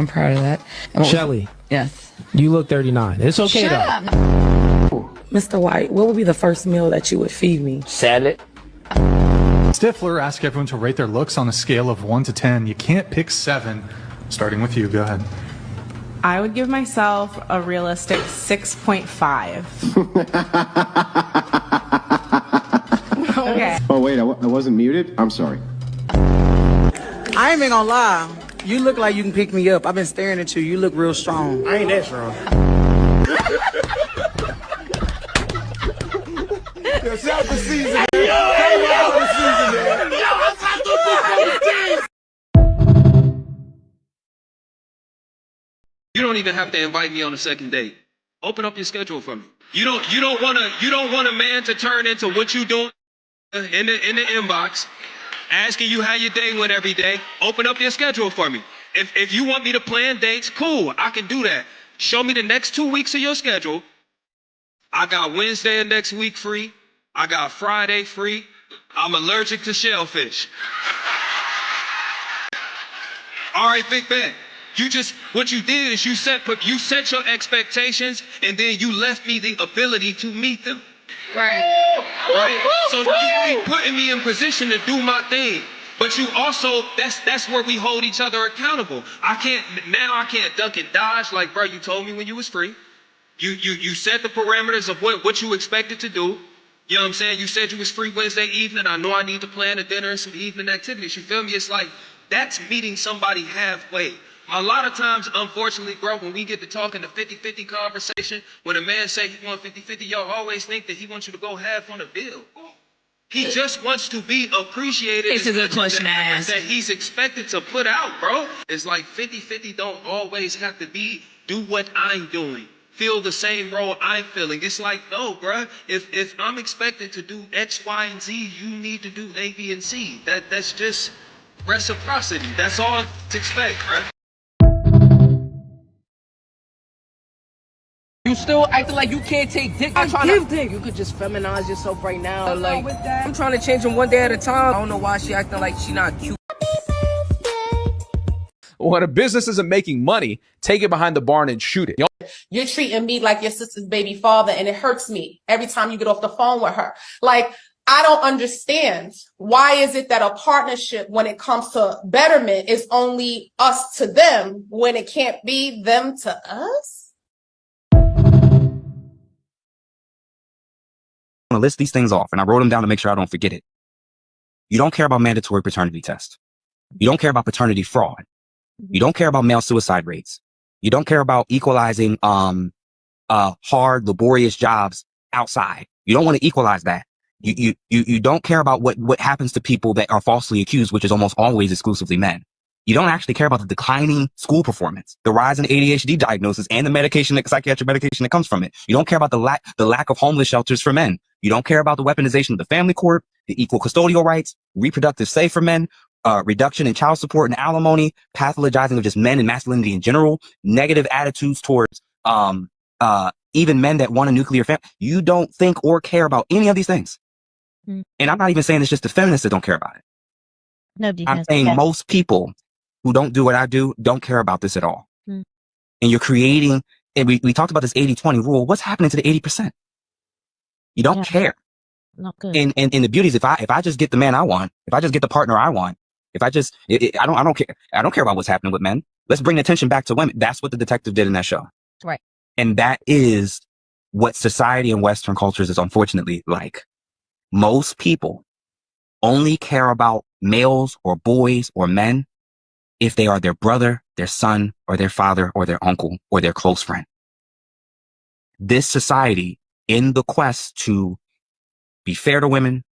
I'm proud of that. Shelly. Yes. You look 39. It's okay Shut though. up. Mr. White, what would be the first meal that you would feed me? Salad. Stifler asked everyone to rate their looks on a scale of 1 to 10. You can't pick 7. Starting with you, go ahead. I would give myself a realistic 6.5. Okay. Oh, wait, I wasn't muted? I'm sorry. I ain't even gonna lie. You look like you can pick me up. I've been staring at you. You look real strong. I ain't that strong. Yo, shout out the season, man. Shout out the season, man. Yo, I'm about to be You don't even have to invite me on a second date. Open up your schedule for me. You don't want a man to turn into what you doing in the inbox, asking you how your day went every day. Open up your schedule for me. If you want me to plan dates, cool, I can do that. Show me the next 2 weeks of your schedule. I got Wednesday of next week free. I got Friday free. I'm allergic to shellfish. All right, big bet. What you did is you set your expectations, and then you left me the ability to meet them. Right. Right? So you keep putting me in position to do my thing. But you also, that's where we hold each other accountable. I can't duck and dodge like, bro, you told me when you was free. You set the parameters of what you expected to do. You know what I'm saying? You said you was free Wednesday evening. I know I need to plan a dinner and some evening activities. You feel me? It's like, that's meeting somebody halfway. A lot of times, unfortunately, bro, when we get to talking the 50-50 conversation, when a man say he wants 50-50, y'all always think that he wants you to go half on a bill. He just wants to be appreciated. It's a good question to ask. That he's expected to put out, bro. It's like 50-50 don't always have to be do what I'm doing. Feel the same role I'm feeling. It's like, no, bro. If I'm expected to do X, Y, and Z, you need to do A, B, and C. That's just reciprocity. That's all to expect, bro. You still acting like you can't take dick. I'm trying Give to dick. You could just feminize yourself right now. Like, I'm trying to change him one day at a time. I don't know why she acting like she not cute. When a business isn't making money, take it behind the barn and shoot it. You're treating me like your sister's baby father, and it hurts me every time you get off the phone with her. Like, I don't understand. Why is it that a partnership, when it comes to betterment, is only us to them when it can't be them to us? I'm gonna list these things off, and I wrote them down to make sure I don't forget it. You don't care about mandatory paternity tests. You don't care about paternity fraud. You don't care about male suicide rates. You don't care about equalizing hard, laborious jobs outside. You don't want to equalize that. You don't care about what happens to people that are falsely accused, which is almost always exclusively men. You don't actually care about the declining school performance, the rise in ADHD diagnosis, and the psychiatric medication that comes from it. You don't care about the lack of homeless shelters for men. You don't care about the weaponization of the family court, the equal custodial rights, reproductive say for men, reduction in child support and alimony, pathologizing of just men and masculinity in general, negative attitudes towards even men that want a nuclear family. You don't think or care about any of these things. And I'm not even saying it's just the feminists that don't care about it. Nobody I'm saying most people who don't do what I do don't care about this at all. And you're creating, and we talked about this 80-20 rule. What's happening to the 80%? You don't care. Not good. And the beauty is if I just get the man I want, if I just get the partner I want, if I just, I don't care. I don't care about what's happening with men. Let's bring the attention back to women. That's what the detective did in that show. Right. And that is what society in Western cultures is unfortunately like. Most people only care about males or boys or men if they are their brother, their son, or their father, or their uncle, or their close friend. This society, in the quest to be fair to women,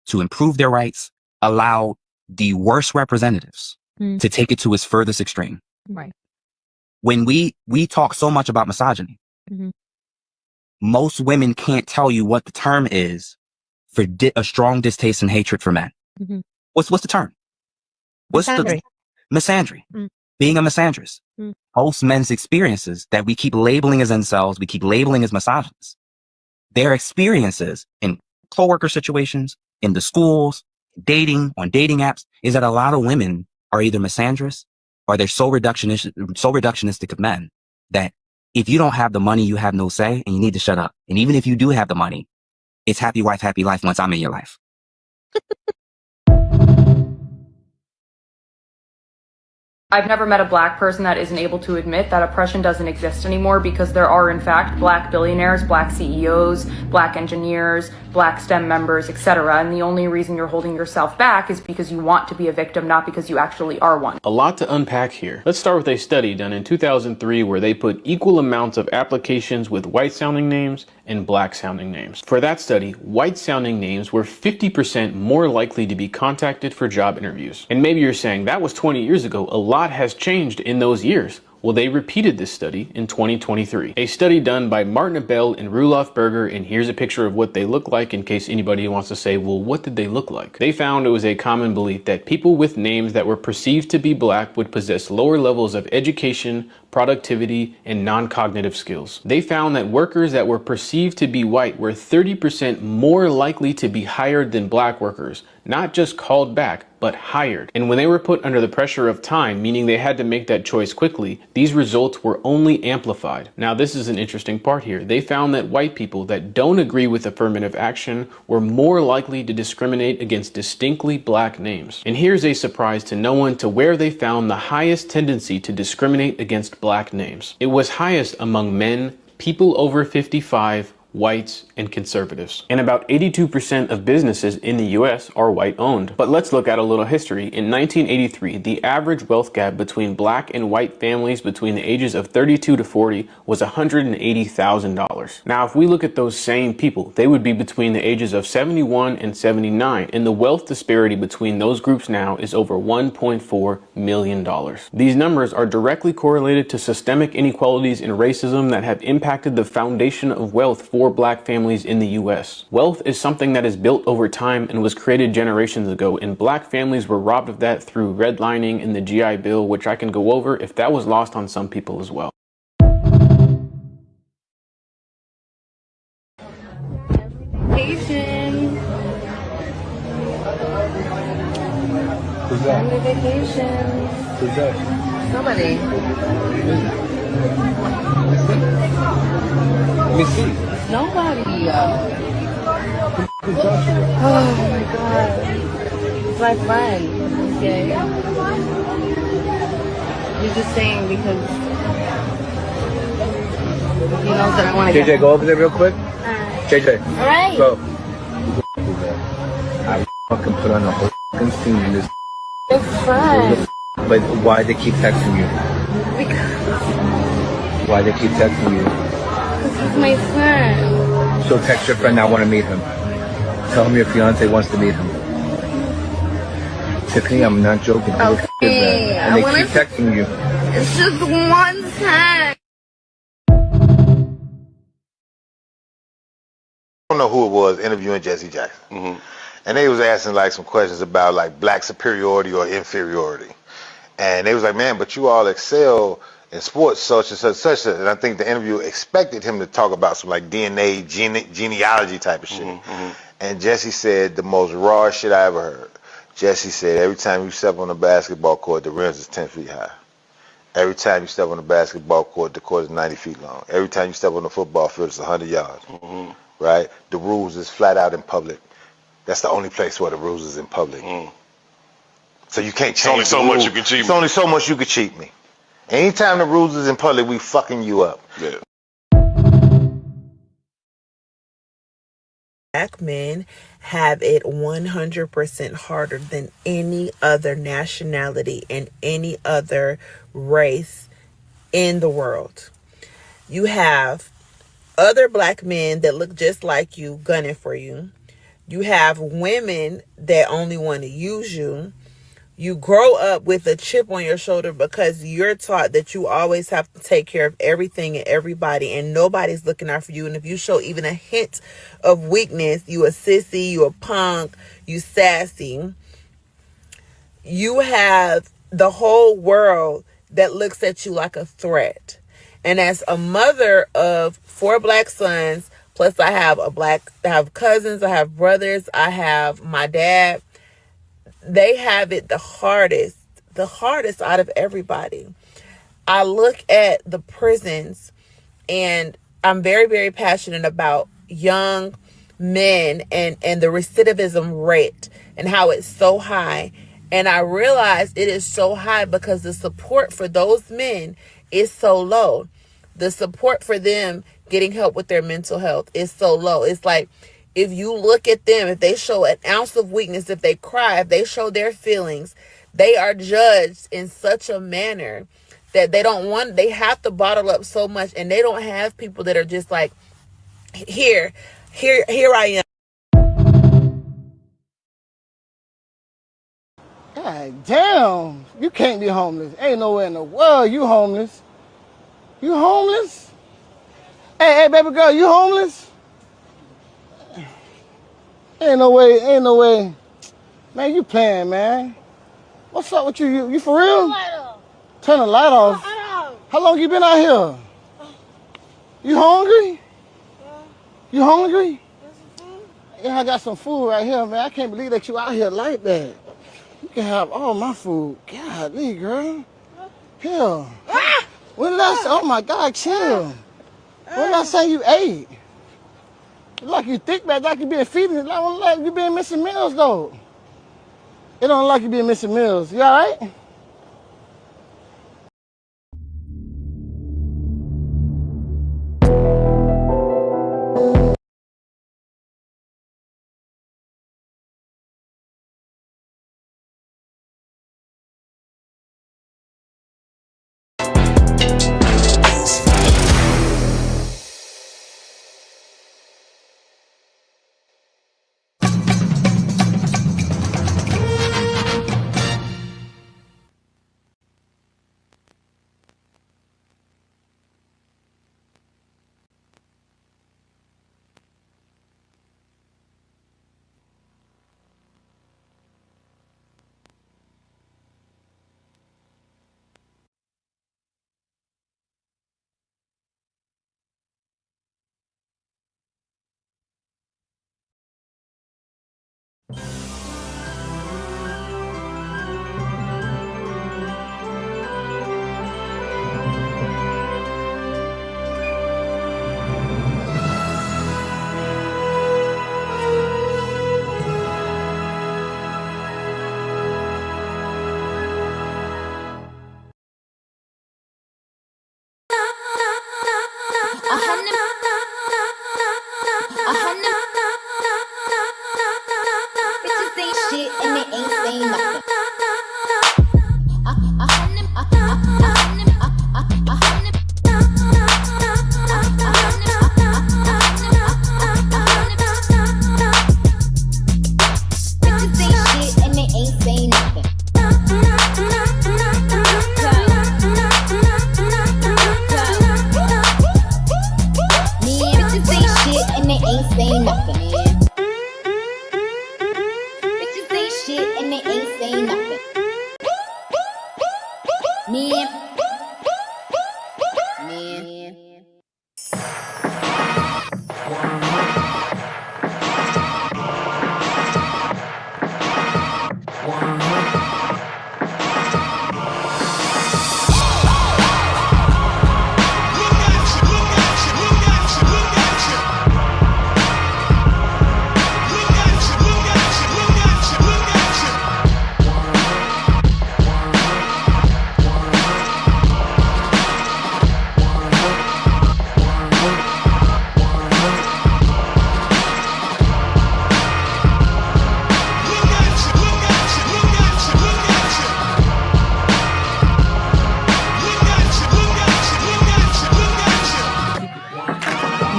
to improve their rights, allow the worst representatives to take it to its furthest extreme. Right. When we talk so much about misogyny, most women can't tell you what the term is for a strong distaste and hatred for men. What's the term? What's the misandry? Being a misandrist. Most men's experiences that we keep labeling as incels, we keep labeling as misogynists. Their experiences in coworker situations, in the schools, dating, on dating apps, is that a lot of women are either misandrous or they're so reductionistic of men that if you don't have the money, you have no say and you need to shut up. And even if you do have the money, it's happy wife, happy life once I'm in your life. I've never met a black person that isn't able to admit that oppression doesn't exist anymore, because there are in fact black billionaires, black CEOs, black engineers, black STEM members, etc. And the only reason you're holding yourself back is because you want to be a victim, not because you actually are one. A lot to unpack here. Let's start with a study done in 2003 where they put equal amounts of applications with white sounding names and black sounding names. For that study, white sounding names were 50% more likely to be contacted for job interviews. And maybe you're saying that was 20 years ago. A lot has changed in those years. Well, they repeated this study in 2023. A study done by Martin Abel and Rulof Berger, and here's a picture of what they look like in case anybody wants to say, well, what did they look like? They found it was a common belief that people with names that were perceived to be black would possess lower levels of education, productivity, and non-cognitive skills. They found that workers that were perceived to be white were 30% more likely to be hired than black workers, not just called back, but hired. And when they were put under the pressure of time, meaning they had to make that choice quickly, these results were only amplified. Now, this is an interesting part here. They found that white people that don't agree with affirmative action were more likely to discriminate against distinctly black names. And here's a surprise to no one to where they found the highest tendency to discriminate against black names. It was highest among men, people over 55, whites, and conservatives. And about 82% of businesses in the US are white owned. But let's look at a little history. In 1983, the average wealth gap between black and white families between the ages of 32 to 40 was $180,000. Now, if we look at those same people, they would be between the ages of 71 and 79, and the wealth disparity between those groups now is over $1.4 million. These numbers are directly correlated to systemic inequalities and racism that have impacted the foundation of wealth for black families in the US. Wealth is something that is built over time and was created generations ago, and black families were robbed of that through redlining and the GI Bill, which I can go over if that was lost on some people as well. Vacation. Who's that? Family vacation. Who's that? Somebody. Let me see. Nobody. Oh my god. It's my friend. Okay. You're just saying because he knows that I want to JJ, go over there real quick. JJ. Alright. Go. I fucking put on a whole fucking scene in this. It's fun. But why they keep texting you? Because. Why they keep texting you? He's my friend. So text your friend, I want to meet him. Tell him your fiance wants to meet him. Tiffany, I'm not joking. Who the f*** is that? And they keep texting you. It's just one text. I don't know who it was interviewing Jesse Jackson. And they was asking like some questions about like black superiority or inferiority. And they was like, man, but you all excel in sports such and such, such. And I think the interview expected him to talk about some like DNA, genealogy type of shit. And Jesse said the most raw shit I ever heard. Jesse said, every time you step on a basketball court, the rims is 10 feet high. Every time you step on a basketball court, the court is 90 feet long. Every time you step on the football field, it's 100 yards. Right? The rules is flat out in public. That's the only place where the rules is in public. So you can't change It's only so much you can cheat me. It's only so much you can cheat me. Anytime the rules is in public, we fucking you up. Yeah. Black men have it 100% harder than any other nationality and any other race in the world. You have other black men that look just like you gunning for you. You have women that only want to use you. You grow up with a chip on your shoulder because you're taught that you always have to take care of everything and everybody, and nobody's looking out for you. And if you show even a hint of weakness, you a sissy, you a punk, you sassy. You have the whole world that looks at you like a threat. And as a mother of 4 black sons, plus I have cousins, I have brothers, I have my dad. They have it the hardest the hardest out of everybody. I look at the prisons, and I'm very, very passionate about young men and the recidivism rate and how it's so high. And I realize it is so high because the support for those men is so low. The support for them getting help with their mental health is so low. It's like, if you look at them, if they show an ounce of weakness, if they cry, if they show their feelings, they are judged in such a manner that they have to bottle up so much, and they don't have people that are just like, here I am. God damn, you can't be homeless. Ain't nowhere in the world you homeless. You homeless? Hey, baby girl, you homeless? Ain't no way. Man, you playing, man. What's up with you? You for real? Turn the light off. How long you been out here? You hungry? You hungry? Yeah, I got some food right here, man. I can't believe that you out here like that. You can have all my food. Golly, girl. Here. When last? Oh my God, chill. When last time you ate? Like you thick back, like you been feeding. Like you been missing meals though. It don't like you been missing meals. You all right?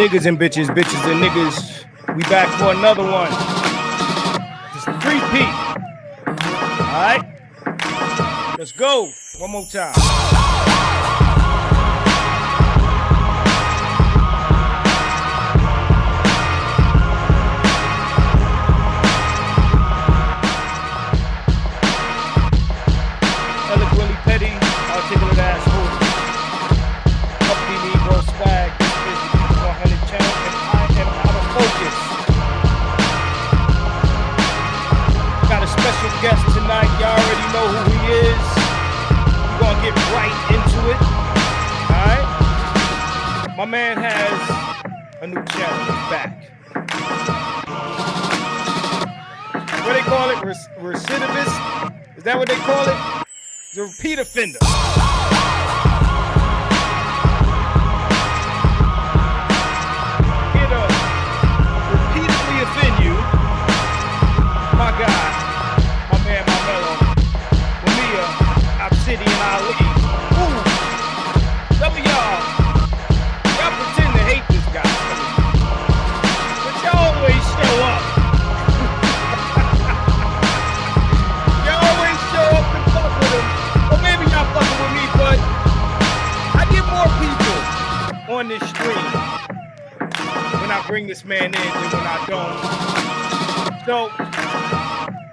Niggas and bitches, bitches and niggas. We back for another one. Just 3P. Alright? Let's go. One more time. Eloquently petty, articulate asshole. Uppity Negro swag. Channel, and I am out of focus. Got a special guest tonight. Y'all already know who he is. My man has a new channel. He's back. What they call it? Recidivist? Is that what they call it? The repeat offender. Here to repeatedly offend you. My guy, my man, my mellow, Mamiya, Obsidian Ali. Ooh, some of y'all pretend to hate this guy, but y'all always show up. Y'all always show up and fuck with him. Or maybe y'all fucking with me, but I get more people on this stream when I bring this man in than when I don't. So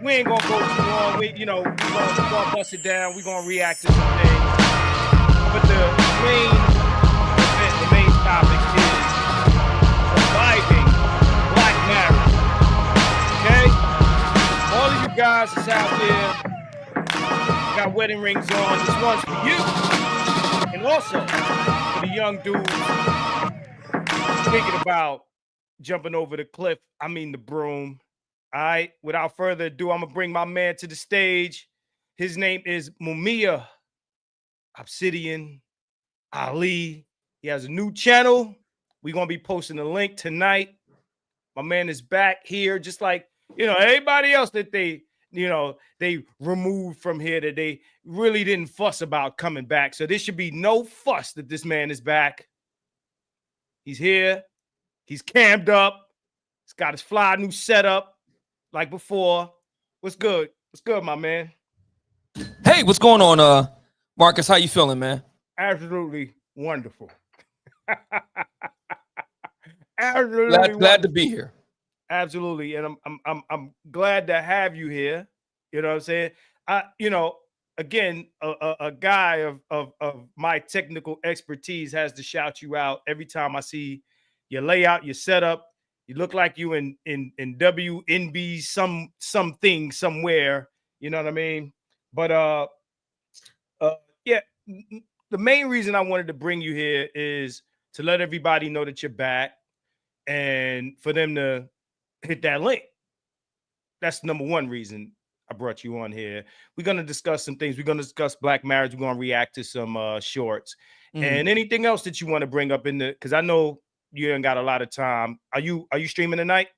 we ain't gonna go too long. We gonna bust it down. We gonna react to some things. But the main event, the main topic is surviving black marriage. Okay? All of you guys that's out there got wedding rings on. This one's for you. And also for the young dudes thinking about jumping over the cliff. I mean the broom. All right, without further ado, I'm gonna bring my man to the stage. His name is Mamiya Obsidian Ali. He has a new channel. We're gonna be posting a link tonight. My man is back here, just like everybody else that they removed from here that they really didn't fuss about coming back. So there should be no fuss that this man is back. He's here. He's cammed up. He's got his fly new setup. Like before. What's good? What's good, my man? Hey, what's going on, Marcus? How you feeling, man? Absolutely wonderful. Absolutely glad to be here. Absolutely, and I'm glad to have you here. You know what I'm saying? Again, a guy of my technical expertise has to shout you out every time I see your layout, your setup. You look like you in WNB something somewhere, you know what I mean? But yeah, the main reason I wanted to bring you here is to let everybody know that you're back and for them to hit that link. That's number one reason I brought you on here. We're gonna discuss some things. We're gonna discuss black marriage. We're gonna react to some shorts and anything else that you want to bring up in the because I know you ain't got a lot of time. Are you streaming tonight?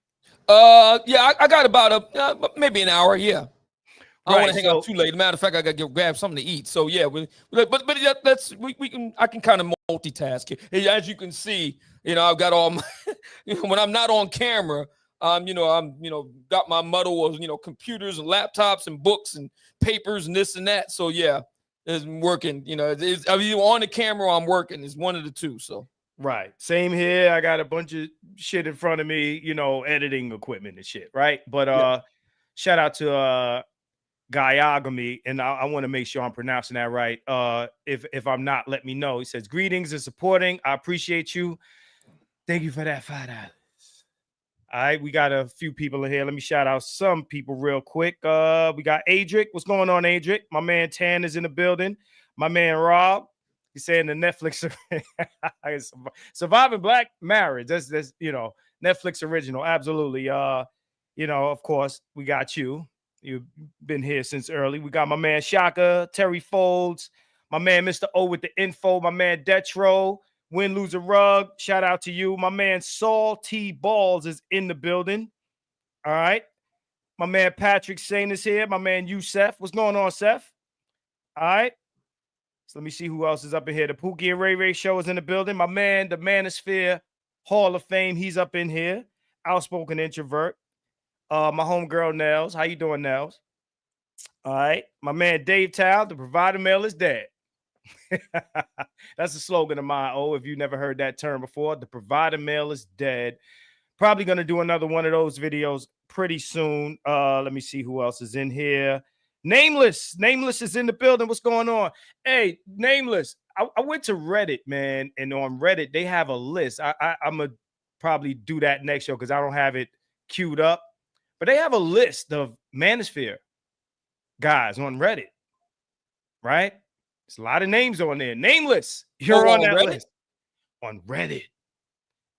Yeah, I got about maybe an hour. Yeah, I don't want to hang out too late. As a matter of fact, I got to grab something to eat. So yeah, but I can kind of multitask here. As you can see, I've got all my when I'm not on camera, I'm got my muddle of computers and laptops and books and papers and this and that. So yeah, it's working. I'm either on the camera or I'm working. It's one of the two. So. Right. Same here. I got a bunch of shit in front of me, editing equipment and shit. Right. But shout out to Guyagamy. And I want to make sure I'm pronouncing that right. If I'm not, let me know. He says, greetings and supporting. I appreciate you. Thank you for that $5. All right. We got a few people in here. Let me shout out some people real quick. We got Adric. What's going on, Adric? My man Tan is in the building. My man Rob. He's saying the Netflix Surviving Black Marriage. That's Netflix original. Absolutely. Of course, we got you. You've been here since early. We got my man Shaka, Terry Folds, my man Mr. O with the info, my man Detro, Win Lose a Rug. Shout out to you. My man Saul T. Balls is in the building. All right. My man Patrick Sain is here. My man Youssef. What's going on, Seth? All right. So let me see who else is up in here. The Pookie and Ray Ray show is in the building. My man, the Manosphere Hall of Fame, he's up in here. Outspoken introvert. My homegirl Nels. How you doing, Nels? All right. My man Dave Towle, the provider male is dead. That's the slogan of mine. Oh, if you never heard that term before, the provider male is dead. Probably going to do another one of those videos pretty soon. Let me see who else is in here. Nameless is in the building. What's going on? Hey, Nameless. I went to Reddit, man, and on Reddit they have a list. I'm gonna probably do that next show because I don't have it queued up. But they have a list of Manosphere guys on Reddit, right? There's a lot of names on there. Nameless, you're on that list. on Reddit.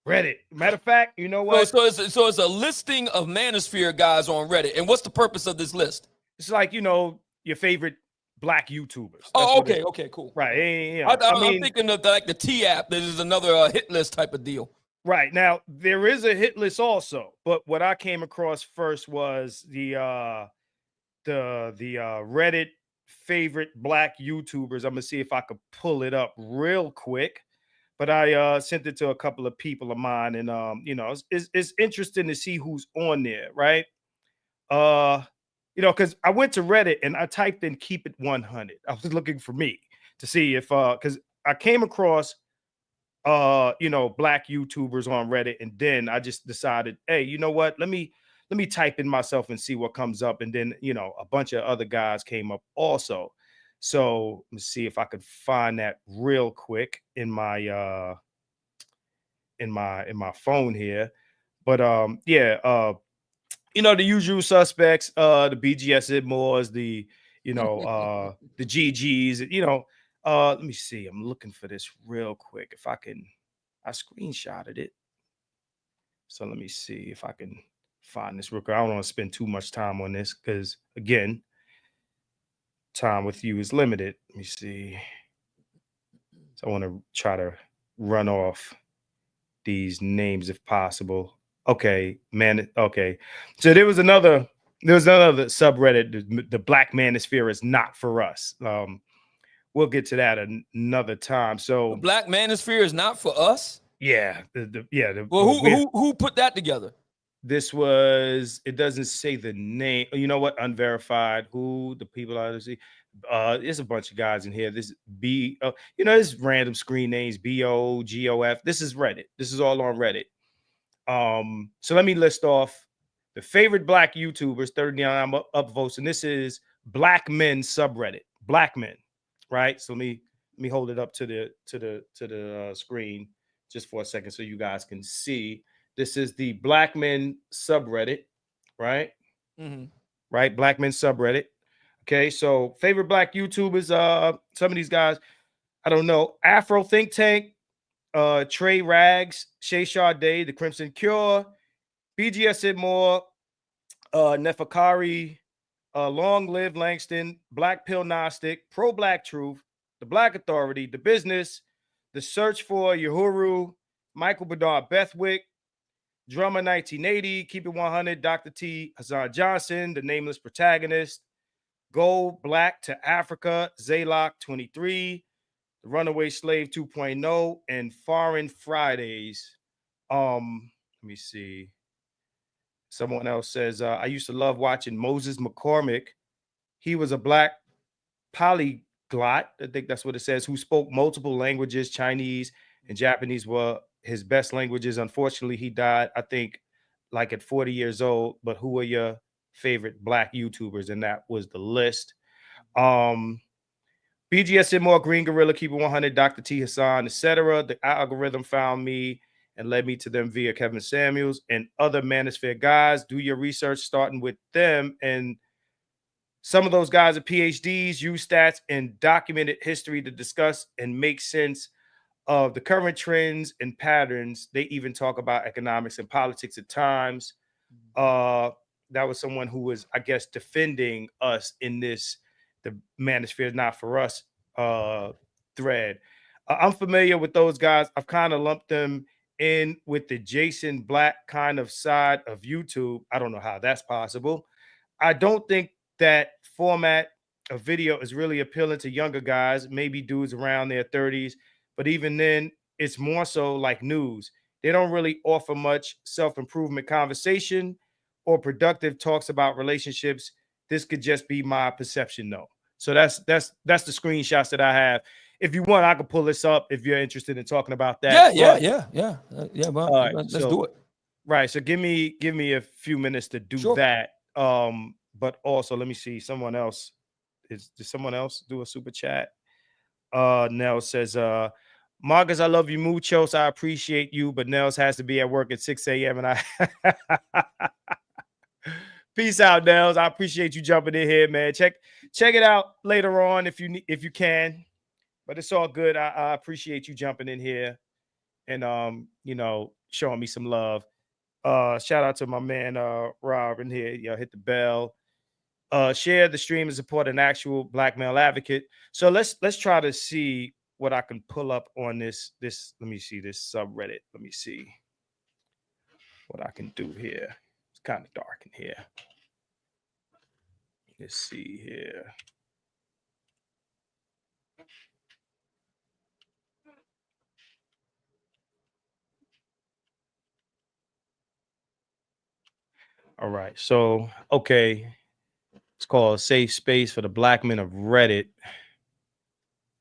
Matter of fact, you know what? So it's a listing of Manosphere guys on Reddit. And what's the purpose of this list? It's like, your favorite Black YouTubers. Oh, okay, cool. Right. Yeah. I'm thinking of like the T app. This is another hit list type of deal. Right. Now, there is a hit list also, but what I came across first was the Reddit favorite Black YouTubers. I'm gonna see if I could pull it up real quick. But I sent it to a couple of people of mine, and it's interesting to see who's on there, right? Because I went to Reddit and I typed in "KeepItOneHunned." I was looking for me to see if because I came across Black YouTubers on Reddit, and then I just decided, hey, you know what? Let me type in myself and see what comes up, and then a bunch of other guys came up also. So let's see if I could find that real quick in my phone here. But the usual suspects, the BGS Idmores, the GGs, let me see. I'm looking for this real quick. If I screenshotted it. So let me see if I can find this real quick. I don't want to spend too much time on this because, again, time with you is limited. Let me see. So I want to try to run off these names if possible. Okay, man. Okay. So there was another subreddit, the Black Manosphere is not for us. We'll get to that another time. So the Black Manosphere is not for us? Yeah. Who put that together? This was, it doesn't say the name. You know what? Unverified. Who the people are to see. There's a bunch of guys in here. This this random screen names, BOGOF. This is Reddit. This is all on Reddit. So let me list off the favorite Black YouTubers, 39 upvotes, and this is Black Men subreddit. Black Men, right? So let me hold it up to the screen just for a second so you guys can see. This is the Black Men subreddit, right? Mm-hmm. Right, Black Men subreddit. Okay, so favorite Black YouTubers, some of these guys, I don't know. Afro Think Tank, Trey Rags, Shay Sade, The Crimson Cure, BGS Idmore, Nefakari, Long Live Langston, Black Pill Gnostic, Pro Black Truth, The Black Authority, The Business, The Search for Uhuru, Michael Bedard Bethwick, Drummer 1980, Keep It 100, Dr. T, Hassan Johnson, The Nameless Protagonist, Go Black to Africa, Zaylock 23, The Runaway Slave 2.0, and Foreign Fridays. Let me see. Someone else says, I used to love watching Moses McCormick. He was a Black polyglot, I think that's what it says, who spoke multiple languages. Chinese and Japanese were his best languages. Unfortunately, he died, I think, like at 40 years old. But who are your favorite Black YouTubers? And that was the list. BGS Idmore, Green Gorilla, Keep It 100, Dr. T, Hassan, etc. The algorithm found me and led me to them via Kevin Samuels and other Manosphere guys. Do your research starting with them. And some of those guys are PhDs, use stats and documented history to discuss and make sense of the current trends and patterns. They even talk about economics and politics at times. That was someone who was, I guess, defending us in this, the Manosphere is not for us thread. I'm familiar with those guys. I've kind of lumped them in with the Jason Black kind of side of YouTube. I don't know how that's possible. I don't think that format of video is really appealing to younger guys, maybe dudes around their 30s. But even then, it's more so like news. They don't really offer much self-improvement conversation or productive talks about relationships. This could just be my perception, though. So that's the screenshots that I have. If you want, I can pull this up if you're interested in talking about that. Yeah. Well, right, let's do it. Right. So give me a few minutes to do that. But also, let me see. Someone else did someone else do a super chat? Nels says, Marcus, I love you muchos. I appreciate you, but Nels has to be at work at 6 a.m. and I peace out, Nels. I appreciate you jumping in here, man. Check it out later on if you can. But it's all good. I appreciate you jumping in here and you know, showing me some love. Shout out to my man Rob in here. Y'all hit the bell. Share the stream and support an actual black male advocate. So let's try to see what I can pull up on this. Let me see this subreddit. Let me see what I can do here. It's kind of dark in here. Let's see here. All right. So, okay. It's called Safe Space for the Black Men of Reddit.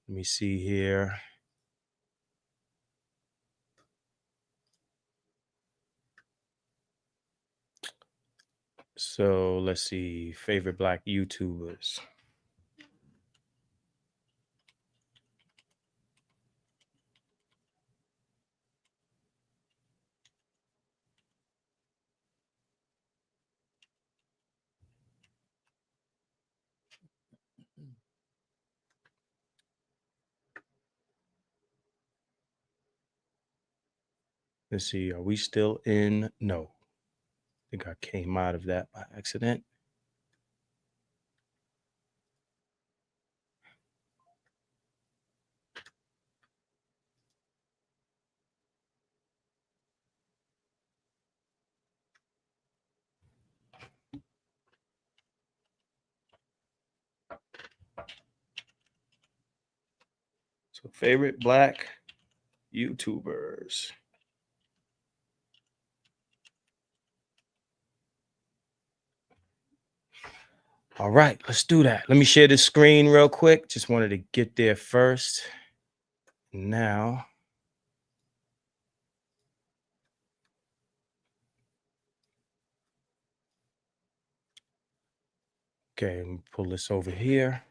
Let me see here. So let's see. Favorite black YouTubers. Let's see. Are we still in? No. I think I came out of that by accident. So favorite black YouTubers. All right, let's do that. Let me share this screen real quick. Just wanted to get there first. Now. Okay, let me pull this over here.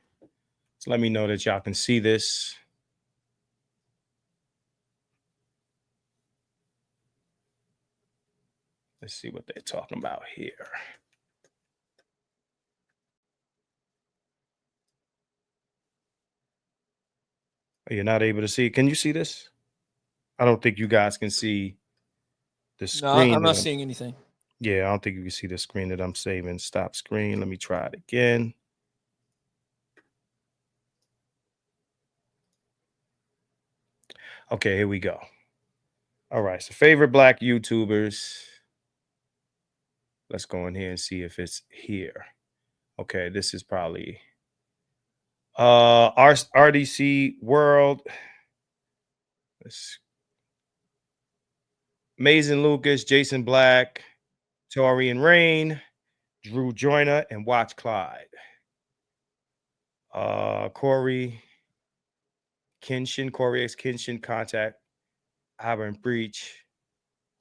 So let me know that y'all can see this. Let's see what they're talking about here. You're not able to see. Can you see this? I don't think you guys can see the screen. No, I'm not seeing anything. Yeah, I don't think you can see the screen that I'm saving. Stop screen. Let me try it again. Okay, here we go. All right, so favorite black YouTubers. Let's go in here and see if it's here. Okay, this is probably RDC World. Amazing Lucas, Jason Black, Tori and Rain, Drew Joyner, and Watch Clyde. Corey Kenshin, Corey X Kenshin, Contact, Auburn Breach,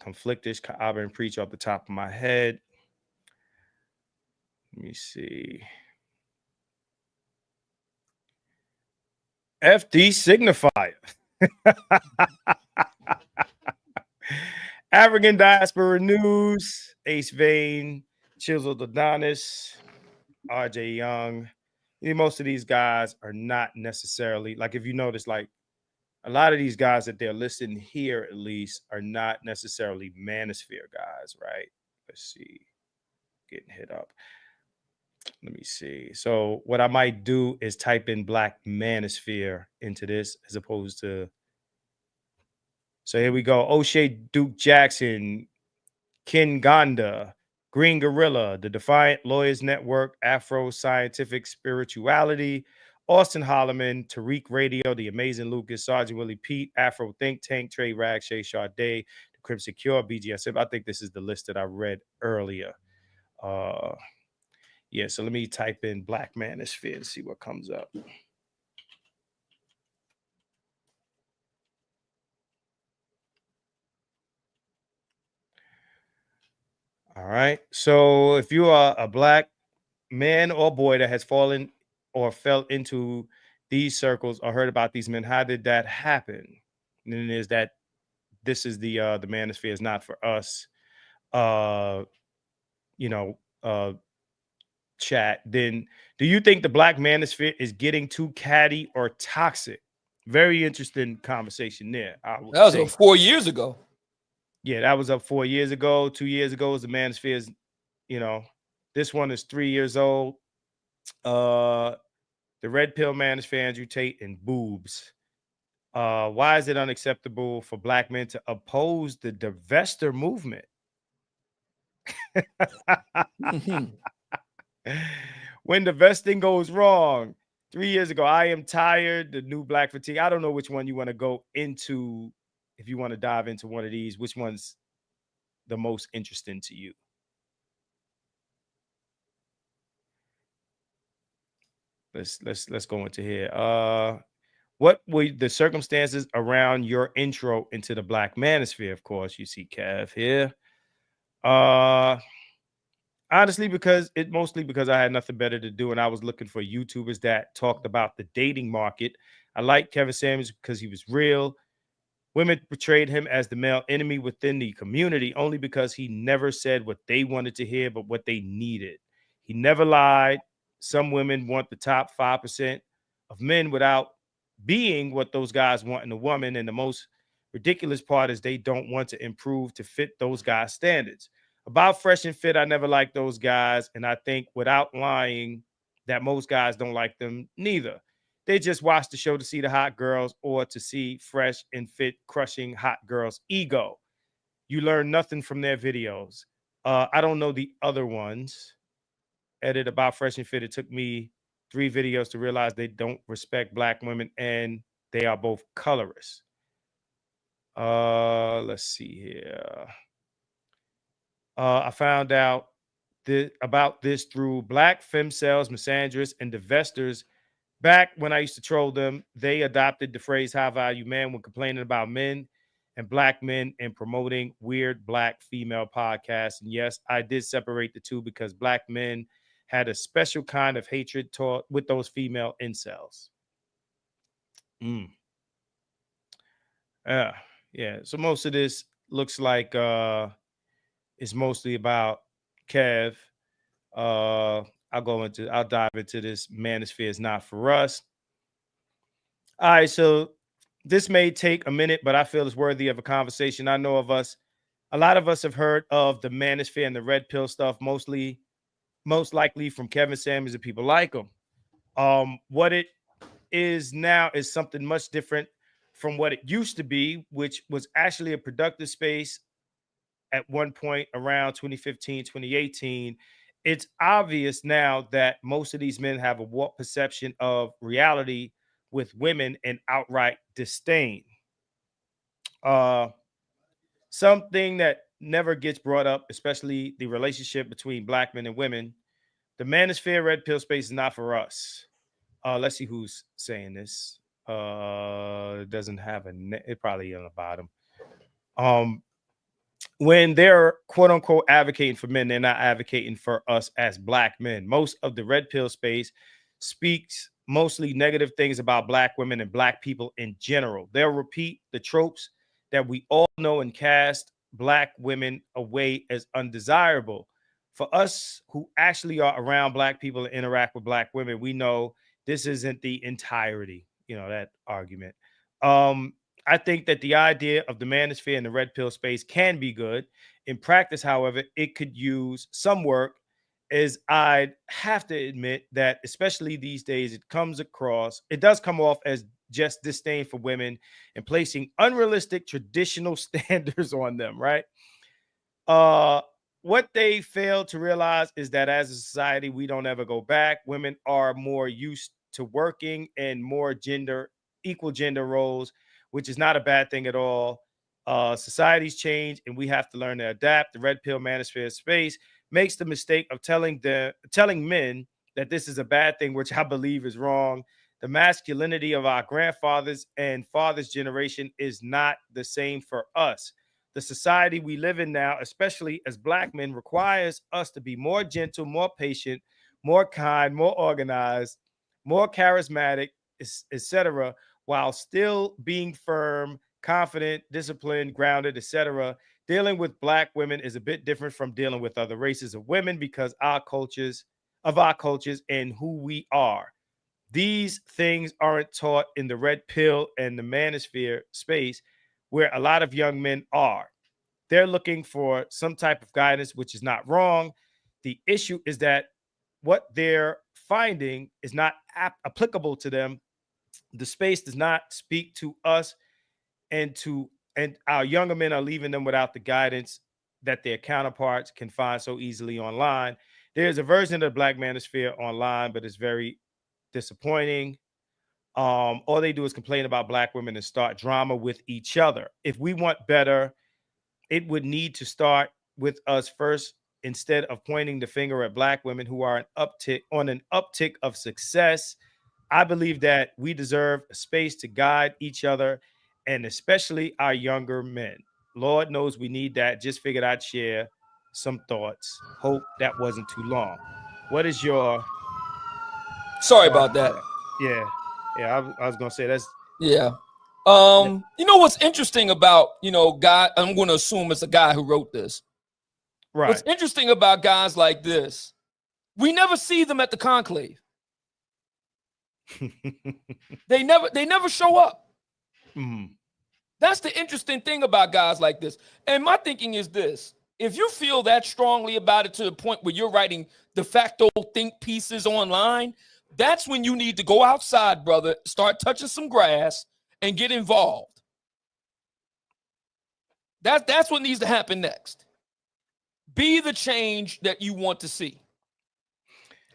Conflictish, Auburn Breach off the top of my head. Let me see. FD Signifier. African Diaspora News, Ace Vane, Chisel Adonis, RJ Young. Most of these guys are not necessarily, like if you notice, like a lot of these guys that they're listing here at least are not necessarily Manosphere guys, right? Let's see. Getting hit up. Let me see. So what I might do is type in Black Manosphere into this as opposed to. So here we go. O'Shea Duke Jackson, Ken Gonda, Green Gorilla, The Defiant Lawyers Network, Afro Scientific Spirituality, Austin Holloman, Tariq Radio, The Amazing Lucas, Sergeant Willie Pete, Afro Think Tank, Trey Rag, Shay Sade, The Crib Secure, BGSF. I think this is the list that I read earlier. Yeah, so let me type in Black Manosphere and see what comes up. All right. So if you are a black man or boy that has fallen or fell into these circles or heard about these men, how did that happen? And then is that this is the Manosphere is not for us. Chat. Then do you think the Black Manosphere is getting too catty or toxic? Very interesting conversation there. I would That was say. 4 years ago. Yeah, that was up 4 years ago. 2 years ago was the Manosphere's, this one is 3 years old. The Red Pill Manosphere, Andrew Tate, and boobs. Why is it unacceptable for Black men to oppose the divester movement? When divesting goes wrong. 3 years ago, I am tired. The new Black fatigue. I don't know which one you want to go into. If you want to dive into one of these, which one's the most interesting to you? Let's go into here. What were the circumstances around your intro into the Black Manosphere? Of course, you see Kev here. Honestly, mostly because I had nothing better to do, and I was looking for YouTubers that talked about the dating market. I liked Kevin Samuels because he was real. Women portrayed him as the male enemy within the community only because he never said what they wanted to hear, but what they needed. He never lied. Some women want the top 5% of men without being what those guys want in a woman. And the most ridiculous part is they don't want to improve to fit those guys' standards. About Fresh and Fit, I never liked those guys. And I think without lying that most guys don't like them neither. They just watch the show to see the hot girls or to see Fresh and Fit crushing hot girls' ego. You learn nothing from their videos. I don't know the other ones. Edit About Fresh and Fit. It took me 3 videos to realize they don't respect Black women and they are both colorists. Let's see here. I found out about this through Black femcels, misandrists, and divestors. Back when I used to troll them, they adopted the phrase high value man when complaining about men and Black men and promoting weird Black female podcasts. And yes, I did separate the two because Black men had a special kind of hatred taught with those female incels. Yeah. So most of this looks like it's mostly about Kev. I'll dive into this. Manosphere is not for us. All right, so this may take a minute, but I feel it's worthy of a conversation. I know a lot of us have heard of the Manosphere and the red pill stuff, most likely from Kevin Samuels and people like him. What it is now is something much different from what it used to be, which was actually a productive space at one point around 2015, 2018. It's obvious now that most of these men have a warped perception of reality with women and outright disdain. Something that never gets brought up, especially the relationship between Black men and women. The Manosphere red pill space is not for us. Let's see who's saying this. It doesn't have it probably on the bottom. When they're quote unquote advocating for men, they're not advocating for us as Black men. Most of the red pill space speaks mostly negative things about Black women and Black people in general. They'll repeat the tropes that we all know and cast Black women away as undesirable. For us who actually are around Black people and interact with Black women, we know this isn't the entirety, that argument. I think that the idea of the Manosphere and the red pill space can be good. In practice, however, it could use some work, as I'd have to admit that, especially these days, it does come off as just disdain for women and placing unrealistic traditional standards on them, right? What they fail to realize is that as a society, we don't ever go back. Women are more used to working in more equal gender roles, which is not a bad thing at all. Societies change and we have to learn to adapt. The red pill Manosphere space makes the mistake of telling men that this is a bad thing, which I believe is wrong. The masculinity of our grandfathers and fathers' generation is not the same for us. The society we live in now, especially as Black men, requires us to be more gentle, more patient, more kind, more organized, more charismatic, etc., while still being firm, confident, disciplined, grounded, etc. Dealing with Black women is a bit different from dealing with other races of women because our cultures and who we are. These things aren't taught in the red pill and the manosphere space where a lot of young men are. They're looking for some type of guidance, which is not wrong. The issue is that what they're finding is not applicable to them. The space does not speak to us, and our younger men are leaving them without the guidance that their counterparts can find so easily online. There's a version of the Black Manosphere online, but it's very disappointing. All they do is complain about Black women and start drama with each other. If we want better, it would need to start with us first, instead of pointing the finger at Black women who are on an uptick of success. I believe that we deserve a space to guide each other, and especially our younger men. Lord knows we need that. Just figured I'd share some thoughts. Hope that wasn't too long. What is your... Sorry about that. Yeah. I was gonna say that's... Yeah. You know what's interesting about, God, I'm going to assume it's a guy who wrote this. Right. What's interesting about guys like this, we never see them at the conclave. They never show up. Mm. That's the interesting thing about guys like this. And my thinking is this: if you feel that strongly about it to the point where you're writing de facto think pieces online, that's when you need to go outside, brother, start touching some grass and get involved. That's what needs to happen next. Be the change that you want to see.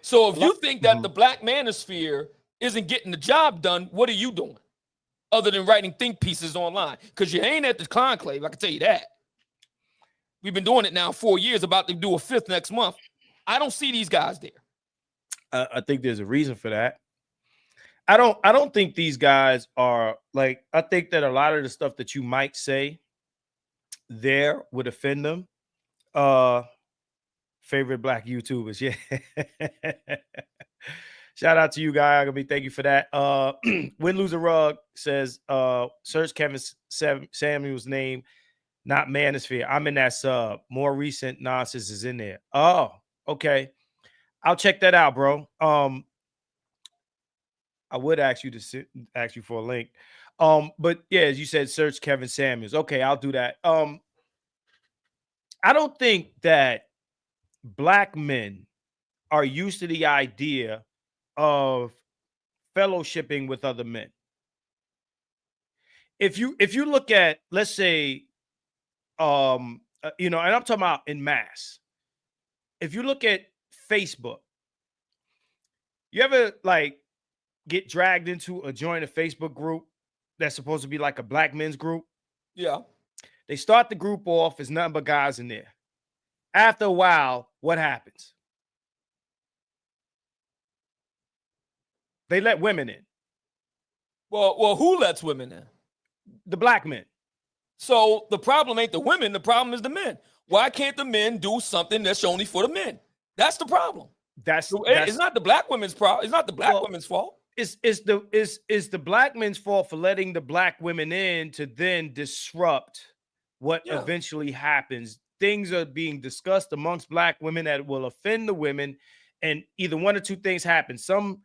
So if you think that the Black Manosphere isn't getting the job done, what are you doing other than writing think pieces online? Because you ain't at the conclave, I can tell you that. We've been doing it now 4 years, about to do a 5th next month. I don't see these guys there. I think there's a reason for that. I don't think these guys are like, I think that a lot of the stuff that you might say there would offend them. Favorite Black YouTubers, yeah. Shout out to you, guy. Thank you for that. Win Lose a Rug says, search Kevin Samuel's name, not Manosphere. I'm in that sub. More recent nonsense is in there. Oh, okay. I'll check that out, bro. I would ask you for a link. But yeah, as you said, search Kevin Samuels. Okay, I'll do that. I don't think that Black men are used to the idea of fellowshipping with other men. If you look at, let's say, and I'm talking about in mass. If you look at Facebook, you ever like get dragged into a join a Facebook group that's supposed to be like a Black men's group? Yeah. They start the group off as nothing but guys in there. After a while, what happens? They let women in. Well, who lets women in? The Black men. So the problem ain't the women, the problem is the men. Why can't the men do something that's only for the men? That's the problem. It's not the Black women's problem. It's not the Black women's fault. It's the Black men's fault for letting the Black women in to then disrupt what eventually happens. Things are being discussed amongst Black women that will offend the women, and either one or two things happen. Some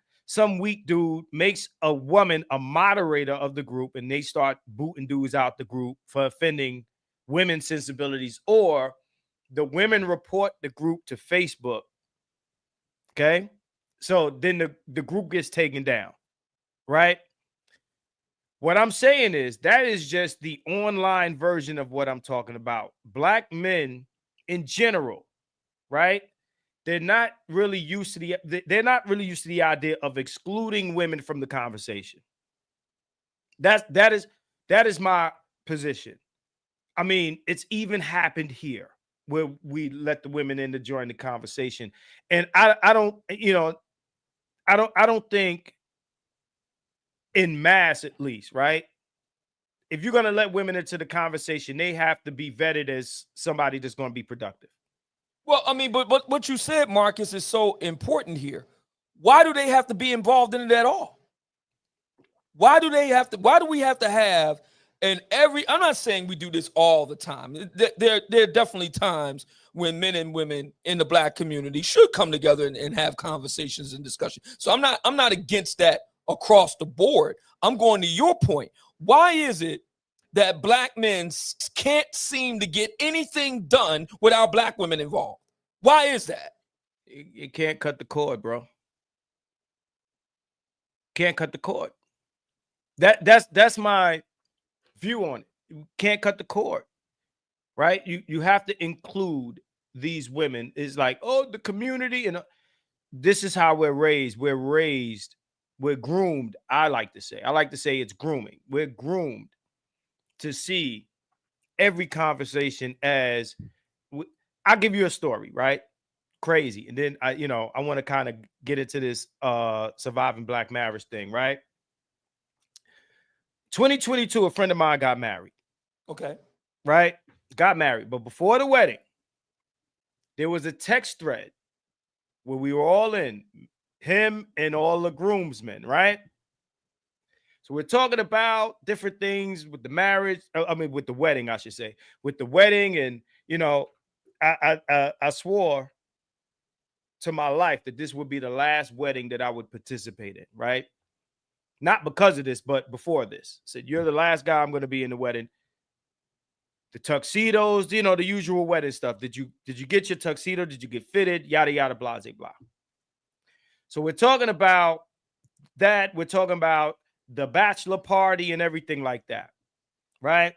weak dude makes a woman a moderator of the group, and they start booting dudes out the group for offending women's sensibilities, or the women report the group to Facebook. Okay, so then the group gets taken down, right? What I'm saying is that is just the online version of what I'm talking about. Black men in general, right? They're not really used to the idea of excluding women from the conversation. That is my position. I mean, it's even happened here where we let the women in to join the conversation. And I don't think in mass, at least, right? If you're going to let women into the conversation, they have to be vetted as somebody that's going to be productive. Well, I mean, but what you said, Marcus, is so important here. Why do they have to be involved in it at all? Why do we have to have I'm not saying we do this all the time. There are definitely times when men and women in the Black community should come together and have conversations and discussion. So I'm not against that across the board. I'm going to your point. Why is it that Black men can't seem to get anything done without Black women involved? Why is that? You can't cut the cord, bro. Can't cut the cord. That's my view on it. You can't cut the cord, right? You have to include these women. It's like, oh, the community, and this is how we're raised. We're groomed. I like to say it's grooming. We're groomed to see every conversation as, I'll give you a story, right? Crazy. And then I want to kind of get into this surviving Black marriage thing, right? 2022, a friend of mine got married. Okay. Right? Got married. But before the wedding, there was a text thread where we were all in, him and all the groomsmen, right? So we're talking about different things with the marriage. With the wedding, I should say. With the wedding. And, I swore to my life that this would be the last wedding that I would participate in, right? Not because of this, but before this. I said, you're the last guy I'm going to be in the wedding. The tuxedos, the usual wedding stuff. Did you get your tuxedo? Did you get fitted? Yada, yada, blah, blah, blah. So we're talking about that. We're talking about the bachelor party and everything like that, right?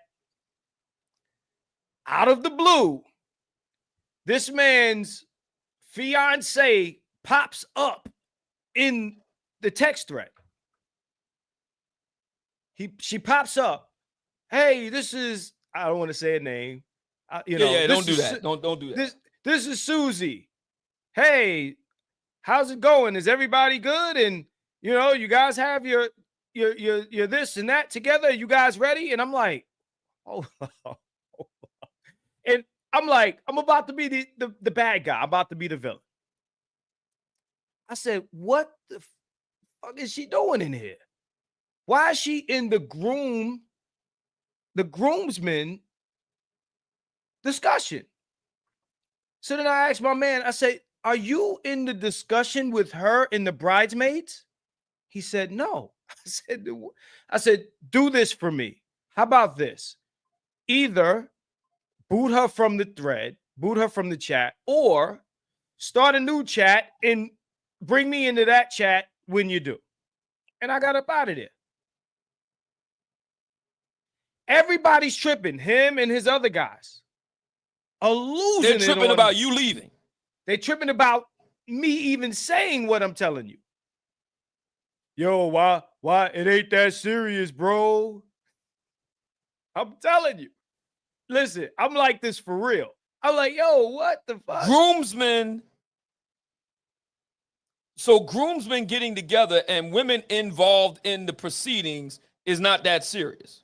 Out of the blue, this man's fiance pops up in the text thread. She pops up. Hey, this is, I don't want to say a name. Don't do that. Don't do that. This is Susie. Hey, how's it going? Is everybody good? And you guys have your this and that together. You guys ready? And I'm like, oh, and I'm like, I'm about to be the bad guy. I'm about to be the villain. I said, what the fuck is she doing in here? Why is she in the groomsmen discussion? So then I asked my man, I said, are you in the discussion with her and the bridesmaids? He said, no. I said, do this for me. How about this? Either boot her from the thread, boot her from the chat, or start a new chat and bring me into that chat when you do. And I got up out of there. Everybody's tripping. Him and his other guys are losing. They're tripping about you leaving. They're tripping about me even saying what I'm telling you. Yo, why? It ain't that serious, bro. I'm telling you. Listen, I'm like this for real. I'm like, yo, what the fuck? Groomsmen. So groomsmen getting together and women involved in the proceedings is not that serious.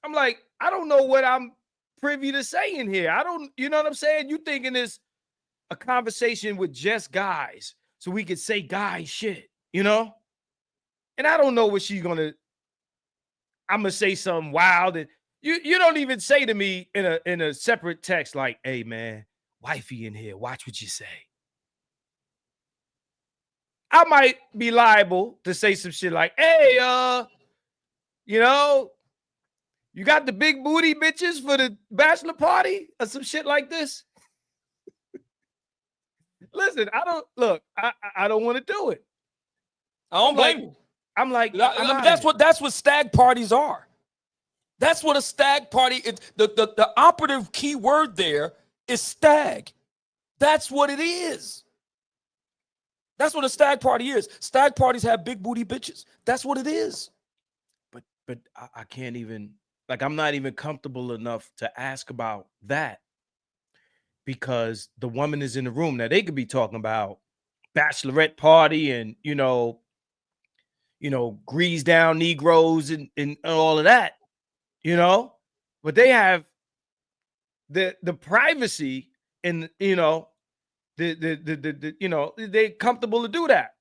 I'm like, I don't know what I'm privy to say in here. I don't, you know what I'm saying? You thinking it's a conversation with just guys so we could say guy shit, And I don't know what she's gonna. I'm gonna say something wild, and you don't even say to me in a separate text like, "Hey man, wifey in here, watch what you say." I might be liable to say some shit like, "Hey, you got the big booty bitches for the bachelor party," or some shit like this. Listen, I don't want to do it. I don't blame you. I'm like, that's what stag parties are. That's what a stag party is. The operative key word there is stag. That's what it is. That's what a stag party is. Stag parties have big booty bitches. That's what it is. But I can't even, I'm not even comfortable enough to ask about that because the woman is in the room. Now they could be talking about bachelorette party and, grease down Negroes and all of that, but they have the privacy and, they're comfortable to do that.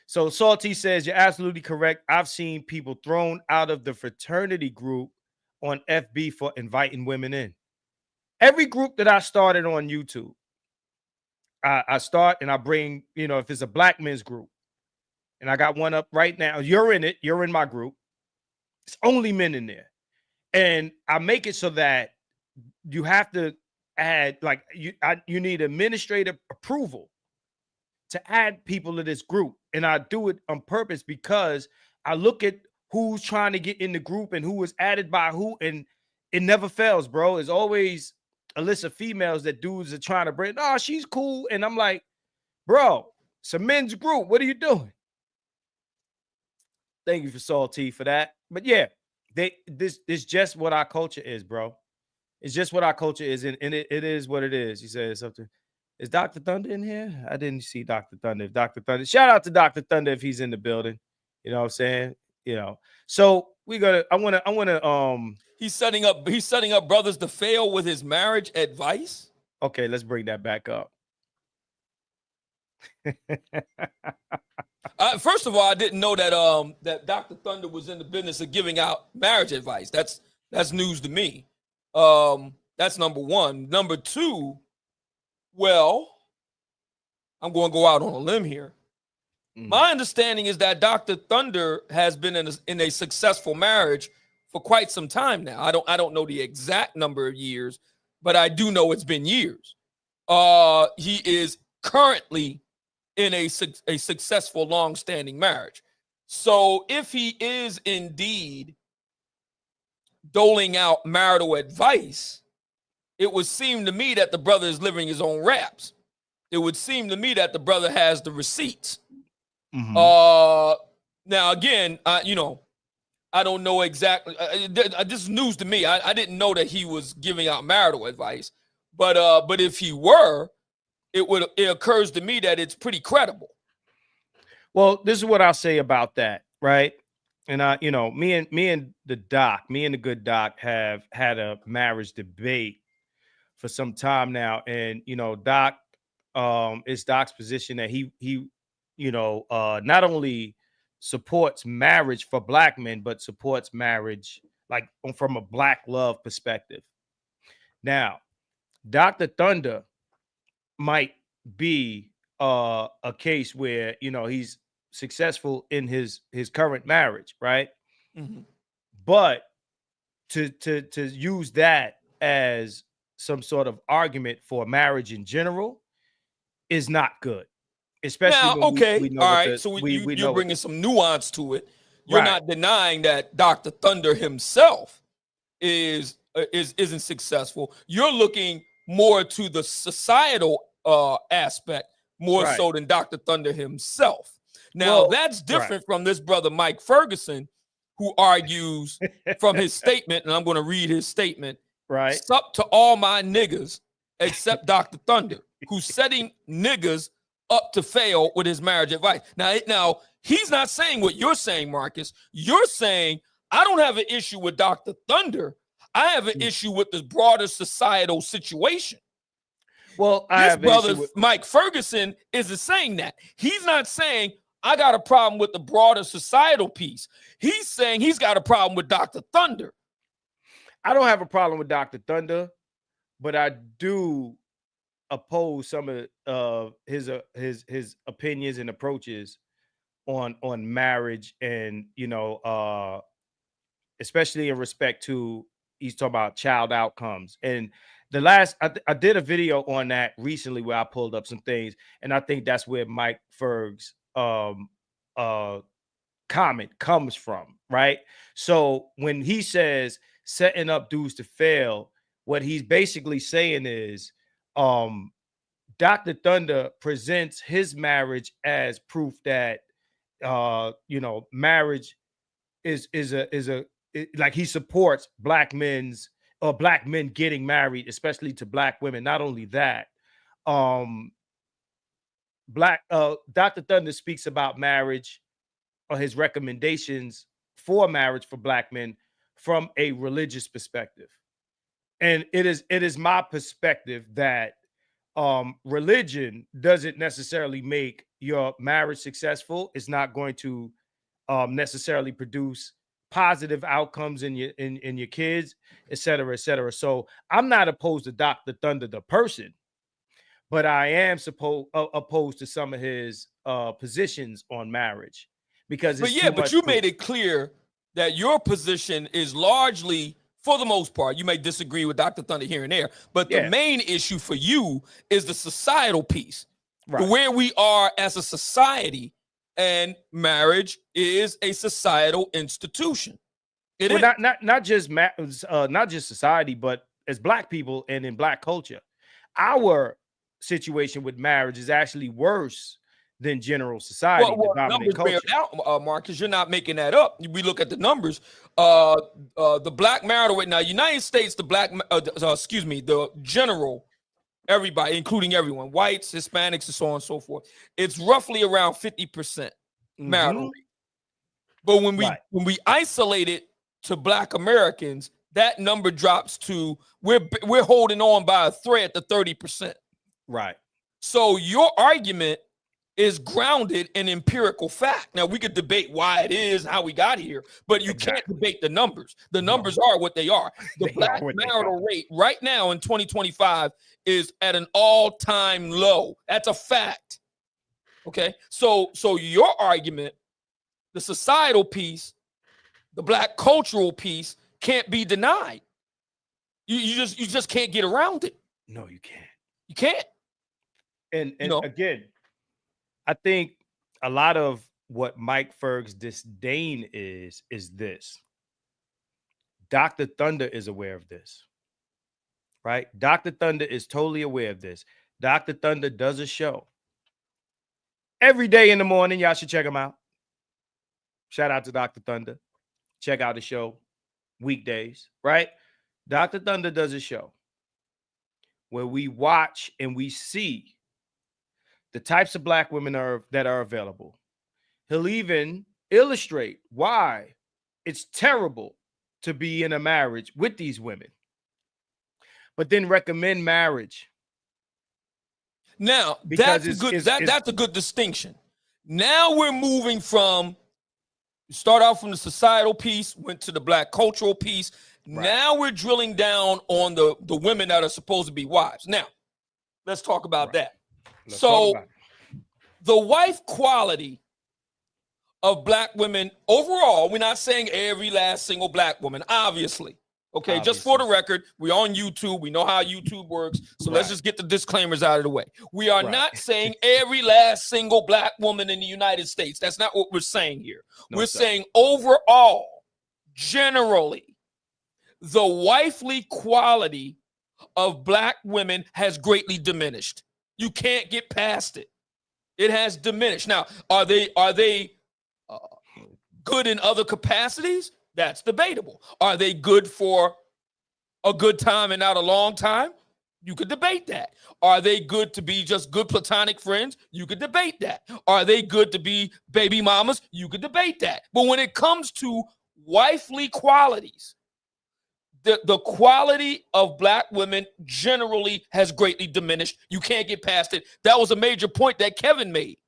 So Salty says, you're absolutely correct. I've seen people thrown out of the fraternity group on FB for inviting women in. every group that I started on YouTube, I start and I bring, you know, if it's a black men's group, and I got one up right now, you're in it, you're in my group. It's only men in there. And I make it so that you have to add, like, you need administrative approval to add people to this group. And I do it on purpose because I look at who's trying to get in the group and who was added by who, and it never fails, bro. It's always a list of females that dudes are trying to bring. Oh, she's cool. And I'm like, bro, it's a men's group. What are you doing? Thank you for Salty for that. But yeah, this just what our culture is, bro. It's just what our culture is, and it is what it is. He said something. Is Dr. Thunder in here? I didn't see Dr. Thunder. If Dr. Thunder, shout out to Dr. Thunder if he's in the building. You know what I'm saying? You know. So I wanna He's setting up brothers to fail with his marriage advice. Okay, let's bring that back up. First of all, I didn't know that that Dr. Thunder was in the business of giving out marriage advice. That's news to me. That's number one. Number two, well, I'm going to go out on a limb here. My understanding is that Dr. Thunder has been in a successful marriage for quite some time now. I don't know the exact number of years, but I do know it's been years. He is currently in a successful, long-standing marriage. So if he is indeed doling out marital advice, it would seem to me that the brother is living his own raps. It would seem to me that the brother has the receipts. Now, again, you know, I don't know exactly. This is news to me. I didn't know that he was giving out marital advice, but if he were, it occurs to me that it's pretty credible. Well, this is what I'll say about that, right? And you know, me and the good doc have had a marriage debate for some time now, and you know, Doc, it's Doc's position that he you know, not only supports marriage for black men, but supports marriage like from a black love perspective. Now, Dr. Thunder might be a case where, you know, he's successful in his current marriage, right? But to use that as some sort of argument for marriage in general is not good. Especially now, okay, we know all right. So you're bringing some nuance to it. You're not denying that Dr. Thunder himself isn't successful. You're looking more to the societal aspect more so than Dr. Thunder himself. Now, that's different from this brother Mike Ferguson, who argues from his statement, and I'm going to read his statement. Right. Sup to all my niggas except Dr. Thunder, who's setting niggas up to fail with his marriage advice. Now he's not saying what you're saying, Marcus. You're saying, I don't have an issue with Dr. Thunder. I have an issue with this broader societal situation. Well, this brother, Mike Ferguson, isn't saying that. He's not saying, I got a problem with the broader societal piece. He's saying he's got a problem with Dr. Thunder. I don't have a problem with Dr. Thunder, but I do oppose some of his opinions and approaches on marriage, and you know, especially in respect to, he's talking about child outcomes. And the last I did a video on that recently where I pulled up some things, and I think that's where Mike Ferg's comment comes from, right? So when he says setting up dudes to fail, what he's basically saying is Dr. Thunder presents his marriage as proof that you know, marriage is like he supports black men getting married, especially to black women. Not only that, Dr. Thunder speaks about marriage or his recommendations for marriage for black men from a religious perspective. And it is my perspective that religion doesn't necessarily make your marriage successful. It's not going to necessarily produce positive outcomes in your kids, et cetera, et cetera. So I'm not opposed to Dr. Thunder the person, but I am opposed to some of his positions on marriage because it's but you made it clear that your position is largely, for the most part, you may disagree with Dr. Thunder here and there, but the main issue for you is the societal piece, where we are as a society, and marriage is a societal institution. Not just society, but as Black people and in Black culture, our situation with marriage is actually worse than general society. Well, numbers bear out, Marcus. You're not making that up. We look at the numbers. The Black marital rate now, United States, the general, everybody, including everyone, whites, Hispanics, and so on and so forth. It's roughly around 50% marital rate. But when we isolate it to Black Americans, that number drops to we're holding on by a thread to 30%. Right. So your argument is grounded in empirical fact. Now we could debate why it is, how we got here, but you can't debate the numbers. The numbers are what they are. The Black marital rate right now in 2025 is at an all-time low. That's a fact. Okay. So your argument, the societal piece, the Black cultural piece can't be denied. You just can't get around it. No, you can't. You can't. And again, I think a lot of what Mike Ferg's disdain is this. Dr. Thunder is aware of this, right? Dr. Thunder is totally aware of this. Dr. Thunder does a show every day in the morning. Y'all should check him out. Shout out to Dr. Thunder. Check out the show weekdays, right? Dr. Thunder does a show where we watch and we see the types of Black women that are available. He'll even illustrate why it's terrible to be in a marriage with these women, but then recommend marriage. Now, that's a good distinction. Now we're moving from, start out from the societal piece, went to the Black cultural piece. Right. Now we're drilling down on the women that are supposed to be wives. Now, let's talk about that. The wife quality of Black women overall, we're not saying every last single Black woman, obviously. Okay, just for the record, we're on YouTube. We know how YouTube works. So let's just get the disclaimers out of the way. We are not saying every last single Black woman in the United States. That's not what we're saying here. We're saying overall, generally, the wifely quality of Black women has greatly diminished. You can't get past it. It has diminished. Now, are they good in other capacities? That's debatable. Are they good for a good time and not a long time? You could debate that. Are they good to be just good platonic friends? You could debate that. Are they good to be baby mamas? You could debate that. But when it comes to wifely qualities, the quality of Black women generally has greatly diminished. You can't get past it. That was a major point that Kevin made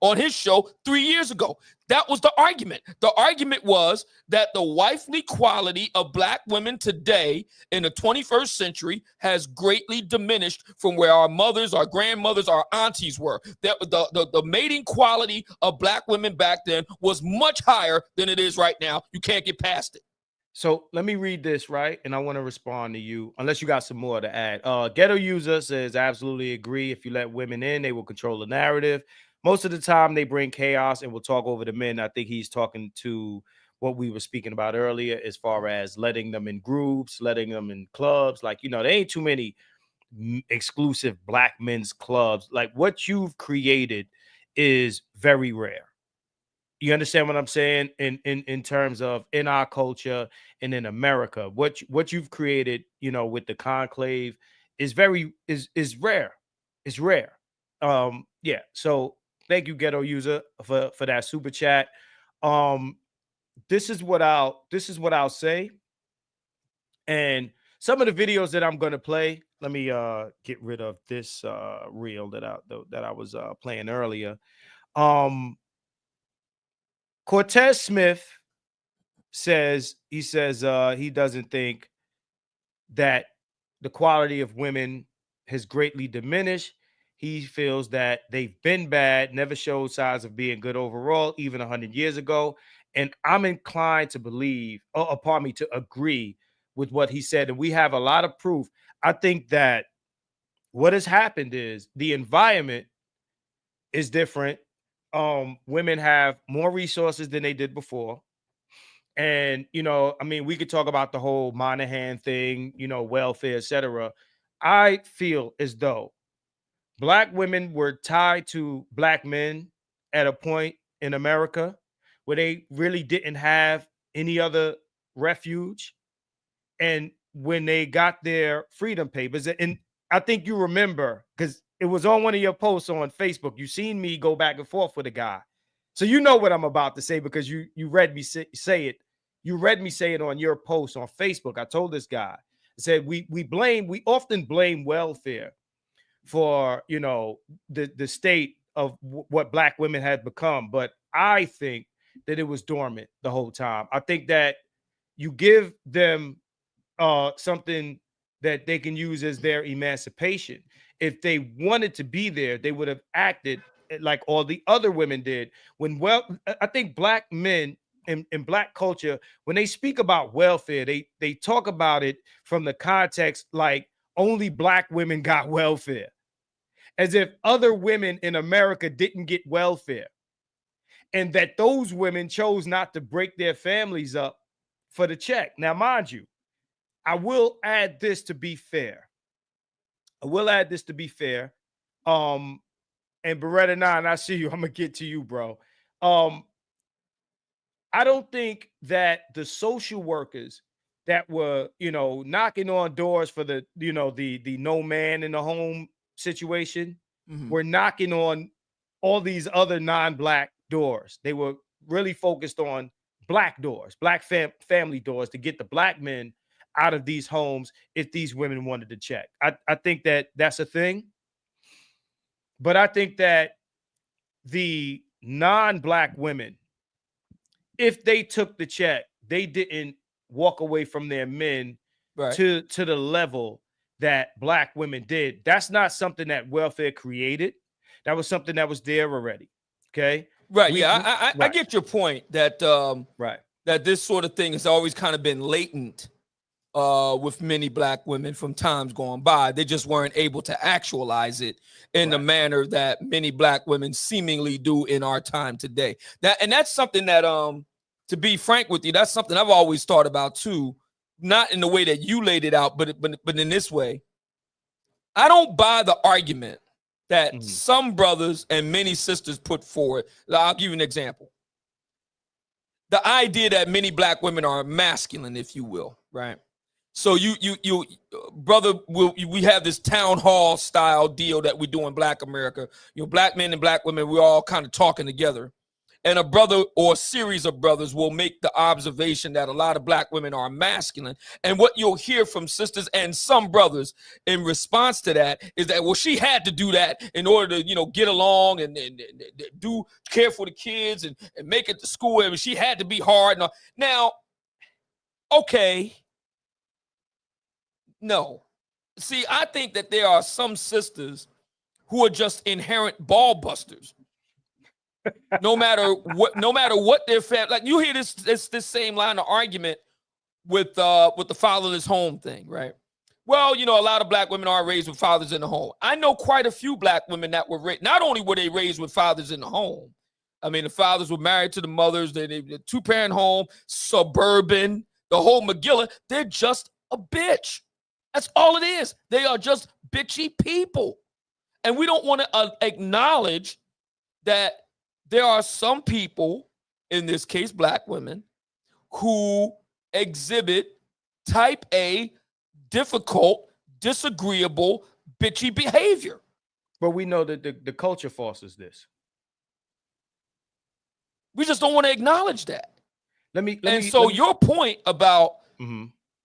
on his show 3 years ago. That was the argument. The argument was that the wifely quality of Black women today in the 21st century has greatly diminished from where our mothers, our grandmothers, our aunties were. That the mating quality of Black women back then was much higher than it is right now. You can't get past it. So let me read this, right? And I want to respond to you, unless you got some more to add. Ghetto User says, absolutely agree. If you let women in, they will control the narrative. Most of the time, they bring chaos and will talk over the men. I think he's talking to what we were speaking about earlier, as far as letting them in groups, letting them in clubs. Like, there ain't too many exclusive Black men's clubs. Like, what you've created is very rare. You understand what I'm saying? In terms of in our culture and in America, what you've created, with the conclave is rare. It's rare. Yeah. So thank you, Ghetto User, for that super chat. This is what I'll say. And some of the videos that I'm gonna play. Let me get rid of this reel that I was playing earlier. Cortez Smith says he doesn't think that the quality of women has greatly diminished. He feels that they've been bad, never showed signs of being good overall, even 100 years ago. And I'm inclined to believe, to agree with what he said. And we have a lot of proof. I think that what has happened is the environment is different. Women have more resources than they did before. And, we could talk about the whole Monahan thing, welfare, etc. I feel as though Black women were tied to Black men at a point in America where they really didn't have any other refuge. And when they got their freedom papers, and I think you remember, because it was on one of your posts on Facebook, you seen me go back and forth with a guy. So you know what I'm about to say because you read me say it. You read me say it on your post on Facebook. I told this guy, I said, we often blame welfare for, the state of what Black women had become. But I think that it was dormant the whole time. I think that you give them something that they can use as their emancipation. If they wanted to be there, they would have acted like all the other women did. I think Black men in Black culture, when they speak about welfare, they talk about it from the context like only Black women got welfare, as if other women in America didn't get welfare, and that those women chose not to break their families up for the check. Now, mind you, I will add this to be fair. And Beretta 9, I see you. I'm gonna get to you, bro. I don't think that the social workers that were, knocking on doors for the no man in the home situation were knocking on all these other non-Black doors. They were really focused on Black doors, Black family doors, to get the Black men out of these homes if these women wanted to check. I think that that's a thing. But I think that the non-Black women, if they took the check, they didn't walk away from their men to the level that Black women did. That's not something that welfare created. That was something that was there already. Okay. Right. I get your point that that this sort of thing has always kind of been latent with many Black women from times gone by. They just weren't able to actualize it in the manner that many Black women seemingly do in our time today. That's something that, to be frank with you, that's something I've always thought about too. Not in the way that you laid it out, but in this way. I don't buy the argument that some brothers and many sisters put forward. I'll give you an example. The idea that many Black women are masculine, if you will, right? So you brother, we have this town hall style deal that we do in Black America. Black men and Black women, we're all kind of talking together. And a brother or a series of brothers will make the observation that a lot of Black women are masculine. And what you'll hear from sisters and some brothers in response to that is that, well, she had to do that in order to, get along and do care for the kids and make it to school. And she had to be hard. Now, okay. No. See, I think that there are some sisters who are just inherent ball busters. No matter what their family, like you hear this same line of argument with the fatherless home thing, right? Well, a lot of Black women are raised with fathers in the home. I know quite a few Black women that were raised. Not only were they raised with fathers in the home, I mean, the fathers were married to the mothers. They two-parent home, suburban, the whole Megillah. They're just a bitch. That's all it is. They are just bitchy people, and we don't want to acknowledge that. There are some people, in this case, Black women, who exhibit type A, difficult, disagreeable, bitchy behavior. But we know that the culture forces this. We just don't want to acknowledge that. Your point about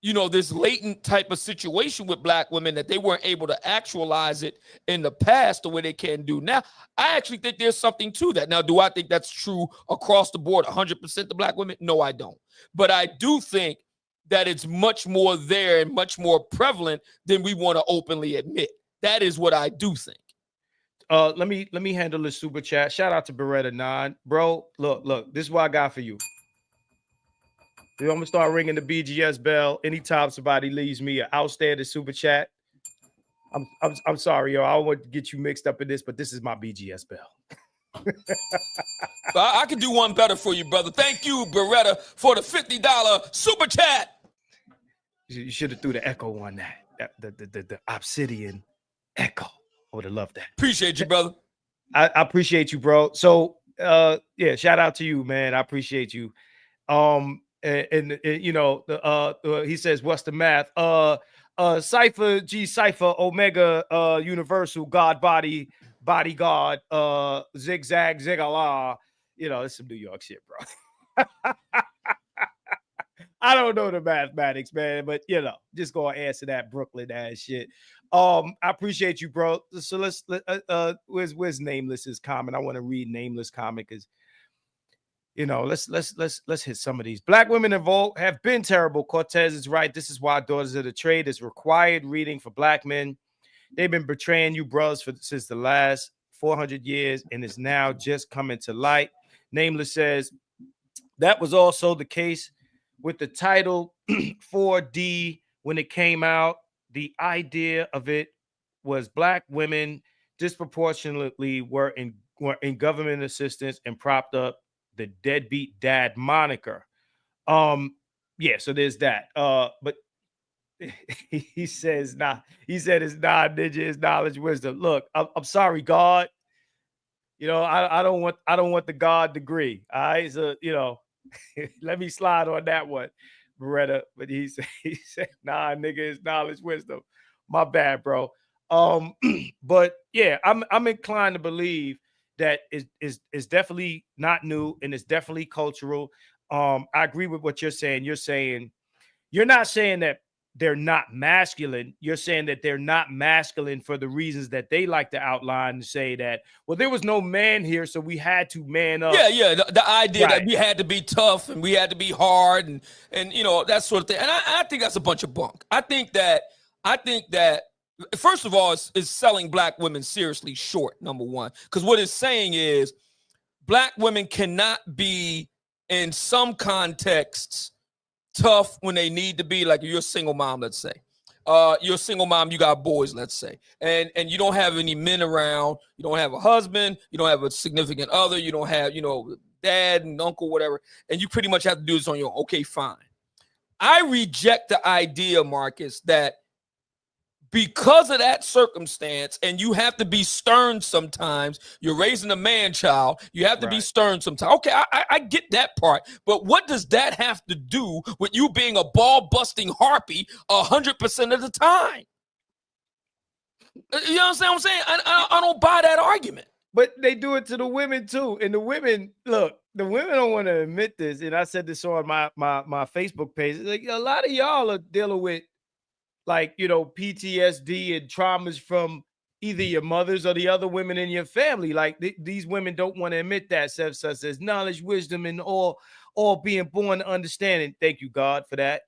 this latent type of situation with black women that they weren't able to actualize it in the past the way they can do now. I actually think there's something to that. Now, do I think that's true across the board, 100% of black women? No, I don't. But I do think that it's much more there and much more prevalent than we want to openly admit. That is what I do think. Let me handle this super chat. Shout out to Beretta 9. Bro, look, this is what I got for you. I'm gonna start ringing the BGS bell anytime somebody leaves me an outstanding super chat. I'm sorry, yo. I don't want to get you mixed up in this, but this is my BGS bell. I can do one better for you, brother. Thank you, Beretta, for the $50 super chat. You should have threw the echo on that. The obsidian echo. I would have loved that. Appreciate you, brother. I appreciate you, bro. So yeah, shout out to you, man. I appreciate you. And you know, he says, what's the math? Cypher, G Cypher, Omega, Universal, God Body, Bodyguard, Zigzag, Zigala. You know, it's some New York shit, bro. I don't know the mathematics, man, but you know, just go and answer that Brooklyn ass shit. I appreciate you, bro. So where's Nameless's comment? I want to read Nameless comment because you know, let's hit some of these. Black women involved have been terrible. Cortez is right. This is why Daughters of the Trade is required reading for black men. They've been betraying you, brothers, since the last 400 years, and it's now just coming to light. Nameless says that was also the case with the title 4D when it came out. The idea of it was black women disproportionately were in government assistance and propped up the deadbeat dad moniker. Yeah, so there's that. But he says he said it's not ninja, it's knowledge, wisdom. Look, I'm sorry, God. You know, I don't want the God degree. All right. So, you know, let me slide on that one, Beretta. But he said, nah, nigga, it's knowledge, wisdom. My bad, bro. But yeah, I'm inclined to believe that is definitely not new and it's definitely cultural. I agree with what you're saying. You're not saying that they're not masculine. You're saying that they're not masculine for the reasons that they like to outline and say that, well, there was no man here, so we had to man up. Yeah. The idea that we had to be tough and we had to be hard and you know, that sort of thing. And I think that's a bunch of bunk. I think that first of all, it's selling black women seriously short, number one. Because what it's saying is black women cannot be, in some contexts, tough when they need to be. Like you're a single mom, let's say. You're a single mom, you got boys, let's say. And you don't have any men around. You don't have a husband. You don't have a significant other. You don't have, you know, dad and uncle, whatever. And you pretty much have to do this on your own. Okay, fine. I reject the idea, Marcus, that because of that circumstance, and you have to be stern sometimes. You're raising a man child. You have to be stern sometimes. Okay, I get that part. But what does that have to do with you being a ball-busting harpy 100% of the time? You understand what I'm saying? I don't buy that argument. But they do it to the women too. And the women, look, the women don't want to admit this. And I said this on my Facebook page. Like a lot of y'all are dealing with, like, you know, PTSD and traumas from either your mothers or the other women in your family. Like these women don't want to admit that, such as knowledge, wisdom, and all being born to understanding. Thank you, God, for that.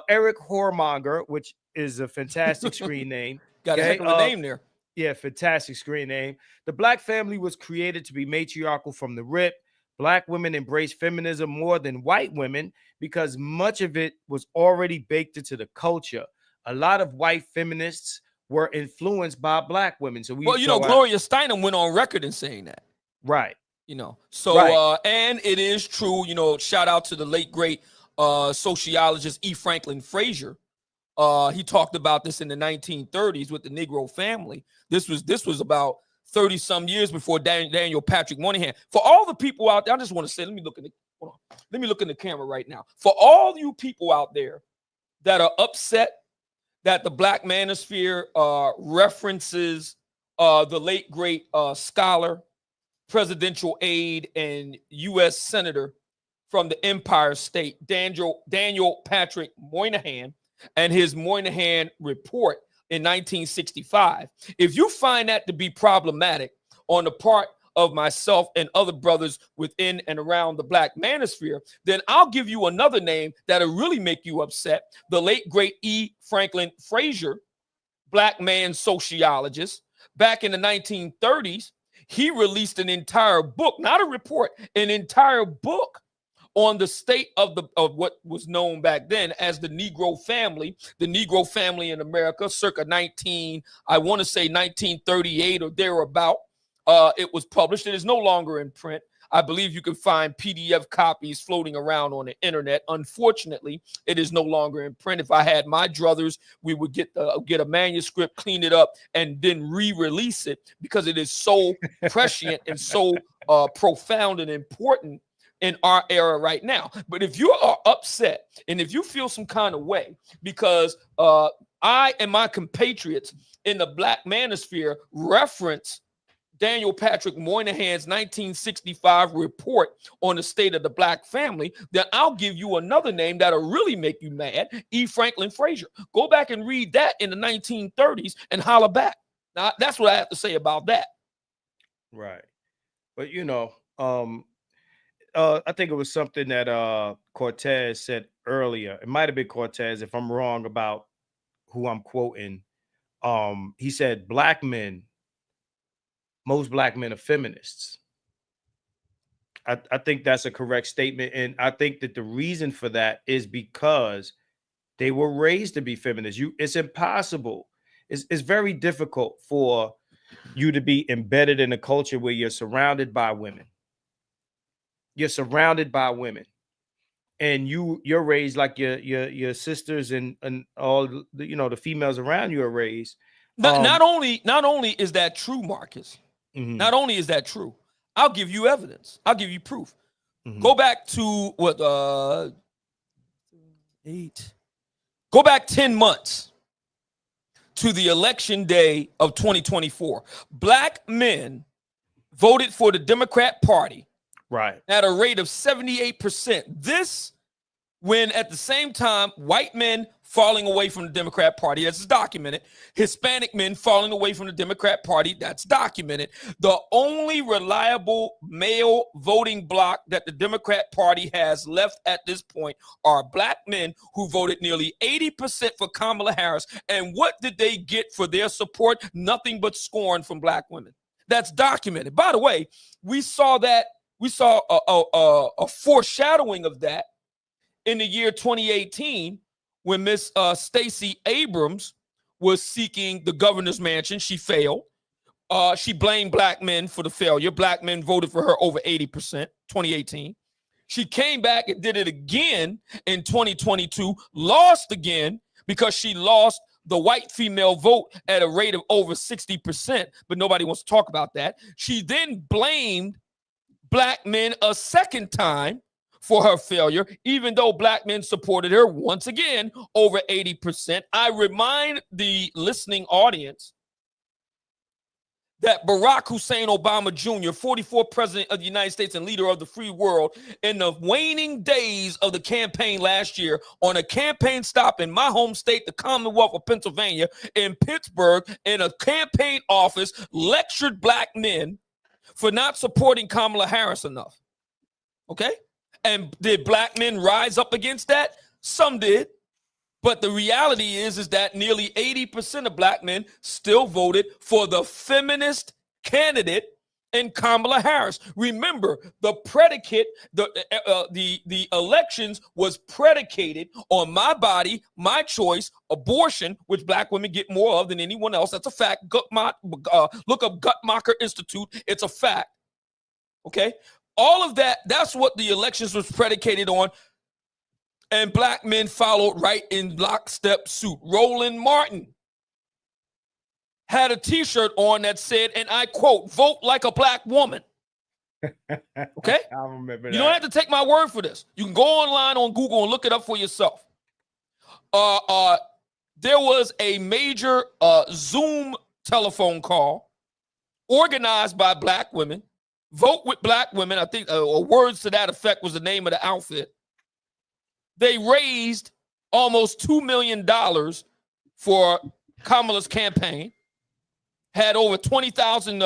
Eric Hormonger, which is a fantastic screen name. Got a heck of a name there. Yeah, fantastic screen name. The black family was created to be matriarchal from the rip. Black women embrace feminism more than white women because much of it was already baked into the culture. A lot of white feminists were influenced by black women. So Gloria Steinem went on record in saying that. Right. You know, so and it is true, you know, shout out to the late great sociologist E. Franklin Frazier. He talked about this in the 1930s with the Negro family. This was about 30 some years before Daniel Patrick Moynihan. For all the people out there, I just want to say, let me look in the camera right now. For all you people out there that are upset that the Black Manosphere references the late great scholar, presidential aide, and U.S. Senator from the Empire State, Daniel Patrick Moynihan, and his Moynihan report in 1965. If you find that to be problematic on the part of myself and other brothers within and around the Black manosphere, then I'll give you another name that'll really make you upset. The late, great E. Franklin Frazier, Black man sociologist, back in the 1930s, he released an entire book, not a report, an entire book on the state of what was known back then as the Negro family in America, circa 1938 or thereabout. It was published. It is no longer in print. I believe you can find PDF copies floating around on the internet. Unfortunately, it is no longer in print. If I had my druthers, we would get a manuscript, clean it up, and then re-release it because it is so prescient and so profound and important in our era right now. But if you are upset and if you feel some kind of way because I and my compatriots in the Black manosphere reference Daniel Patrick Moynihan's 1965 report on the state of the Black family, then I'll give you another name that'll really make you mad, E. Franklin Frazier. Go back and read that in the 1930s and holler back. Now, that's what I have to say about that. Right. But, I think it was something that Cortez said earlier. It might have been Cortez, if I'm wrong about who I'm quoting. He said, most black men are feminists. I think that's a correct statement. And I think that the reason for that is because they were raised to be feminists. It's impossible. It's very difficult for you to be embedded in a culture where you're surrounded by women. You're surrounded by women, and you're raised like your sisters and all the females around you are raised. Not only is that true, Marcus. Mm-hmm. Not only is that true, I'll give you evidence. I'll give you proof. Mm-hmm. Go back to go back 10 months to the election day of 2024. Black men voted for the Democrat Party. Right. At a rate of 78%. This, when at the same time, white men falling away from the Democrat Party, that's documented. Hispanic men falling away from the Democrat Party, that's documented. The only reliable male voting bloc that the Democrat Party has left at this point are Black men who voted nearly 80% for Kamala Harris. And what did they get for their support? Nothing but scorn from Black women. That's documented. By the way, we saw a foreshadowing of that in the year 2018 when Miss Stacey Abrams was seeking the governor's mansion. She failed. She blamed Black men for the failure. Black men voted for her over 80%, 2018. She came back and did it again in 2022, lost again because she lost the white female vote at a rate of over 60%, but nobody wants to talk about that. She then blamed Black men a second time for her failure, even though Black men supported her once again over 80%. I remind the listening audience that Barack Hussein Obama Jr., 44th president of the United States and leader of the free world, in the waning days of the campaign last year, on a campaign stop in my home state, the Commonwealth of Pennsylvania, in Pittsburgh, in a campaign office, lectured Black men for not supporting Kamala Harris enough. Okay? And did Black men rise up against that? Some did. But the reality is that nearly 80% of Black men still voted for the feminist candidate in Kamala Harris. Remember, the predicate, the elections was predicated on my body, my choice, abortion, which Black women get more of than anyone else. That's a fact. Look up Guttmacher Institute. It's a fact. Okay? All of that, that's what the elections was predicated on. And Black men followed right in lockstep suit. Roland Martin had a t-shirt on that said, and I quote, "Vote like a Black woman." Okay? I remember that. You don't have to take my word for this. You can go online on Google and look it up for yourself. There was a major Zoom telephone call organized by Black women Vote with Black Women, I think, or Words to that effect was the name of the outfit. They raised almost $2 million for Kamala's campaign, had over 20,000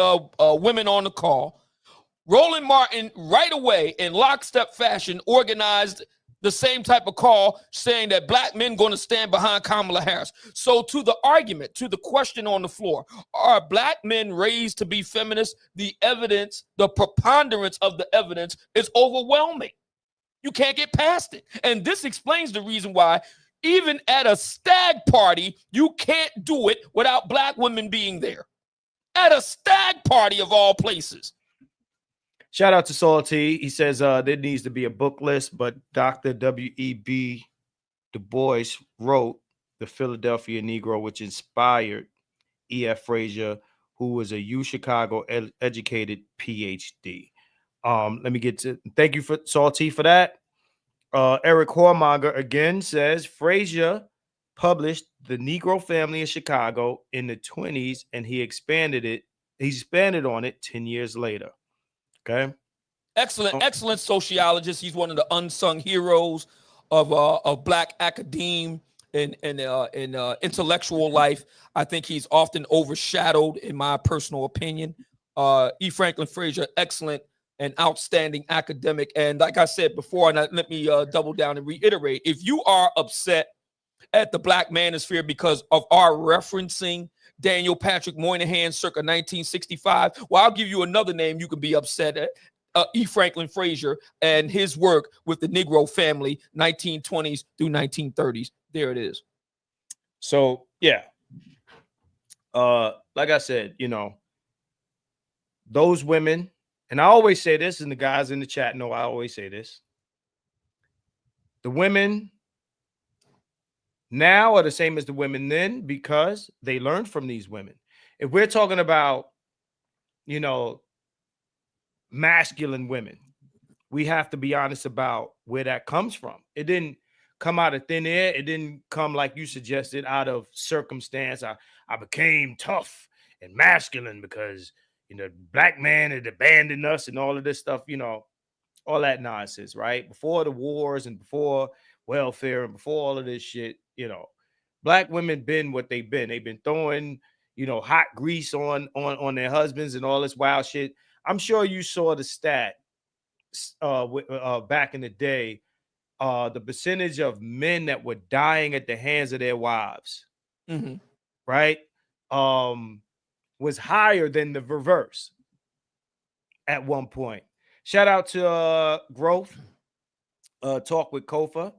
women on the call. Roland Martin, right away, in lockstep fashion, organized the same type of call saying that Black men going to stand behind Kamala Harris. So to the argument, to the question on the floor, are Black men raised to be feminists? The evidence, the preponderance of the evidence is overwhelming. You can't get past it. And this explains the reason why even at a stag party, you can't do it without Black women being there. At a stag party of all places. Shout out to Salty. He says there needs to be a book list, but Dr. W.E.B. Du Bois wrote The Philadelphia Negro, which inspired E.F. Frazier, who was a U-Chicago educated PhD. Let me get to, thank you for Salty for that. Eric Hormonger again says Frazier published The Negro Family in Chicago in the 20s, and he expanded on it 10 years later. Okay. Excellent sociologist. He's one of the unsung heroes of Black academe and intellectual life. I think he's often overshadowed, in my personal opinion. E. Franklin Frazier, excellent and outstanding academic. And like I said before, and let me double down and reiterate, if you are upset at the Black Manosphere because of our referencing Daniel Patrick Moynihan circa 1965, well, I'll give you another name you can be upset at. E. Franklin Frazier and his work with the Negro family, 1920s through 1930s. There it is. So, yeah. Like I said, you know, those women, and I always say this, and the guys in the chat know I always say this. The women now are the same as the women then because they learned from these women. If we're talking about, you know, masculine women, we have to be honest about where that comes from. It didn't come out of thin air. It didn't come, like you suggested, out of circumstance. I became tough and masculine because, you know, Black man had abandoned us and all of this stuff, you know, all that nonsense, right? Before the wars and before welfare and before all of this shit, you know, Black women been what they've been. They've been throwing, you know, hot grease on their husbands and all this wild shit. I'm sure you saw the stat back in the day, the percentage of men that were dying at the hands of their wives, right, was higher than the reverse at one point. Shout out to Growth, Talk with Kofa.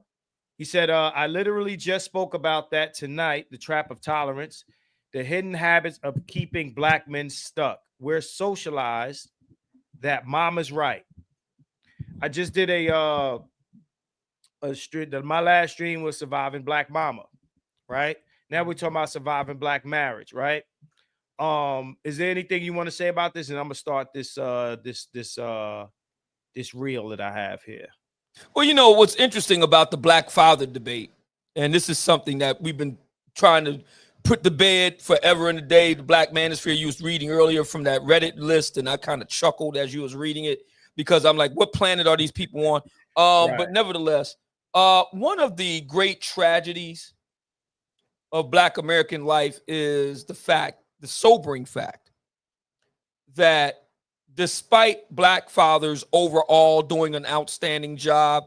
He said, I literally just spoke about that tonight, the trap of tolerance, the hidden habits of keeping Black men stuck. We're socialized that mama's right. I just did a stream. My last stream was Surviving Black Mama, right? Now we're talking about surviving Black marriage, right? Is there anything you want to say about this? And I'm gonna start this this reel that I have here. Well, you know what's interesting about the Black father debate, and this is something that we've been trying to put to bed forever and a day. The Black Manosphere you was reading earlier from that Reddit list, and I kind of chuckled as you was reading it because I'm like, what planet are these people on? Right. But nevertheless, one of the great tragedies of Black American life is the sobering fact that despite Black fathers overall doing an outstanding job,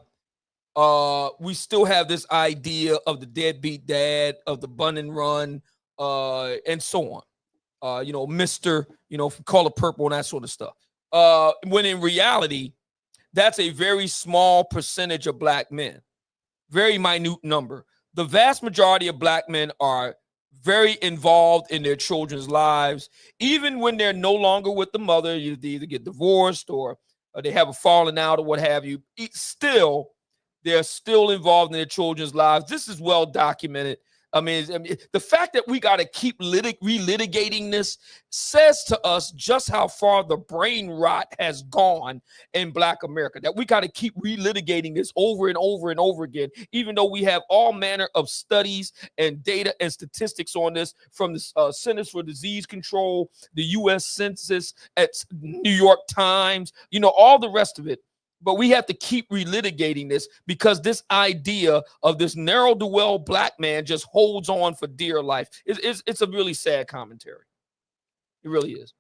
we still have this idea of the deadbeat dad, of the bun and run, and so on. You know, Mr., you know, Color Purple and that sort of stuff. When in reality, that's a very small percentage of Black men, very minute number. The vast majority of Black men are very involved in their children's lives, even when they're no longer with the mother. They either get divorced or they have a falling out or what have you. They're still involved in their children's lives. This is well documented. I mean, the fact that we got to keep relitigating this says to us just how far the brain rot has gone in Black America, that we got to keep relitigating this over and over and over again, even though we have all manner of studies and data and statistics on this from the Centers for Disease Control, the U.S. Census, at New York Times, you know, all the rest of it. But we have to keep relitigating this because this idea of this narrow-do-well Black man just holds on for dear life. It's a really sad commentary. It really is.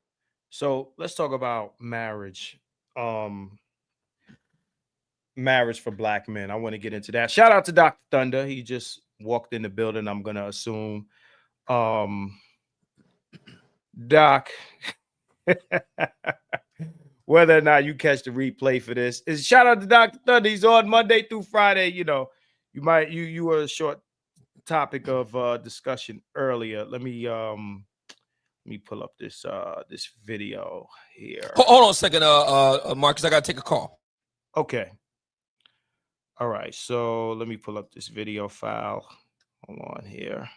So let's talk about marriage. Marriage for Black men. I want to get into that. Shout out to Dr. Thunder. He just walked in the building. I'm going to assume. Doc, whether or not you catch the replay for this, is shout out to Dr. Thunder. He's on Monday through Friday. You know, you were a short topic of discussion earlier. Let me pull up this this video here. Hold on a second, Marcus. I gotta take a call. Okay. All right. So let me pull up this video file. Hold on here.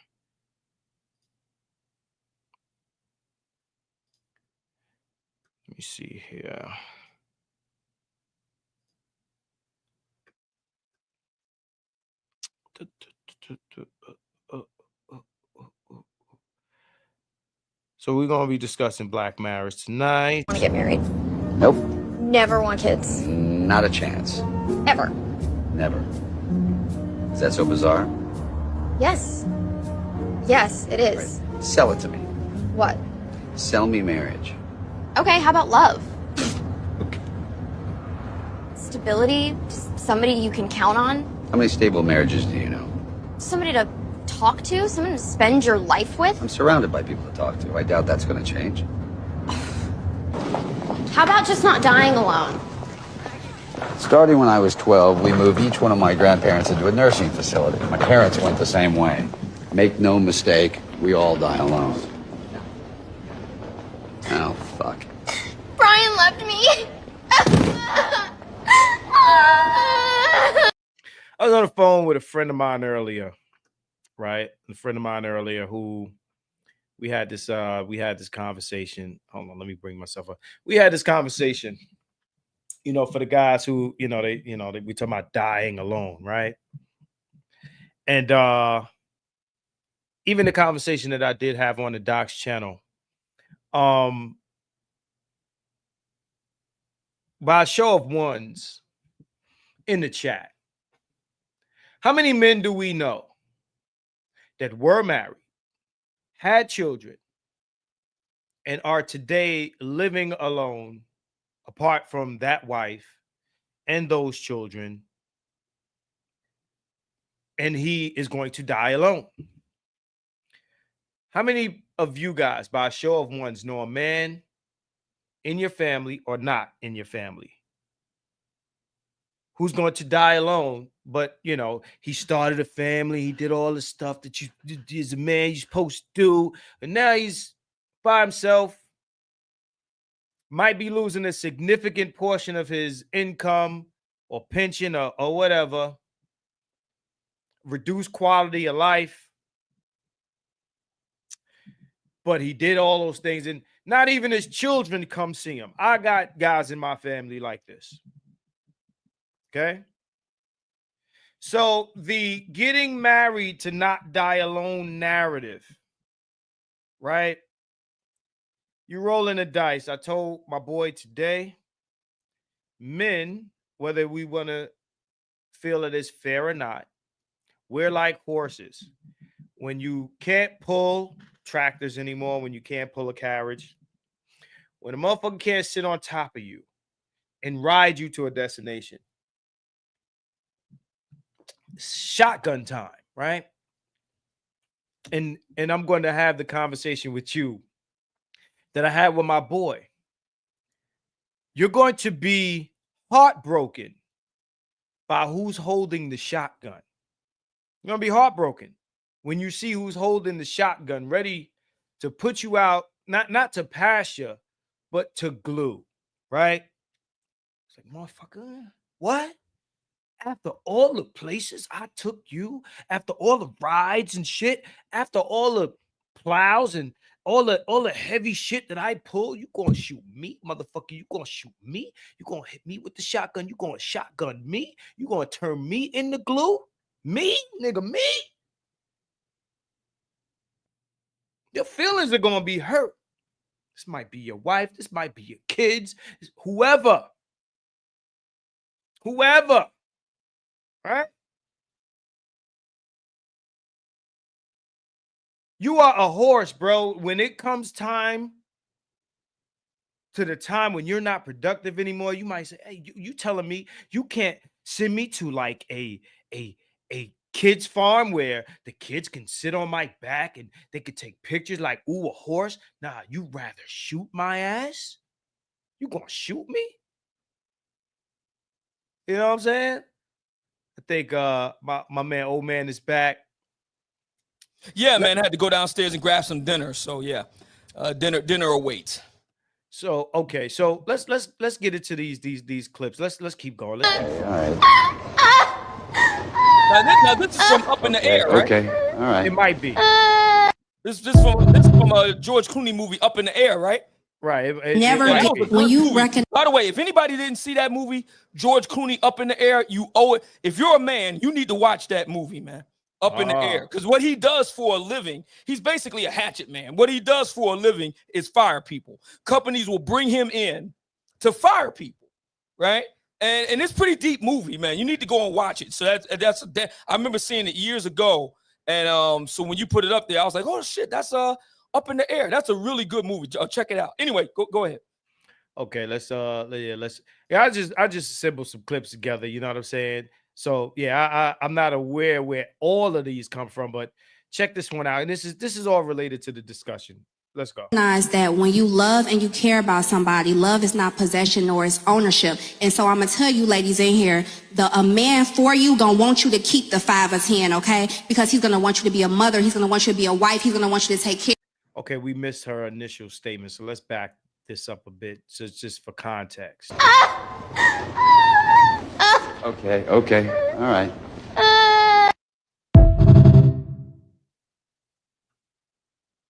Let me see here. So we're going to be discussing Black marriage tonight. Want to get married? Nope. Never want kids? Not a chance. Ever? Never. Is that so bizarre? Yes. Yes, it is. Right. Sell it to me. What? Sell me marriage. Okay, how about love? Stability? Just somebody you can count on? How many stable marriages do you know? Somebody to talk to? Someone to spend your life with? I'm surrounded by people to talk to. I doubt that's going to change. How about just not dying alone? Starting when I was 12, we moved each one of my grandparents into a nursing facility. My parents went the same way. Make no mistake, we all die alone. Oh, fuck. Brian left me. I was on the phone with a friend of mine earlier, right? A friend of mine earlier who we had this conversation. Hold on, let me bring myself up. We had this conversation, you know, for the guys who, we talking about dying alone, right? And even the conversation that I did have on the Doc's channel, by a show of ones in the chat, how many men do we know that were married, had children, and are today living alone apart from that wife and those children, and he is going to die alone? How many of you guys, by a show of ones, know a man in your family or not in your family who's going to die alone, but, you know, he started a family, he did all the stuff that you, as a man, you're supposed to do, and now he's by himself, might be losing a significant portion of his income or pension or whatever, reduced quality of life, but he did all those things, and not even his children come see him. I got guys in my family like this. Okay. So the getting married to not die alone narrative, right? You rolling the dice. I told my boy today, men, whether we want to feel it is fair or not, we're like horses. When you can't pull tractors anymore, when you can't pull a carriage, when a motherfucker can't sit on top of you and ride you to a destination, shotgun time, right? And I'm going to have the conversation with you that I had with my boy. You're going to be heartbroken by who's holding the shotgun. You're going to be heartbroken when you see who's holding the shotgun, ready to put you out, not to pass you, but to glue, right? It's like, motherfucker, what? After all the places I took you, after all the rides and shit, after all the plows and all the heavy shit that I pull, you gonna shoot me, motherfucker? You gonna shoot me? You gonna hit me with the shotgun? You gonna shotgun me? You gonna turn me into glue? Me, nigga, me? Your feelings are gonna be hurt. This might be your wife. This might be your kids. Whoever. Right? You are a horse, bro. When it comes time to the time when you're not productive anymore, you might say, hey, you telling me you can't send me to like a kids farm where the kids can sit on my back and they could take pictures like, ooh, a horse? Nah, you rather shoot my ass? You gonna shoot me? You know what I'm saying? I think my man, old man, is back. Yeah, man, I had to go downstairs and grab some dinner. So yeah, dinner awaits. So okay, so let's get into these clips. Let's keep going. All right. Now this is from Up in the Air, right? Okay. All right. It might be. This from a George Clooney movie, Up in the Air, right? Right. When you reckon. By the way, if anybody didn't see that movie, George Clooney, Up in the Air, you owe it. If you're a man, you need to watch that movie, man. Up in the air, because what he does for a living, he's basically a hatchet man. What he does for a living is fire people. Companies will bring him in to fire people, right? And it's a pretty deep movie, man. You need to go and watch it. So that's I remember seeing it years ago, and so when you put it up there, I was like, oh shit, that's Up in the Air. That's a really good movie. Check it out. Anyway, go ahead. Okay, I just assembled some clips together. You know what I'm saying? So yeah, I'm not aware where all of these come from, but check this one out. And this is all related to the discussion. Let's go. Recognize that when you love and you care about somebody, love is not possession nor is ownership. And so I'm gonna tell you, ladies in here, a man for you gonna want you to keep the 5 or 10, okay? Because he's gonna want you to be a mother, he's gonna want you to be a wife, he's gonna want you to take care. Okay, we missed her initial statement, so let's back this up a bit, just for context. Okay. All right.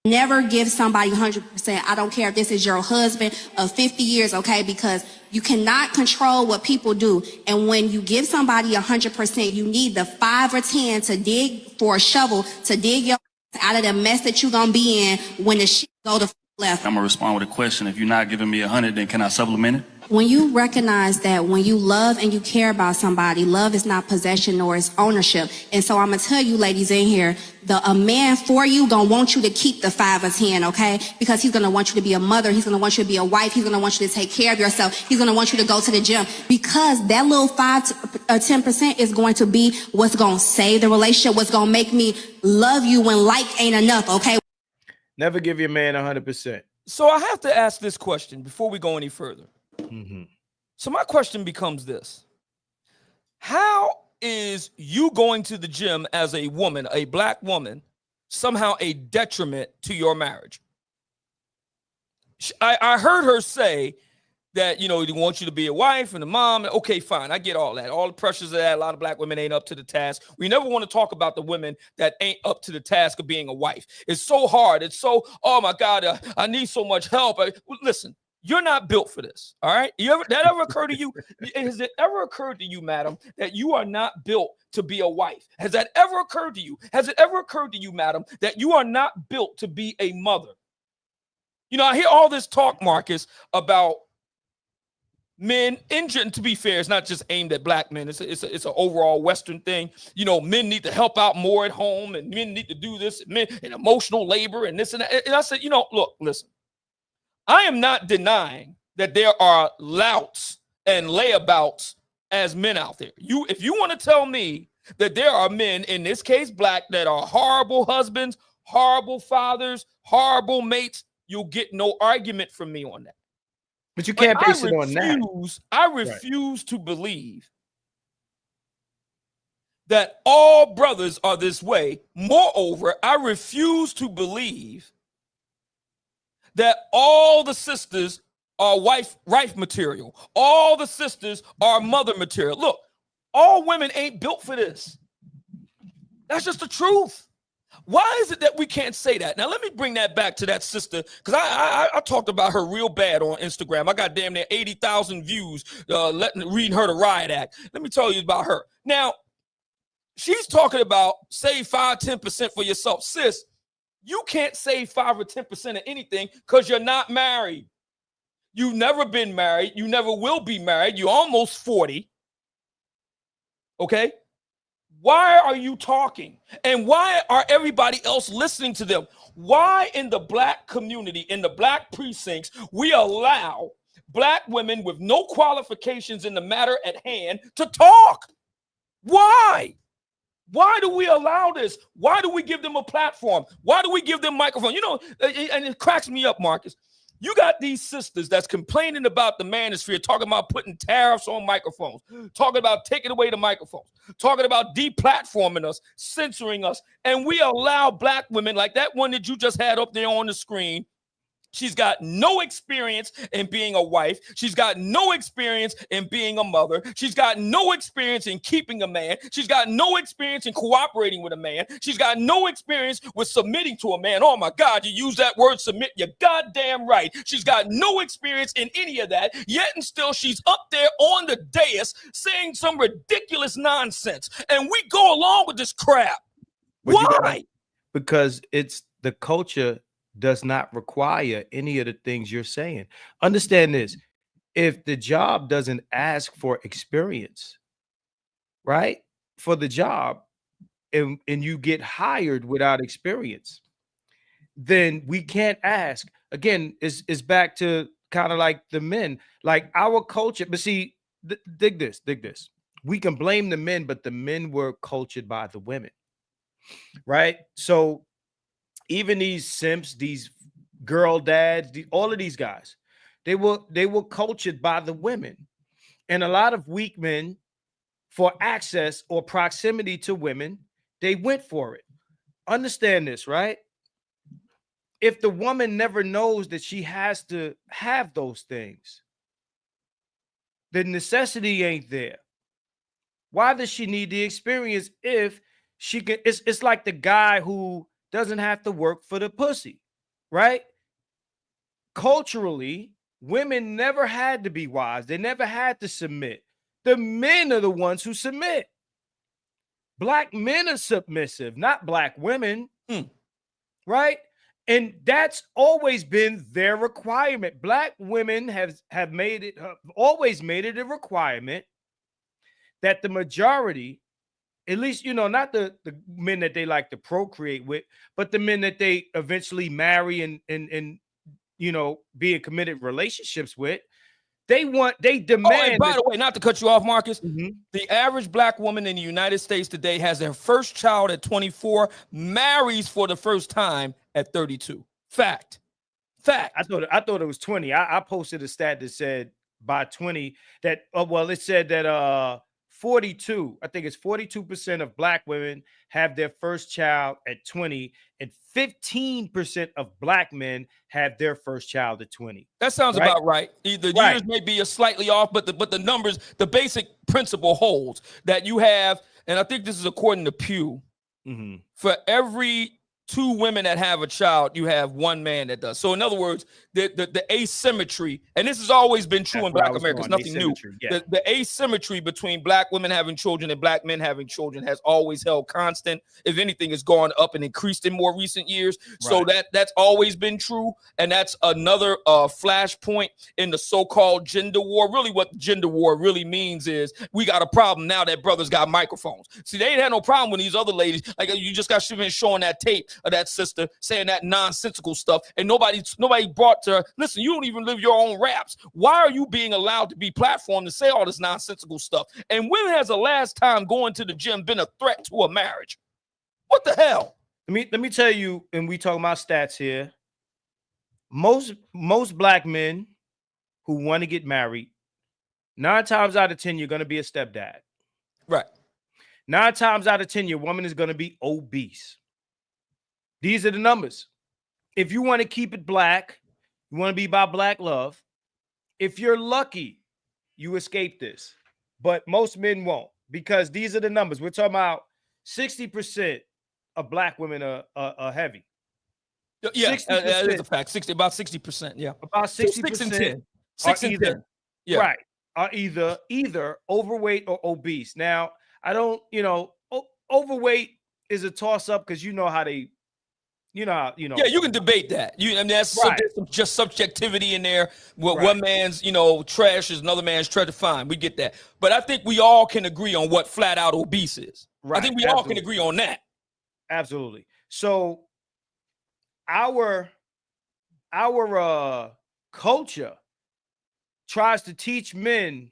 Never give somebody 100%. I don't care if this is your husband of 50 years, okay? Because you cannot control what people do. And when you give somebody 100%, you need the 5 or 10 to dig for a shovel to dig your out of the mess that you're gonna be in when the shit go to left. I'm gonna respond with a question. If you're not giving me 100, then can I supplement it? When you recognize that when you love and you care about somebody, love is not possession nor is ownership. And so I'm gonna tell you, ladies in here, a man for you gonna want you to keep the 5 or 10, okay? Because he's gonna want you to be a mother, he's gonna want you to be a wife, he's gonna want you to take care of yourself, he's gonna want you to go to the gym, because that little 5 or 10% is going to be what's gonna save the relationship, what's gonna make me love you when like ain't enough, okay? Never give your man 100%. So I have to ask this question before we go any further. Mm-hmm. So my question becomes this: how is you going to the gym as a woman, a black woman, somehow a detriment to your marriage? I heard her say that, they want you to be a wife and a mom. Okay, fine. I get all that. All the pressures of that. A lot of black women ain't up to the task. We never want to talk about the women that ain't up to the task of being a wife. It's so hard. It's so, oh my God, I need so much help. Listen. You're not built for this, all right? That ever occurred to you? Has it ever occurred to you, madam, that you are not built to be a wife? Has that ever occurred to you? Has it ever occurred to you, madam, that you are not built to be a mother? I hear all this talk, Marcus, about men, and to be fair, it's not just aimed at black men. It's an overall Western thing. Men need to help out more at home, and men need to do this, men and emotional labor and this and that. And I said, look, listen. I am not denying that there are louts and layabouts as men out there. If you want to tell me that there are men, in this case black, that are horrible husbands, horrible fathers, horrible mates, you'll get no argument from me on that. But you can't base it on that. I refuse to believe that all brothers are this way. Moreover, I refuse to believe that all the sisters are wife material. All the sisters are mother material. Look, All women ain't built for this. That's just the truth. Why is it that we can't say that? Now, let me bring that back to that sister, because I talked about her real bad on Instagram. I got damn near 80,000 views reading her the riot act. Let me tell you about her. Now, she's talking about save 5-10% for yourself. Sis, you can't save 5 or 10% of anything because you're not married. You've never been married. You never will be married. You're almost 40. Okay? Why are you talking? And why are everybody else listening to them? Why in the black community, in the black precincts, we allow black women with no qualifications in the matter at hand to talk? Why? Why do we allow this? Why do we give them a platform? Why do we give them microphone? You know, and it cracks me up, Marcus. You got these sisters that's complaining about the manosphere, talking about putting tariffs on microphones, talking about taking away the microphones, talking about deplatforming us, censoring us. And we allow black women like that one that you just had up there on the screen. She's got no experience in being a wife. She's got no experience in being a mother. She's got no experience in keeping a man. She's got no experience in cooperating with a man. She's got no experience with submitting to a man. Oh my God, you use that word submit. You're goddamn right. She's got no experience in any of that. Yet and still she's up there on the dais saying some ridiculous nonsense. And we go along with this crap. Why? Because it's the culture does not require any of the things you're saying. Understand this. If the job doesn't ask for experience, right, for the job, and you get hired without experience, then we can't ask. Again, it's back to kind of like the men, like our culture. But see, dig this. We can blame the men, but the men were cultured by the women, right? So even these simps, these girl dads, all of these guys, they were cultured by the women. And a lot of weak men, for access or proximity to women, they went for it. Understand this, right? If the woman never knows that she has to have those things, the necessity ain't there. Why does she need the experience if she can? It's like the guy who doesn't have to work for the pussy, right? Culturally, women never had to be wives. They never had to submit. The men are the ones who submit. Black men are submissive, not black women, right? And that's always been their requirement. Black women have always made it a requirement that the majority, at least, you know, not the men that they like to procreate with, but the men that they eventually marry and you know, be in committed relationships with, they demand. Oh, and by the way, not to cut you off, Marcus, the average black woman in the United States today has their first child at 24, marries for the first time at 32. Fact. I thought it was 20. I posted a stat that said by 20 that, it said that 42, I think it's 42% of black women have their first child at 20, and 15% of black men have their first child at 20. That sounds about right. The years may be slightly off, but the numbers, the basic principle holds that you have, and I think this is according to Pew, for every 2 women that have a child, you have 1 man that does. So in other words, the asymmetry, and this has always been true in black America, it's nothing new. Yeah. The asymmetry between black women having children and black men having children has always held constant. If anything, it's gone up and increased in more recent years. So that's always been true. And that's another flashpoint in the so-called gender war. Really what gender war really means is we got a problem now that brothers got microphones. See, they ain't had no problem with these other ladies. Like you just got showing that tape of that sister saying that nonsensical stuff, and nobody brought to her, listen, you don't even live your own raps. Why are you being allowed to be platformed to say all this nonsensical stuff? And when has the last time going to the gym been a threat to a marriage? What the hell? Let me tell you, and we talking about stats here. Most black men who want to get married, 9 times out of 10, you're going to be a stepdad. Right. 9 times out of 10, your woman is going to be obese. These are the numbers. If you want to keep it black, you want to be about black love, if you're lucky, you escape this. But most men won't. because these are the numbers. We're talking about 60% of black women are heavy. Yeah, that is a fact. About 60%. Yeah, about 60%. 6 and 10. 6 and 10. Yeah, right. Are either overweight or obese. Now, I don't, overweight is a toss up because you know how they, Yeah, you can debate that. There's some just subjectivity in there. One man's, trash is another man's treasure. Fine, we get that. But I think we all can agree on what flat out obese is. Right. I think we all can agree on that. Absolutely. So our culture tries to teach men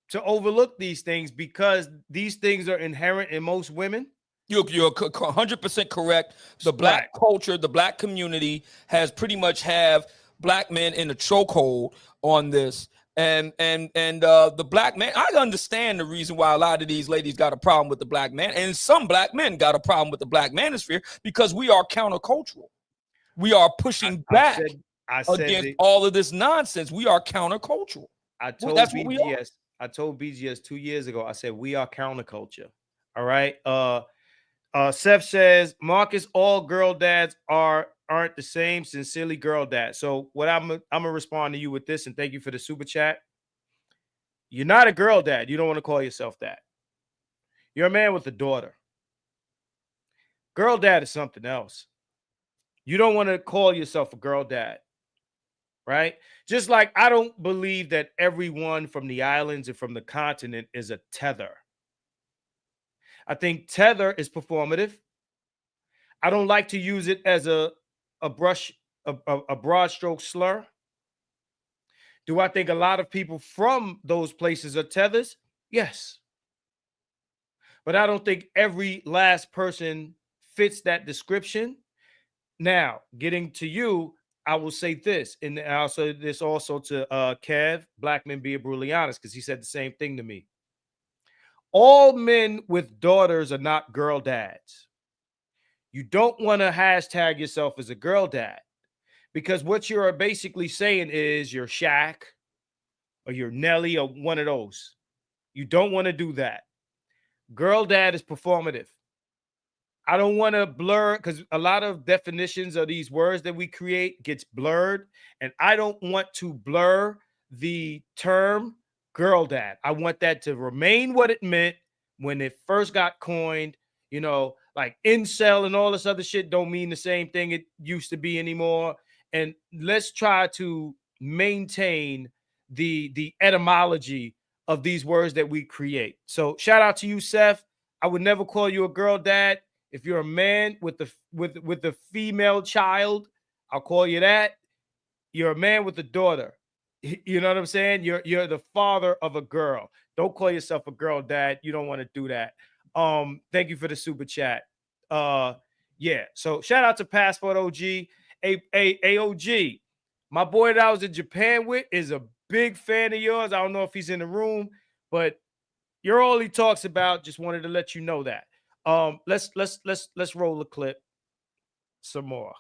to overlook these things because these things are inherent in most women. You're 100% correct. The black culture, the black community has pretty much have black men in a chokehold on this. And the black man, I understand the reason why a lot of these ladies got a problem with the black man, and some black men got a problem with the black manosphere because we are countercultural. We are pushing back against all of this nonsense. We are countercultural. I told BGS 2 years ago, I said, we are counterculture. All right. Seth says, Marcus, all girl dads aren't the same. Sincerely, girl dad. So what I'm gonna respond to you with this, and thank you for the super chat. You're not a girl dad. You don't want to call yourself that. You're a man with a daughter. Girl dad is something else. You don't want to call yourself a girl dad, right? Just like I don't believe that everyone from the islands and from the continent is a tether. I think tether is performative. I don't like to use it as a broad stroke slur. Do I think a lot of people from those places are tethers? Yes. But I don't think every last person fits that description. Now, getting to you, I will say this, and I'll say this also to Kev, black men being brutally honest, because he said the same thing to me. All men with daughters are not girl dads. You don't want to hashtag yourself as a girl dad, because what you're basically saying is you're Shaq or you're Nelly or one of those. You don't want to do that. Girl dad is performative. I don't want to blur, because a lot of definitions of these words that we create gets blurred, and I don't want to blur the term girl dad. I want that to remain what it meant when it first got coined. Like incel and all this other shit don't mean the same thing it used to be anymore. And let's try to maintain the etymology of these words that we create. So shout out to you, Seth. I would never call you a girl dad. If you're a man with the female child, I'll call you that. You're a man with a daughter. You know what I'm saying? You're the father of a girl. Don't call yourself a girl dad. You don't want to do that. Thank you for the super chat. Yeah. So shout out to Passport OG. AOG. My boy that I was in Japan with is a big fan of yours. I don't know if he's in the room, but you're all he talks about. Just wanted to let you know that. Let's roll the clip some more.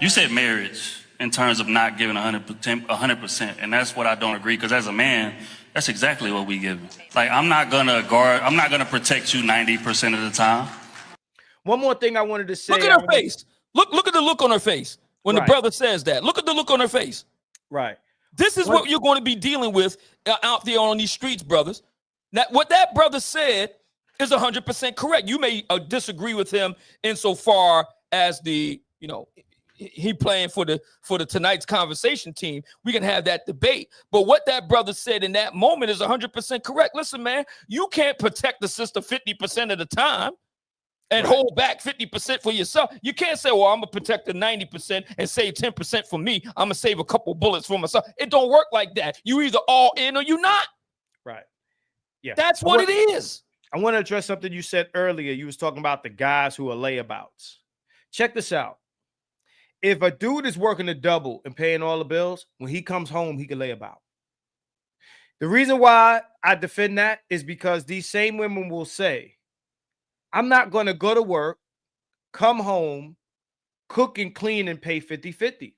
You said marriage in terms of not giving 100%, and that's what I don't agree, because as a man, that's exactly what we give. Like, I'm not gonna protect you 90% of the time. One more thing I wanted to say. Look at her face. Look at the look on her face when the brother says that. Look at the look on her face. Right. This is what you're going to be dealing with out there on these streets, brothers. Now, what that brother said is 100% correct. You may disagree with him insofar as he playing for the tonight's conversation team. We can have that debate. But what that brother said in that moment is 100% correct. Listen, man, you can't protect the sister 50% of the time and hold back 50% for yourself. You can't say, well, I'm going to protect the 90% and save 10% for me. I'm going to save a couple bullets for myself. It don't work like that. You either all in or you not. Right. Yeah. That's what it is. I want to address something you said earlier. You was talking about the guys who are layabouts. Check this out. If a dude is working a double and paying all the bills, when he comes home, he can lay about. The reason why I defend that is because these same women will say, I'm not going to go to work, come home, cook and clean and pay 50-50.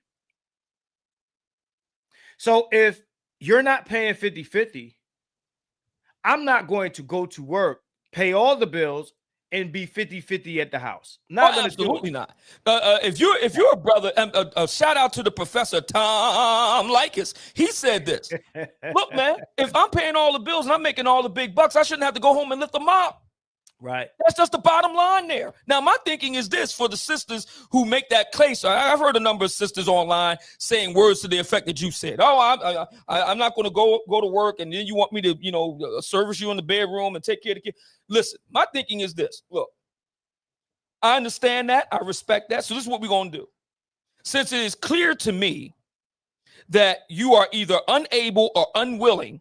So if you're not paying 50-50, I'm not going to go to work, pay all the bills, and be 50-50 at the house. Not gonna absolutely not. If you're a brother, a shout out to the professor Tom Likas. He said this. Look, man, if I'm paying all the bills and I'm making all the big bucks, I shouldn't have to go home and lift them up. Right. That's just the bottom line there. Now, my thinking is this for the sisters who make that case. I've heard a number of sisters online saying words to the effect that you said. Oh, I'm not going to go to work, and then you want me to, service you in the bedroom and take care of the kid. Listen, my thinking is this. Look, I understand that. I respect that. So this is what we're going to do. Since it is clear to me that you are either unable or unwilling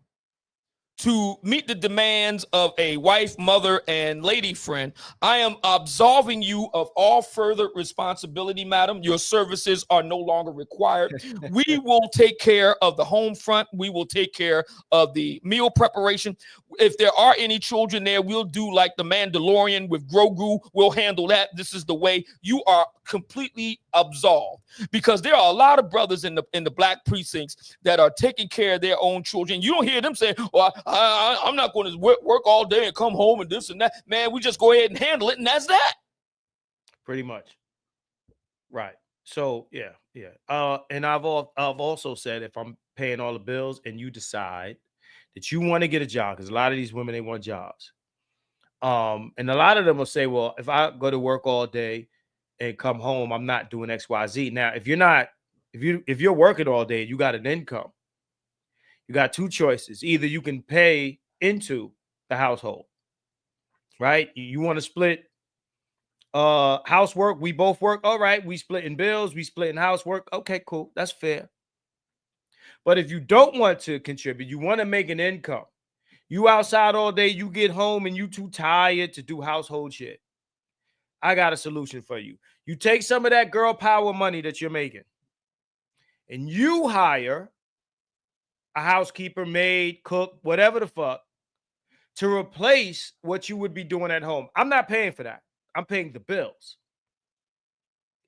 to meet the demands of a wife, mother, and lady friend, I am absolving you of all further responsibility, madam. Your services are no longer required. We will take care of the home front. We will take care of the meal preparation. If there are any children there, we'll do like the Mandalorian with Grogu. We'll handle that. This is the way. You are completely absolved, because there are a lot of brothers in the black precincts that are taking care of their own children. You don't hear them saying, well, I'm not going to work all day and come home and this and that. Man, we just go ahead and handle it, and that's that. Pretty much. Right. So yeah. And I've also said, if I'm paying all the bills and you decide that you want to get a job, because a lot of these women, they want jobs. And a lot of them will say, well, if I go to work all day and come home, I'm not doing XYZ. Now, if you're working all day, you got an income. You got two choices. Either you can pay into the household, right? You want to split housework. We both work. All right. We split in bills. We split in housework. Okay, cool. That's fair. But if you don't want to contribute, you want to make an income. You outside all day, you get home and you too tired to do household shit. I got a solution for you. You take some of that girl power money that you're making and you hire a housekeeper, maid, cook, whatever the fuck, to replace what you would be doing at home. I'm not paying for that. I'm paying the bills.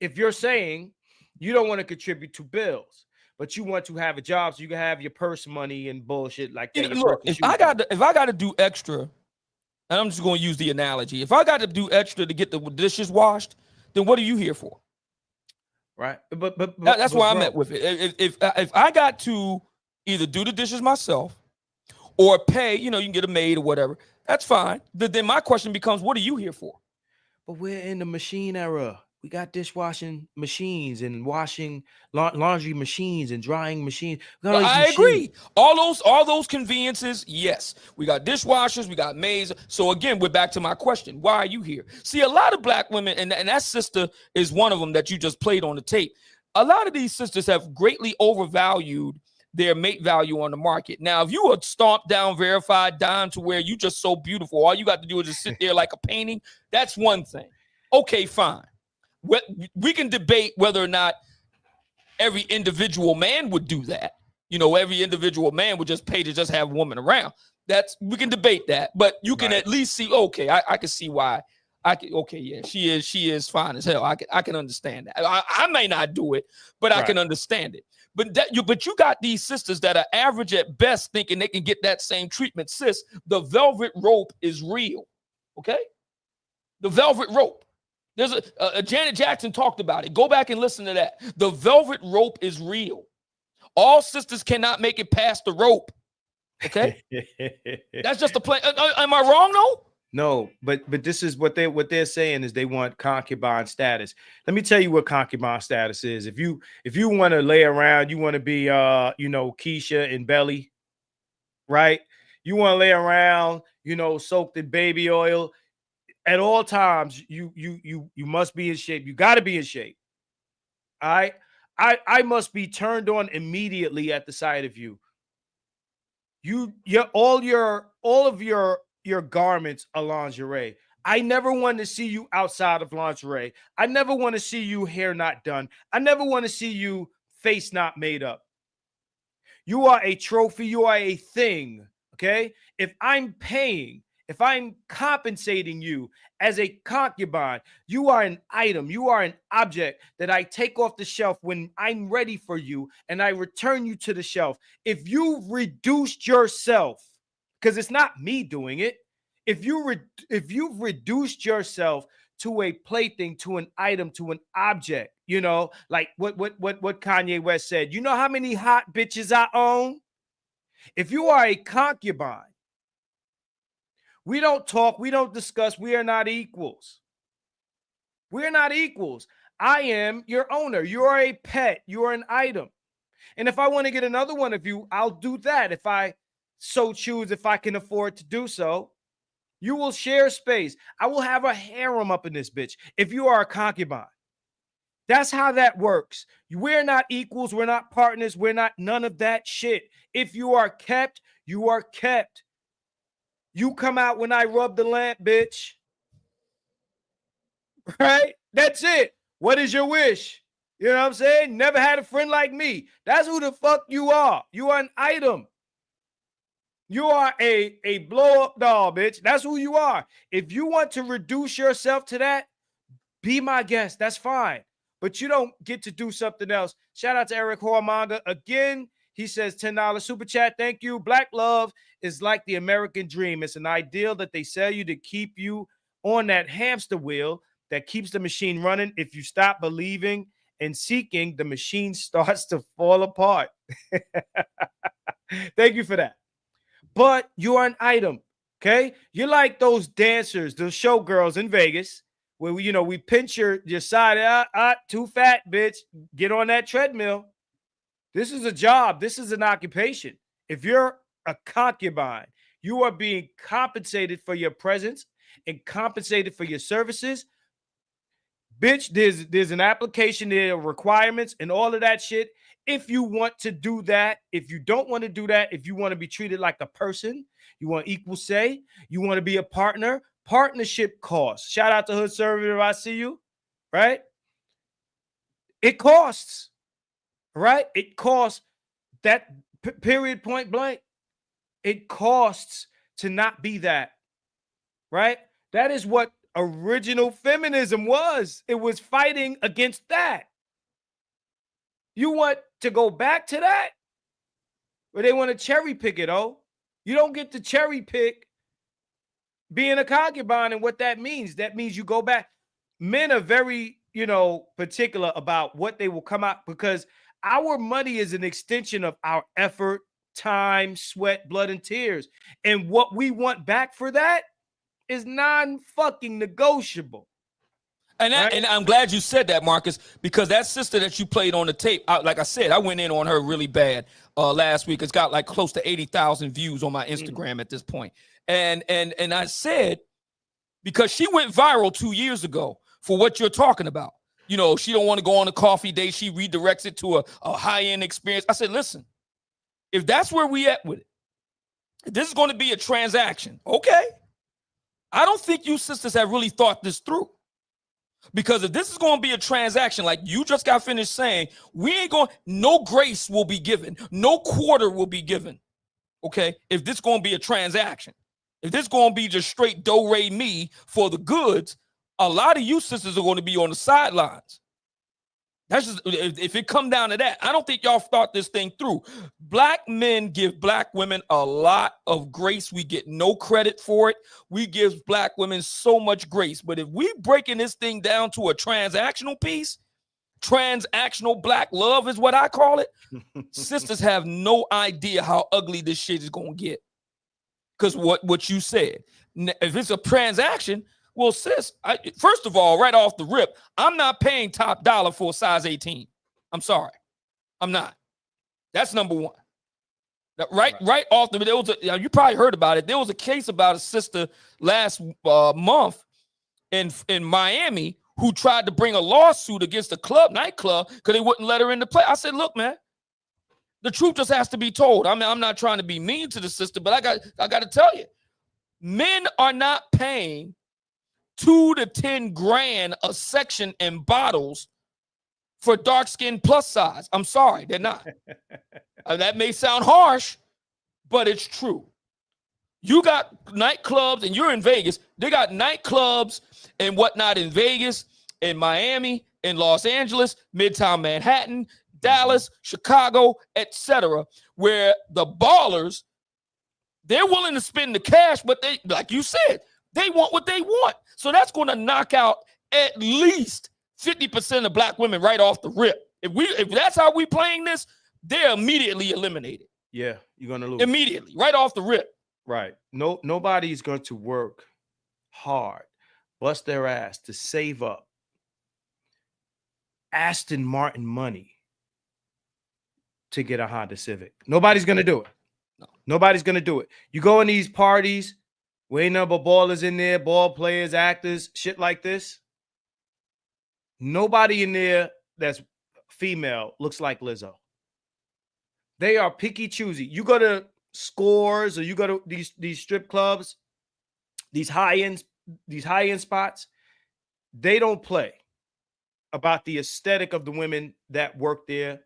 If you're saying you don't want to contribute to bills, but you want to have a job so you can have your purse money and bullshit like that. Look, if I got to do extra, and I'm just going to use the analogy, if I got to do extra to get the dishes washed, then what are you here for? Right. That's where I'm at with it. If I got to either do the dishes myself or pay, you can get a maid or whatever, that's fine. Then my question becomes, what are you here for? But we're in the machine era. We got dishwashing machines and washing laundry machines and drying machines. I agree. All those conveniences, yes. We got dishwashers, we got maids. So again, we're back to my question. Why are you here? See, a lot of black women, and that sister is one of them that you just played on the tape. A lot of these sisters have greatly overvalued their mate value on the market. Now, if you are stomped down, verified, dime to where you just so beautiful, all you got to do is just sit there like a painting, that's one thing. Okay, fine. We can debate whether or not every individual man would do that. Every individual man would just pay to just have a woman around. We can debate that, but you can at least see, okay, I can see why. She is fine as hell. I can understand that. I may not do it, but I can understand it. But you got these sisters that are average at best, thinking they can get that same treatment. Sis, the velvet rope is real. Okay, the velvet rope. There's a Janet Jackson talked about it. Go back and listen to that. The velvet rope is real. All sisters cannot make it past the rope. Okay, that's just the plan. Am I wrong though? No, but this is what they're saying is they want concubine status. Let me tell you what concubine status is. If you want to lay around, you want to be Keisha and Belly, right? You want to lay around, soaked in baby oil. At all times, you must be in shape. You got to be in shape. All right. I must be turned on immediately at the sight of you. All of your garments are lingerie. I never want to see you outside of lingerie. I never want to see you hair not done. I never want to see you face not made up. You are a trophy. You are a thing. Okay. If I'm compensating you as a concubine, you are an item. You are an object that I take off the shelf when I'm ready for you and I return you to the shelf. If you've reduced yourself because it's not me doing it. If you've reduced yourself to a plaything, to an item, to an object, you know, like what Kanye West said, you know how many hot bitches I own? If you are a concubine, we don't talk, we don't discuss, we are not equals. We're not equals. I am your owner. You are a pet. You are an item. And if I want to get another one of you, I'll do that if I so choose, if I can afford to do so. You will share space. I will have a harem up in this bitch if you are a concubine. That's how that works. We're not equals. We're not partners. We're not none of that shit. If you are kept, you are kept. You come out when I rub the lamp, bitch. Right? That's it. What is your wish? You know what I'm saying? Never had a friend like me. That's who the fuck you are. You are an item. You are a blow-up doll, bitch. That's who you are. If you want to reduce yourself to that, be my guest. That's fine. But you don't get to do something else. Shout out to Eric Hormanga. Again, he says $10 super chat. Thank you. Black love is like the American dream. It's an ideal that they sell you to keep you on that hamster wheel that keeps the machine running. If you stop believing and seeking, the machine starts to fall apart. Thank you for that. But you are an item, okay? You're like those dancers, those showgirls in Vegas, where we pinch your side, too fat, bitch. Get on that treadmill. This is a job. This is an occupation. If you're a concubine, you are being compensated for your presence and compensated for your services. Bitch, there's an application, there are requirements and all of that shit. If you want to do that, if you don't want to do that, if you want to be treated like a person, you want equal say, you want to be a partner, partnership costs. Shout out to Hood Server, I see you, right? It costs, right? It costs that period, point blank. It costs to not be that, right? That is what original feminism was. It was fighting against that. You want to go back to that? But they want to cherry pick it, oh. You don't get to cherry pick being a concubine and what that means. That means you go back. Men are very, particular about what they will come out, because our money is an extension of our effort, time, sweat, blood, and tears. And what we want back for that is non-fucking negotiable. And I'm glad you said that, Marcus, because that sister that you played on the tape, like I said, I went in on her really bad last week. It's got like close to 80,000 views on my Instagram at this point. And I said, because she went viral 2 years ago for what you're talking about. She don't want to go on a coffee date. She redirects it to a high-end experience. I said, listen, if that's where we at with it, if this is going to be a transaction, okay. I don't think you sisters have really thought this through. Because if this is going to be a transaction, like you just got finished saying, no grace will be given. No quarter will be given. Okay. If this is going to be a transaction, if this is going to be just straight do-re-mi for the goods, a lot of you sisters are going to be on the sidelines. That's just, if it come down to that, I don't think y'all thought this thing through. Black men give black women a lot of grace. We get no credit for it. We give black women so much grace. But if we breaking this thing down to a transactional piece, transactional black love is what I call it, sisters have no idea how ugly this shit is going to get. Because what you said, if it's a transaction, well, sis, first of all, right off the rip, I'm not paying top dollar for a size 18. I'm sorry. I'm not. That's number one. Right off the rip, you probably heard about it. There was a case about a sister last month in Miami who tried to bring a lawsuit against a nightclub because they wouldn't let her in the play. I said, look, man, the truth just has to be told. I mean, I'm not trying to be mean to the sister, but I got to tell you, men are not paying $2 to 10 grand a section in bottles for dark skin plus size. I'm sorry, they're not. That may sound harsh, but it's true. You got nightclubs, and you're in Vegas. They got nightclubs and whatnot in Vegas, in Miami, in Los Angeles, Midtown Manhattan, Dallas, Chicago, etc., where the ballers, they're willing to spend the cash, but they, like you said, they want what they want. So that's going to knock out at least 50% of black women right off the rip. If that's how we playing this, they're immediately eliminated. Yeah, you're gonna lose immediately, right off the rip. Right. Nobody's going to work hard, bust their ass to save up Aston Martin money to get a Honda Civic. Nobody's gonna do it. No. Nobody's gonna do it. You go in these parties, where ain't number ballers in there, ball players, actors, shit like this. Nobody in there that's female looks like Lizzo. They are picky choosy. You go to Scores or you go to these strip clubs, these high-end spots, they don't play about the aesthetic of the women that work there.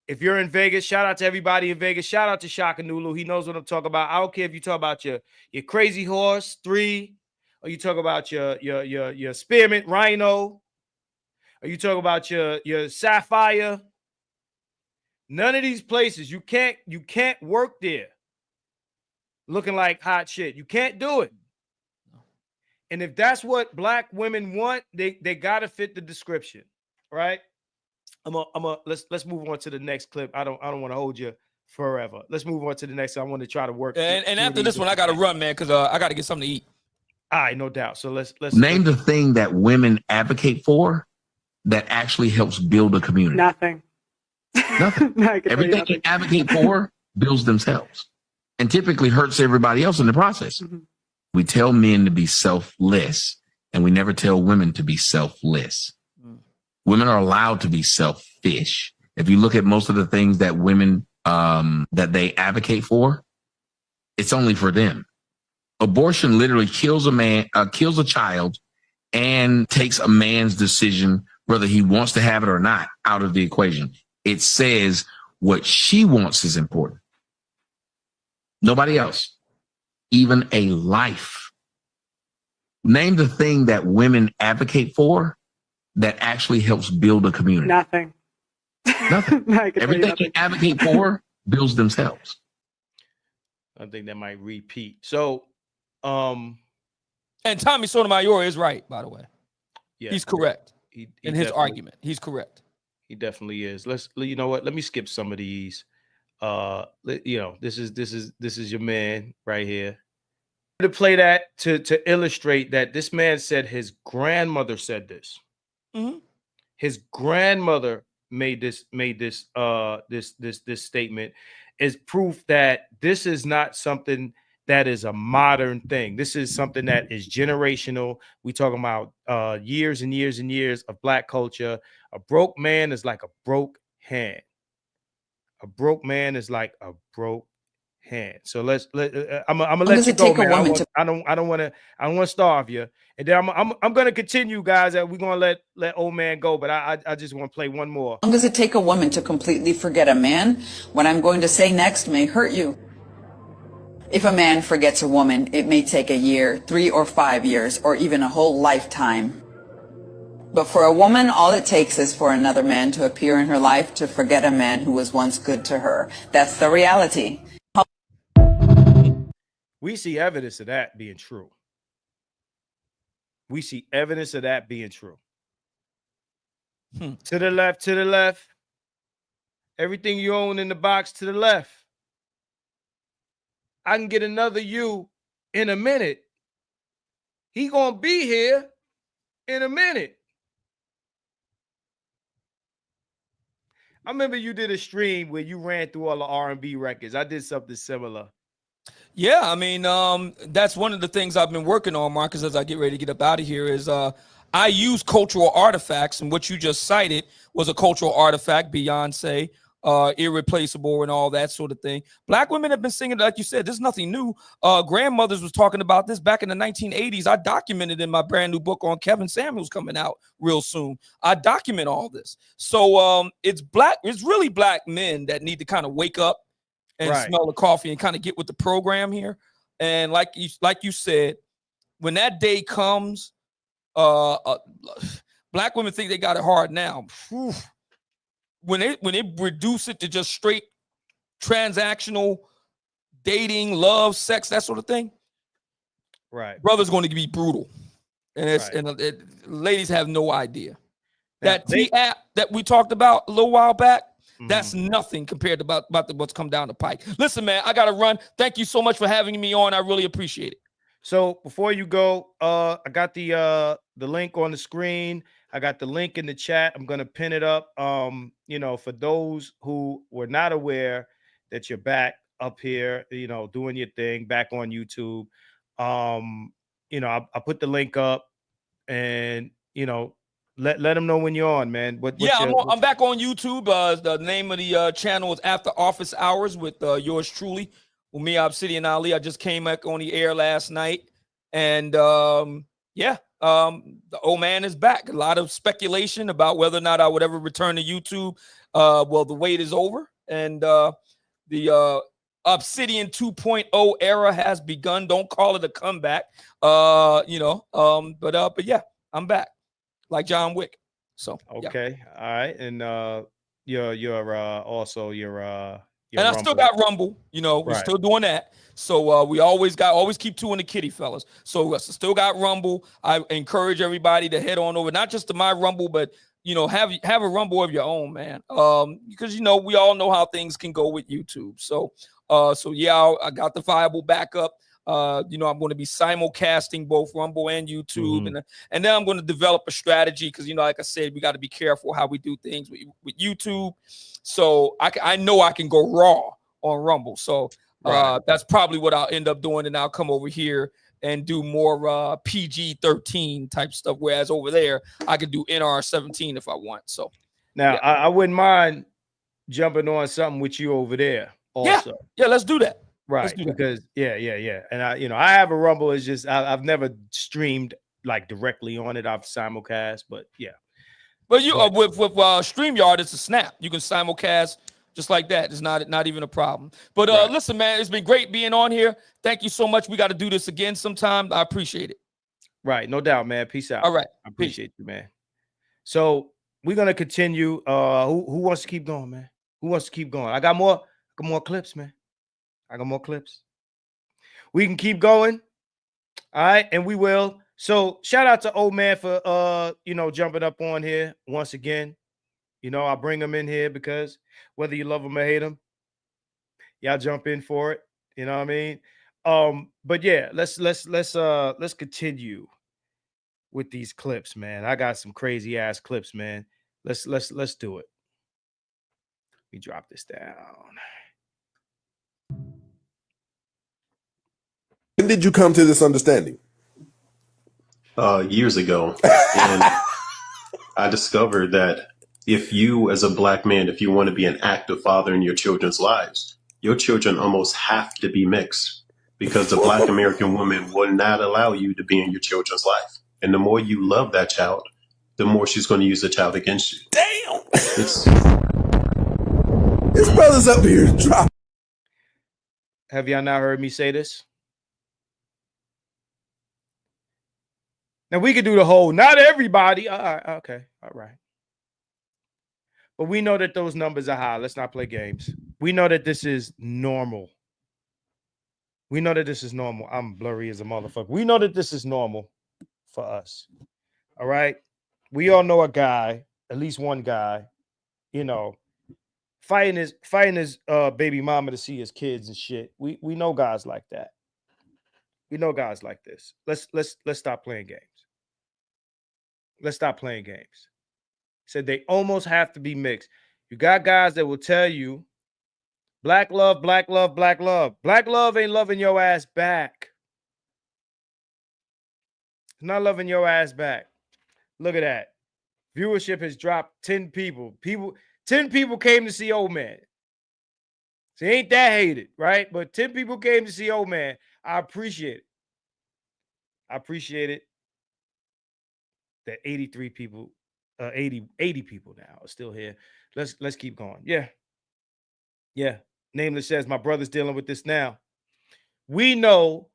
If you're in Vegas, shout out to everybody in Vegas. Shout out to Shaka Nulu. He knows what I'm talking about. I don't care if you talk about your Crazy Horse 3, or you talk about your Spearmint Rhino, or you talk about your Sapphire. None of these places, you can't work there looking like hot shit. You can't do it. And if that's what black women want, they gotta fit the description, right? Let's move on to the next clip. I don't want to hold you forever. Let's move on to the next. I want to try to work. And after this one, I gotta run, man, because I gotta get something to eat. All right, no doubt. So let's name the thing that women advocate for that actually helps build a community. Nothing. Nothing. Everything they advocate for builds themselves and typically hurts everybody else in the process. Mm-hmm. We tell men to be selfless and we never tell women to be selfless. Women are allowed to be selfish. If you look at most of the things that women that they advocate for, it's only for them. Abortion literally kills a child and takes a man's decision, whether he wants to have it or not, out of the equation. It says what she wants is important. Nobody else. Even a life. Name the thing that women advocate for that actually helps build a community. Nothing. Nothing. Everything they advocate for builds themselves. I think that might repeat. So, and Tommy Sotomayor is right, by the way. Yeah, he's correct in his argument. He's correct. He definitely is. You know what? Let me skip some of these. This is your man right here. To play that to illustrate that this man said his grandmother said this. Mm-hmm. His grandmother made this statement is proof that this is not something that is a modern thing. This is something that is generational. We talking about years and years and years of black culture. A broke man is like a broke hand. A broke man is like a broke hand. So I'm gonna let you go, man. I don't want to starve you. And then I'm gonna continue, guys. We're gonna let old man go, but I just want to play one more. How long does it take a woman to completely forget a man? What I'm going to say next may hurt you. If a man forgets a woman, it may take a year, 3 or 5 years, or even a whole lifetime. But for a woman, all it takes is for another man to appear in her life to forget a man who was once good to her. That's the reality. We see evidence of that being true. We see evidence of that being true. To the left. Everything you own in the box to the left. I can get another you in a minute. He gonna be here in a minute. I remember you did a stream where you ran through all the R&B records. I did something similar. Yeah, I mean, that's one of the things I've been working on, Marcus, as I get ready to get up out of here is I use cultural artifacts, and what you just cited was a cultural artifact, Beyonce, Irreplaceable and all that sort of thing. Black women have been singing, like you said, this is nothing new. Grandmothers was talking about this back in the 1980s. I documented in my brand new book on Kevin Samuels coming out real soon. I document all this. So it's really black men that need to kind of wake up and smell the coffee and kind of get with the program here. And like you said, when that day comes, black women think they got it hard now. Whew. When they reduce it to just straight transactional dating, love, sex, that sort of thing, right, brother's going to be brutal. And it's Right. ladies have no idea. Now, That T app that we talked about a little while back, that's nothing compared to about what's come down the pike. Listen, man, I gotta run. Thank you so much for having me on. I really appreciate it. So before you go, I got the link on the screen. I got the link in the chat. I'm gonna pin it up. You know, for those who were not aware that you're back up here, you know, doing your thing back on YouTube. You know, I put the link up, and you know, let them know when you're on, man. I'm back on YouTube. The name of the channel is After Office Hours with yours truly, Umi Obsidian Ali. I just came back on the air last night, and the old man is back. A lot of speculation about whether or not I would ever return to YouTube. Well, the wait is over, and the Obsidian 2.0 era has begun. Don't call it a comeback. But yeah, I'm back like John Wick. So okay, all right, and you're also your and I still Rumble. got Rumble. You know, we're Right. still doing that. So we always keep two in the kitty, fellas. So still got Rumble. I encourage everybody to head on over, not just to my Rumble, but you know, have a Rumble of your own, man. Because you know, we all know how things can go with YouTube. So yeah, I got the viable backup. You know, I'm going to be simulcasting both Rumble and YouTube, and then I'm going to develop a strategy because, you know, like I said, we got to be careful how we do things with YouTube. So I know I can go raw on Rumble. So that's probably what I'll end up doing, and I'll come over here and do more PG-13 type stuff. Whereas over there, I could do NR-17 if I want. So Now, yeah. I wouldn't mind jumping on something with you over there also. Yeah, let's do that. Right, Let's do that. because yeah, and I have a Rumble. It's just I've never streamed like directly on it. I've simulcast, but yeah. But you with StreamYard, it's a snap. You can simulcast just like that. It's not even a problem. But listen, man, it's been great being on here. Thank you so much. We got to do this again sometime. I appreciate it. Right, no doubt, man. Peace out. All right, I appreciate you, man. So we're gonna continue. Who wants to keep going, man? Who wants to keep going? I got more clips, man. I got more clips. We can keep going. All right, and we will. So shout out to old man for jumping up on here once again. You know, I bring him in here because whether you love him or hate him, y'all jump in for it. You know what I mean? But yeah, let's continue with these clips, man. I got some crazy ass clips, man. Let's do it. Let me drop this down. When did you come to this understanding? Years ago. And I discovered that if you, as a black man, if you want to be an active father in your children's lives, your children almost have to be mixed because the black American woman will not allow you to be in your children's life. And the more you love that child, the more she's going to use the child against you. Damn! His brother's up here. Drop. Have y'all not heard me say this? Now we could do the whole, not everybody. Okay, all right. But we know that those numbers are high. Let's not play games. We know that this is normal. We know that this is normal. I'm blurry as a motherfucker. We know that this is normal for us. All right. We all know a guy, at least one guy, you know, fighting his baby mama to see his kids and shit. We know guys like that. We know guys like this. Let's stop playing games. Let's stop playing games. Said they almost have to be mixed. You got guys that will tell you black love, black love, black love. Black love ain't loving your ass back. It's not loving your ass back. Look at that. Viewership has dropped 10 people. 10 people came to see old man. So ain't that hated, right? But 10 people came to see old man. I appreciate it. I appreciate it that 83 people, 80 people now are still here. Let's keep going. Yeah. Nameless says, my brother's dealing with this now. We know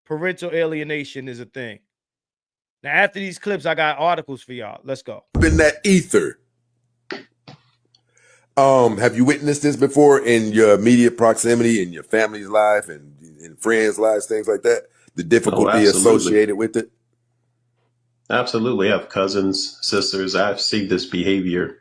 parental alienation is a thing. Now, after these clips, I got articles for y'all. Let's go. In that ether. Have you witnessed this before in your immediate proximity, in your family's life and in friends' lives, things like that? The Oh, difficulty absolutely. associated with it? Absolutely. I have cousins, sisters. I've seen this behavior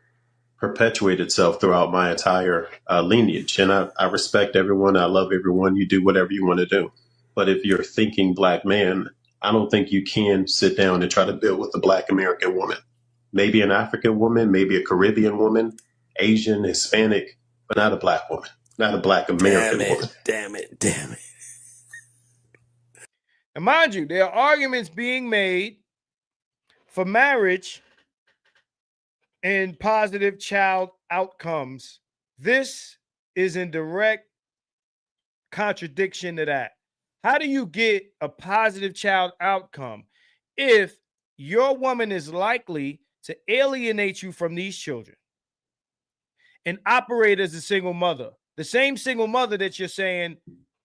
perpetuate itself throughout my entire lineage. And I respect everyone. I love everyone. You do whatever you want to do. But if you're a thinking black man, I don't think you can sit down and try to build with a black American woman. Maybe an African woman, maybe a Caribbean woman, Asian, Hispanic, but not a black woman, not a black American woman. Damn it. And mind you, there are arguments being made for marriage and positive child outcomes. This is in direct contradiction to that. How do you get a positive child outcome if your woman is likely to alienate you from these children and operate as a single mother? The same single mother that you're saying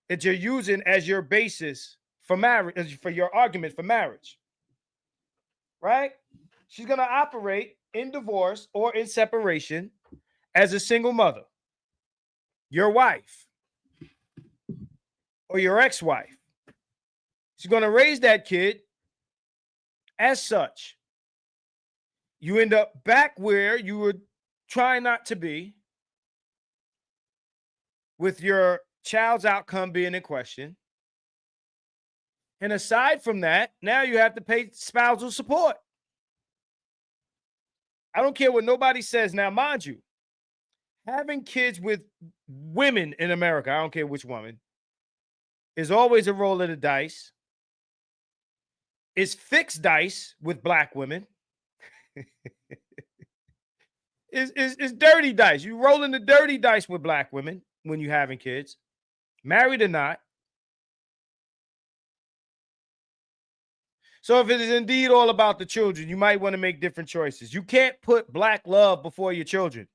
that you're using as your basis for marriage, for your argument for marriage, right? She's going to operate in divorce or in separation as a single mother, your wife or your ex-wife. She's going to raise that kid as such. You end up back where you were trying not to be, with your child's outcome being in question. And aside from that, now you have to pay spousal support. I don't care what nobody says. Now, mind you, having kids with women in America, I don't care which woman, is always a roll of the dice. It's fixed dice with black women. It's dirty dice. You rolling the dirty dice with black women when you're having kids, married or not. So if it is indeed all about the children, you might want to make different choices. You can't put black love before your children.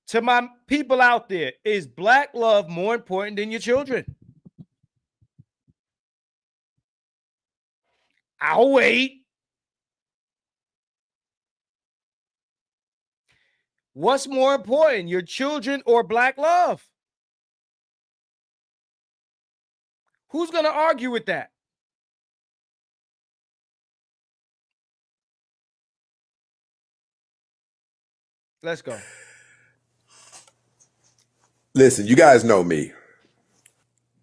To my people out there, is black love more important than your children? I'll wait. What's more important, your children or black love? Who's going to argue with that? Let's go. Listen, you guys know me.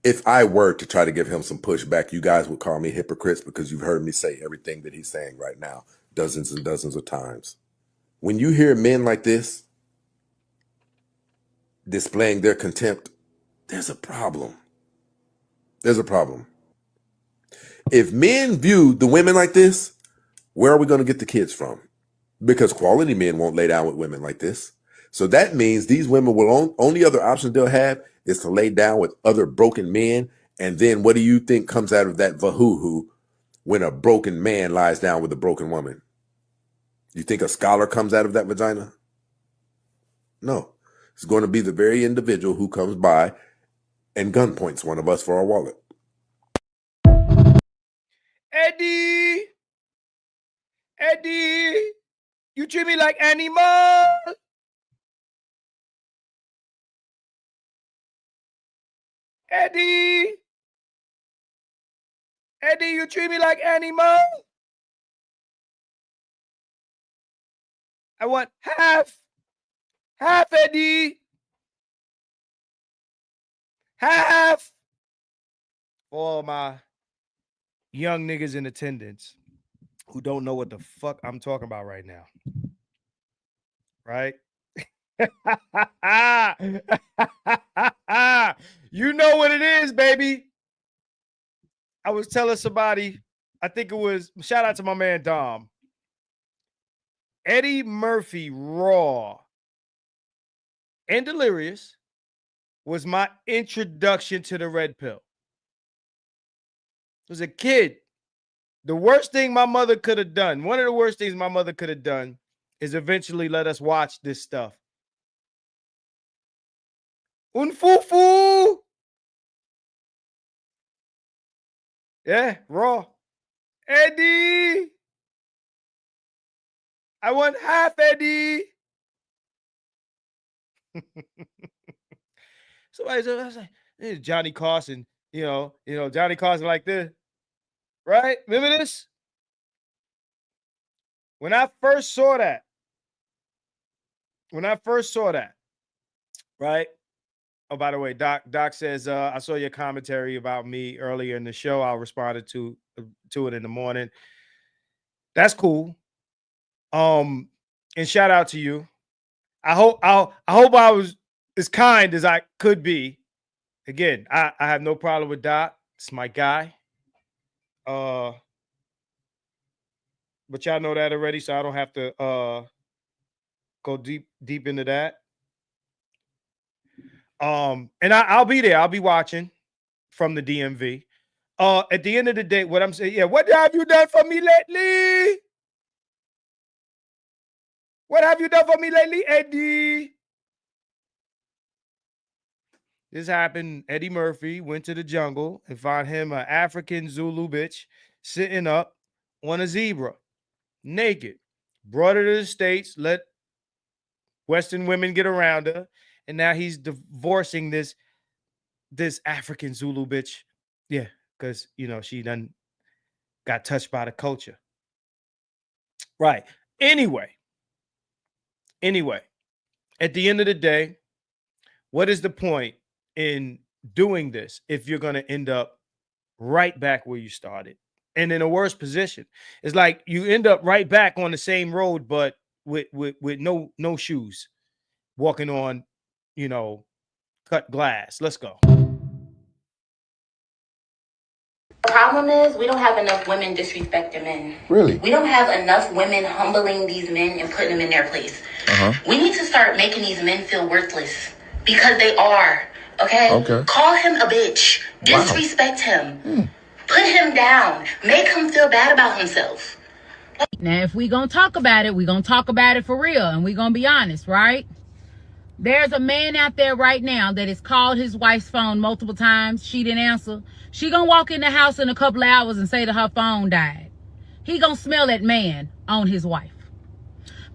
If I were to try to give him some pushback, you guys would call me hypocrites because you've heard me say everything that he's saying right now dozens and dozens of times. When you hear men like this displaying their contempt, there's a problem. There's a problem. If men view the women like this, where are we going to get the kids from? Because quality men won't lay down with women like this. So that means these women will only other options they'll have is to lay down with other broken men. And then what do you think comes out of that vahoo when a broken man lies down with a broken woman? You think a scholar comes out of that vagina? No. It's going to be the very individual who comes by and gunpoints one of us for our wallet. Eddie, you treat me like animal. Eddie, you treat me like animal. I want half, Eddie. Half. For all my young niggas in attendance who don't know what the fuck I'm talking about right now. Right? You know what it is, baby. I was telling somebody, I think it was, shout out to my man Dom. Eddie Murphy Raw and Delirious was my introduction to the red pill. As a kid, the worst thing my mother could have done, one of the worst things my mother could have done, is eventually let us watch this stuff. Un fufu. Yeah, Raw. Eddie. I want half, Eddie. Somebody said, I was like, "Hey, Johnny Carson, you know, Johnny Carson like this, right? Remember this? When I first saw that, right? Oh, by the way, Doc says, I saw your commentary about me earlier in the show. I responded to it in the morning. That's cool. And shout out to you. I hope I was as kind as I could be. Again, I have no problem with Doc. It's my guy. But y'all know that already, so I don't have to go deep into that. And I'll be there. I'll be watching from the DMV. At the end of the day, what I'm saying, yeah, what have you done for me lately? What have you done for me lately, Eddie? This happened. Eddie Murphy went to the jungle and found him an African Zulu bitch sitting up on a zebra, naked. Brought her to the States, let Western women get around her, and now he's divorcing this African Zulu bitch. Yeah, because, she done got touched by the culture. Right. Anyway, at the end of the day, what is the point in doing this if you're going to end up right back where you started and in a worse position? It's like you end up right back on the same road, but with no shoes, walking on, cut glass. Let's go. Problem is, we don't have enough women disrespecting men. Really? We don't have enough women humbling these men and putting them in their place. We need to start making these men feel worthless because they are. Okay? Call him a bitch. Disrespect him. Put him down. Make him feel bad about himself. Now, if we gonna talk about it, we gonna talk about it for real, and we gonna be honest, right? There's a man out there right now that has called his wife's phone multiple times. She didn't answer. She gonna walk in the house in a couple of hours and say that her phone died. He gonna smell that man on his wife.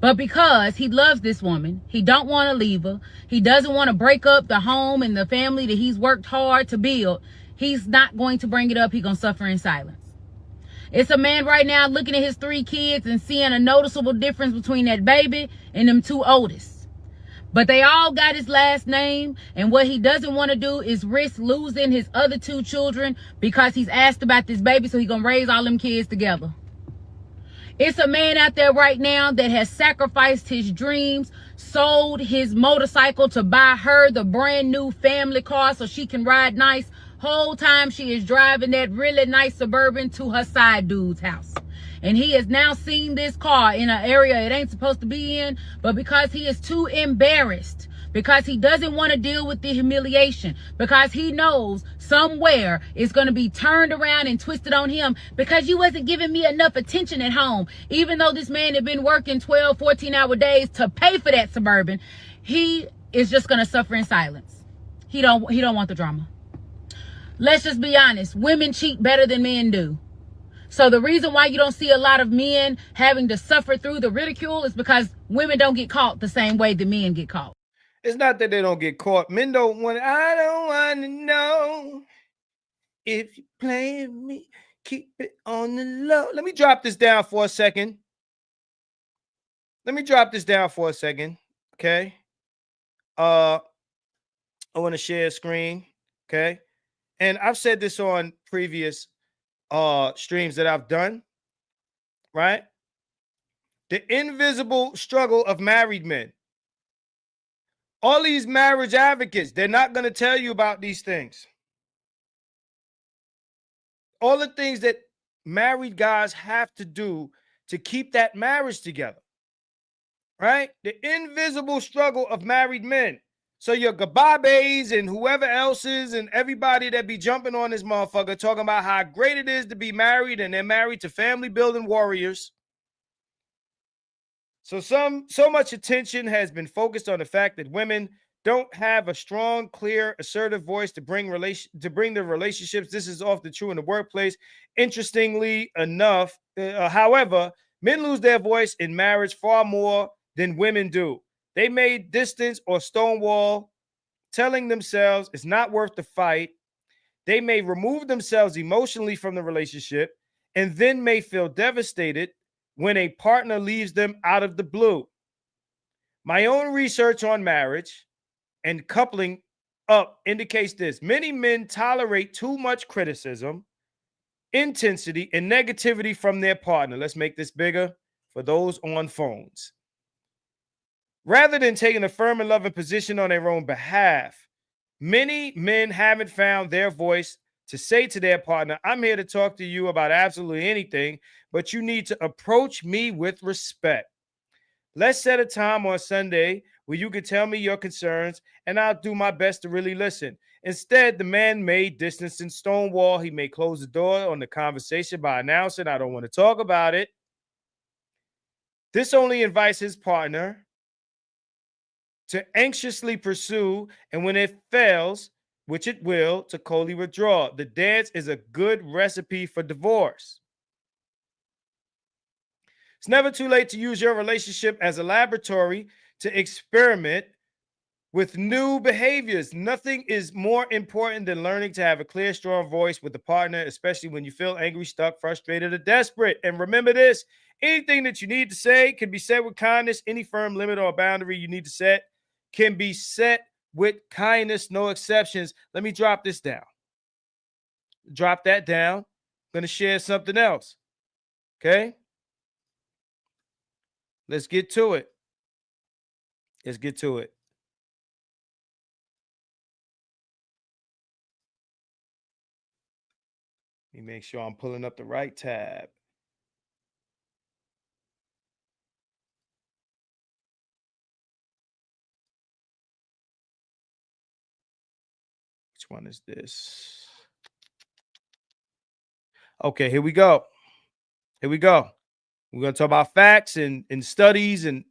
But because he loves this woman, he don't want to leave her. He doesn't want to break up the home and the family that he's worked hard to build. He's not going to bring it up. He's gonna suffer in silence. It's a man right now looking at his 3 kids and seeing a noticeable difference between that baby and them 2 oldest. But they all got his last name, and what he doesn't want to do is risk losing his other 2 children because he's asked about this baby, so he's going to raise all them kids together. It's a man out there right now that has sacrificed his dreams, sold his motorcycle to buy her the brand new family car so she can ride nice. Whole time she is driving that really nice Suburban to her side dude's house. And he has now seen this car in an area it ain't supposed to be in, but because he is too embarrassed, because he doesn't want to deal with the humiliation, because he knows somewhere it's going to be turned around and twisted on him because you wasn't giving me enough attention at home. Even though this man had been working 12, 14-hour days to pay for that Suburban, he is just going to suffer in silence. He don't want the drama. Let's just be honest. Women cheat better than men do. So the reason why you don't see a lot of men having to suffer through the ridicule is because women don't get caught the same way the men get caught. It's not that they don't get caught. Men don't want. I don't want to know if you playing me. Keep it on the low. Let me drop this down for a second. Okay. I want to share a screen. Okay. And I've said this on previous streams that I've done, right? The invisible struggle of married men. All these marriage advocates, they're not going to tell you about these things. All the things that married guys have to do to keep that marriage together, right? The invisible struggle of married men. So your Gababes and whoever else is and everybody that be jumping on this motherfucker talking about how great it is to be married and they're married to family building warriors. So much attention has been focused on the fact that women don't have a strong, clear, assertive voice to bring the relationships. This is often true in the workplace. Interestingly enough, however, Men lose their voice in marriage far more than women do. They may distance or stonewall, telling themselves it's not worth the fight. They may remove themselves emotionally from the relationship and then may feel devastated when a partner leaves them out of the blue. My own research on marriage and coupling up indicates this. Many men tolerate too much criticism, intensity, and negativity from their partner. Let's make this bigger for those on phones. Rather than taking a firm and loving position on their own behalf, many men haven't found their voice to say to their partner, I'm here to talk to you about absolutely anything, but you need to approach me with respect. Let's set a time on Sunday where you can tell me your concerns and I'll do my best to really listen. Instead, the man may distance and stonewall. He may close the door on the conversation by announcing, I don't want to talk about it. This only invites his partner to anxiously pursue, and when it fails, which it will, to coldly withdraw. The dance is a good recipe for divorce. It's never too late to use your relationship as a laboratory to experiment with new behaviors. Nothing is more important than learning to have a clear, strong voice with a partner, especially when you feel angry, stuck, frustrated, or desperate. And remember this, anything that you need to say can be said with kindness. Any firm limit or boundary you need to set can be set with kindness, no exceptions. Let me drop this down. Drop that down. I'm going to share something else. Okay? Let's get to it. Let's get to it. Let me make sure I'm pulling up the right tab. Which one is this? Okay, here we go. Here we go. We're going to talk about facts and studies and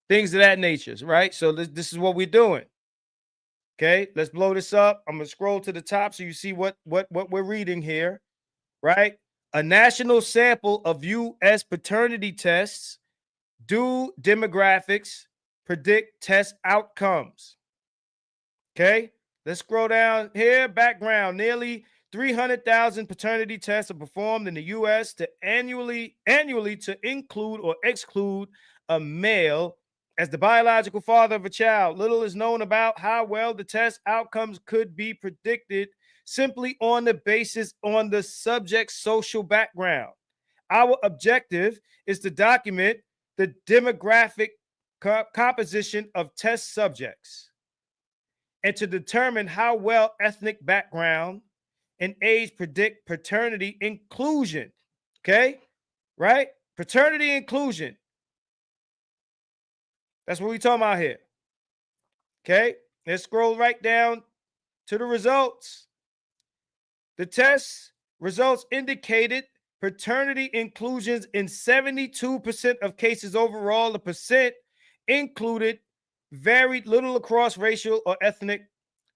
things of that nature, right? So this is what we're doing. Okay, let's blow this up. I'm going to scroll to the top so you see what we're reading here, right? A national sample of U.S. paternity tests do demographics predict test outcomes. Okay, let's scroll down here. Background, nearly 300,000 paternity tests are performed in the U.S. to annually to include or exclude a male as the biological father of a child. Little is known about how well the test outcomes could be predicted simply on the basis on the subject's social background. Our objective is to document the demographic composition of test subjects and to determine how well ethnic background and age predict paternity inclusion. Okay, right? Paternity inclusion. That's what we're talking about here. Okay, let's scroll right down to the results. The test results indicated paternity inclusions in 72% of cases overall. The percent included varied little across racial or ethnic,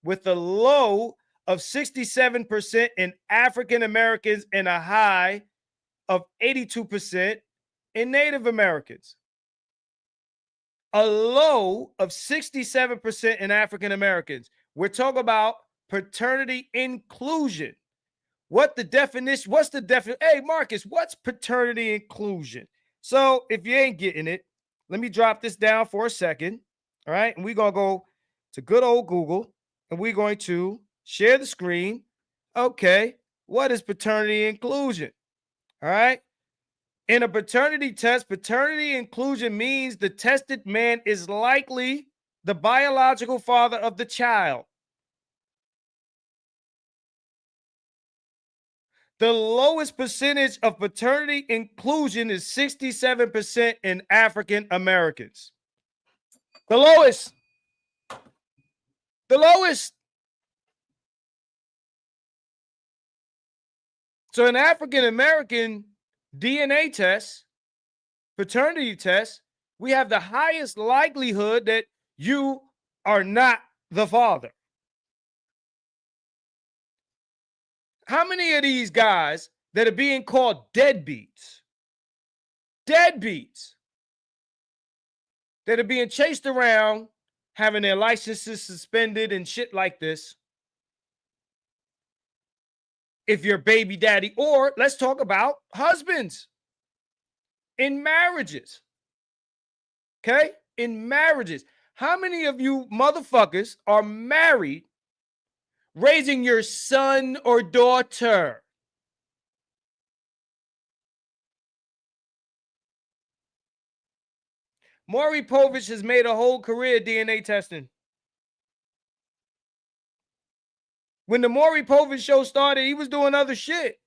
with a low of 67% in African Americans and a high of 82% in Native Americans. A low of 67% in African Americans. We're talking about paternity inclusion. What's the definition? Hey, Marcus, what's paternity inclusion? So if you ain't getting it, let me drop this down for a second. All right. And we're going to go to good old Google and we're going to share the screen. Okay. What is paternity inclusion? All right. In a paternity test, paternity inclusion means the tested man is likely the biological father of the child. The lowest percentage of paternity inclusion is 67% in African Americans. The lowest. The lowest. So an African American DNA test, paternity test, we have the highest likelihood that you are not the father. How many of these guys that are being called deadbeats deadbeats that are being chased around, having their licenses suspended and shit like this. If you're baby daddy, or let's talk about husbands in marriages. Okay? In marriages. How many of you motherfuckers are married raising your son or daughter? Maury Povich has made a whole career DNA testing. When the Maury Povich show started, he was doing other shit.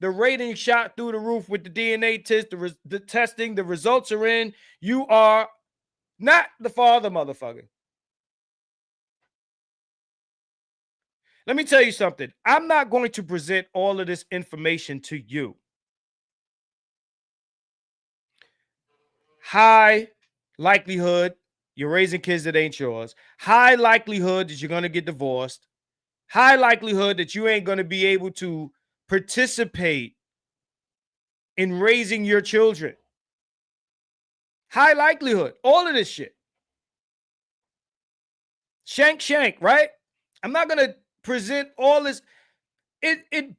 The rating shot through the roof with the DNA test, the testing, the results are in. You are not the father, motherfucker. Let me tell you something. I'm not going to present all of this information to you. High likelihood you're raising kids that ain't yours. High likelihood that you're going to get divorced. High likelihood that you ain't going to be able to participate in raising your children. High likelihood. All of this shit. Shank, right? I'm not going to present all this. It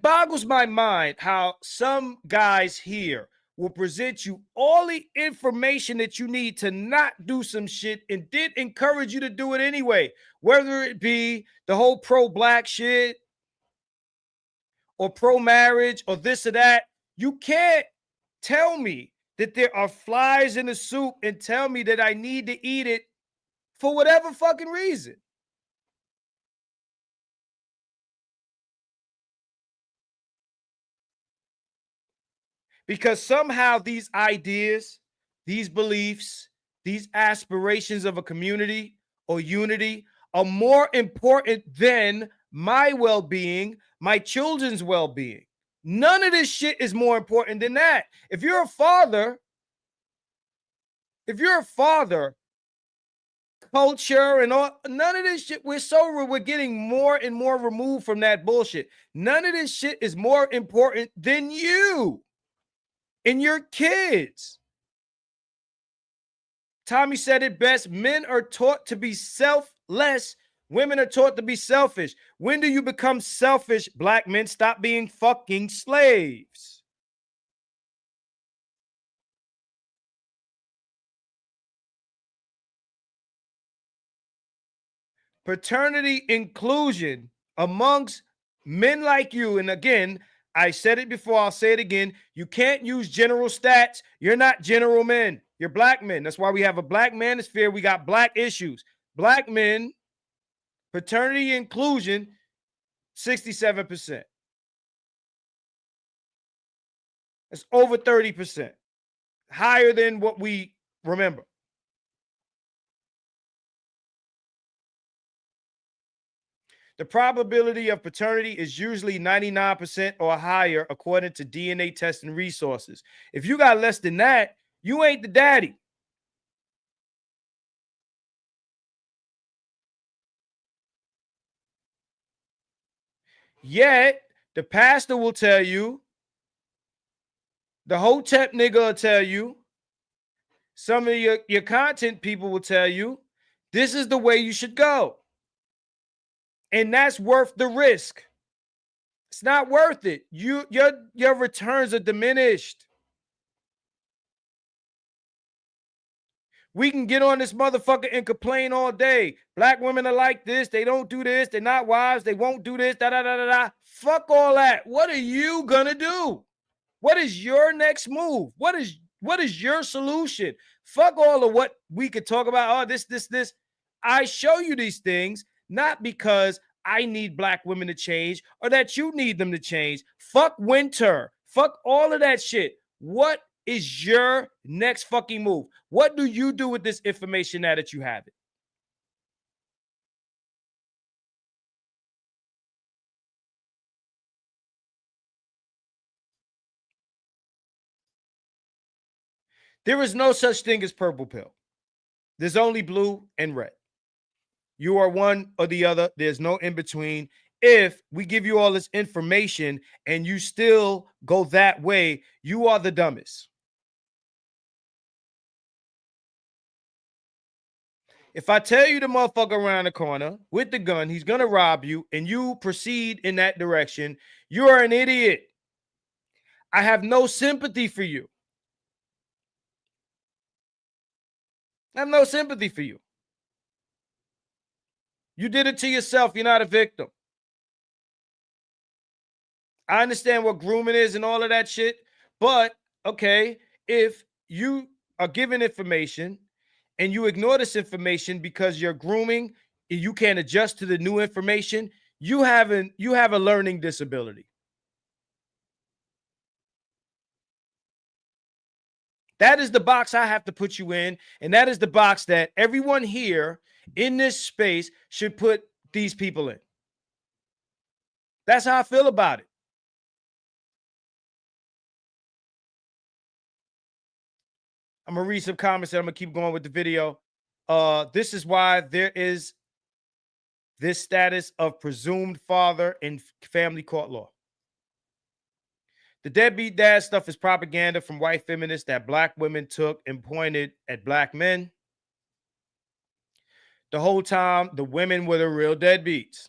boggles my mind how some guys here will present you all the information that you need to not do some shit and did encourage you to do it anyway, whether it be the whole pro-black shit or pro-marriage or this or that. You can't tell me that there are flies in the soup and tell me that I need to eat it for whatever fucking reason. Because somehow these ideas, these beliefs, these aspirations of a community or unity are more important than my well-being, my children's well-being. None of this shit is more important than that. If you're a father, culture and all, none of this shit, we're getting more and more removed from that bullshit. None of this shit is more important than you and your kids. Tommy said it best. Men are taught to be selfless. Women are taught to be selfish. When do you become selfish? Black men, stop being fucking slaves. Paternity inclusion amongst men like you, and again, I said it before, I'll say it again. You can't use general stats. You're not general men. You're black men. That's why we have a black manosphere. We got black issues. Black men, paternity inclusion, 67%. That's over 30%. Higher than what we remember. The probability of paternity is usually 99% or higher according to DNA testing resources. If you got less than that, you ain't the daddy. Yet, the pastor will tell you, the Hotep nigga will tell you, some of your content people will tell you, this is the way you should go. And that's worth the risk. It's not worth it. Your returns are diminished. We can get on this motherfucker and complain all day. Black women are like this. They don't do this. They're not wives. They won't do this. Fuck all that. What are you gonna do? What is your next move? What is your solution? Fuck all of what we could talk about. Oh, this. I show you these things not because I need black women to change or that you need them to change. Fuck winter. Fuck all of that shit. What is your next fucking move? What do you do with this information now that you have it? There is no such thing as purple pill. There's only blue and red. You are one or the other. There's no in between. If we give you all this information and you still go that way, you are the dumbest. If I tell you the motherfucker around the corner with the gun, he's going to rob you, and you proceed in that direction, you're an idiot. I have no sympathy for you. I have no sympathy for you. You did it to yourself. You're not a victim. I understand what grooming is and all of that shit, but okay, if you are given information and you ignore this information because you're grooming, you can't adjust to the new information, you have a learning disability. That is the box I have to put you in, and that is the box that everyone here in this space should put these people in. That's how I feel about it. I'm going to read some comments and I'm going to keep going with the video. This is why there is this status of presumed father in family court law. The deadbeat dad stuff is propaganda from white feminists that black women took and pointed at black men. The whole time, the women were the real deadbeats.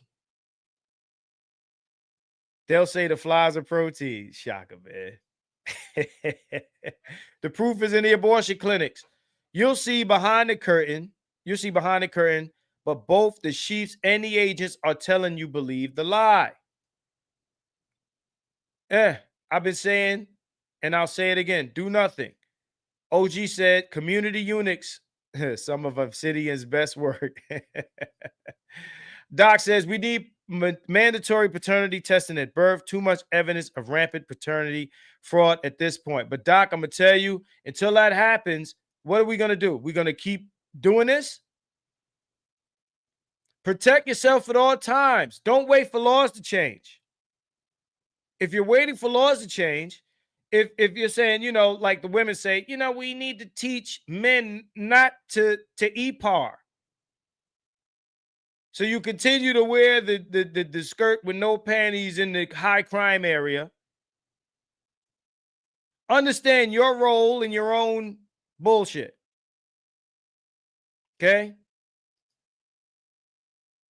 They'll say the flies are protein. Shocker, man. The proof is in the abortion clinics. You'll see behind the curtain. But both the sheeps and the agents are telling you believe the lie. I've been saying, and I'll say it again, do nothing. OG said, community eunuchs, some of Obsidian's best work. Doc says, we need mandatory paternity testing at birth. Too much evidence of rampant paternity fraud at this point. But Doc, I'm going to tell you, until that happens, what are we going to do? We're going to keep doing this? Protect yourself at all times. Don't wait for laws to change. If you're waiting for laws to change, if you're saying, like the women say, we need to teach men not to eat par. So you continue to wear the skirt with no panties in the high crime area. Understand your role in your own bullshit. Okay?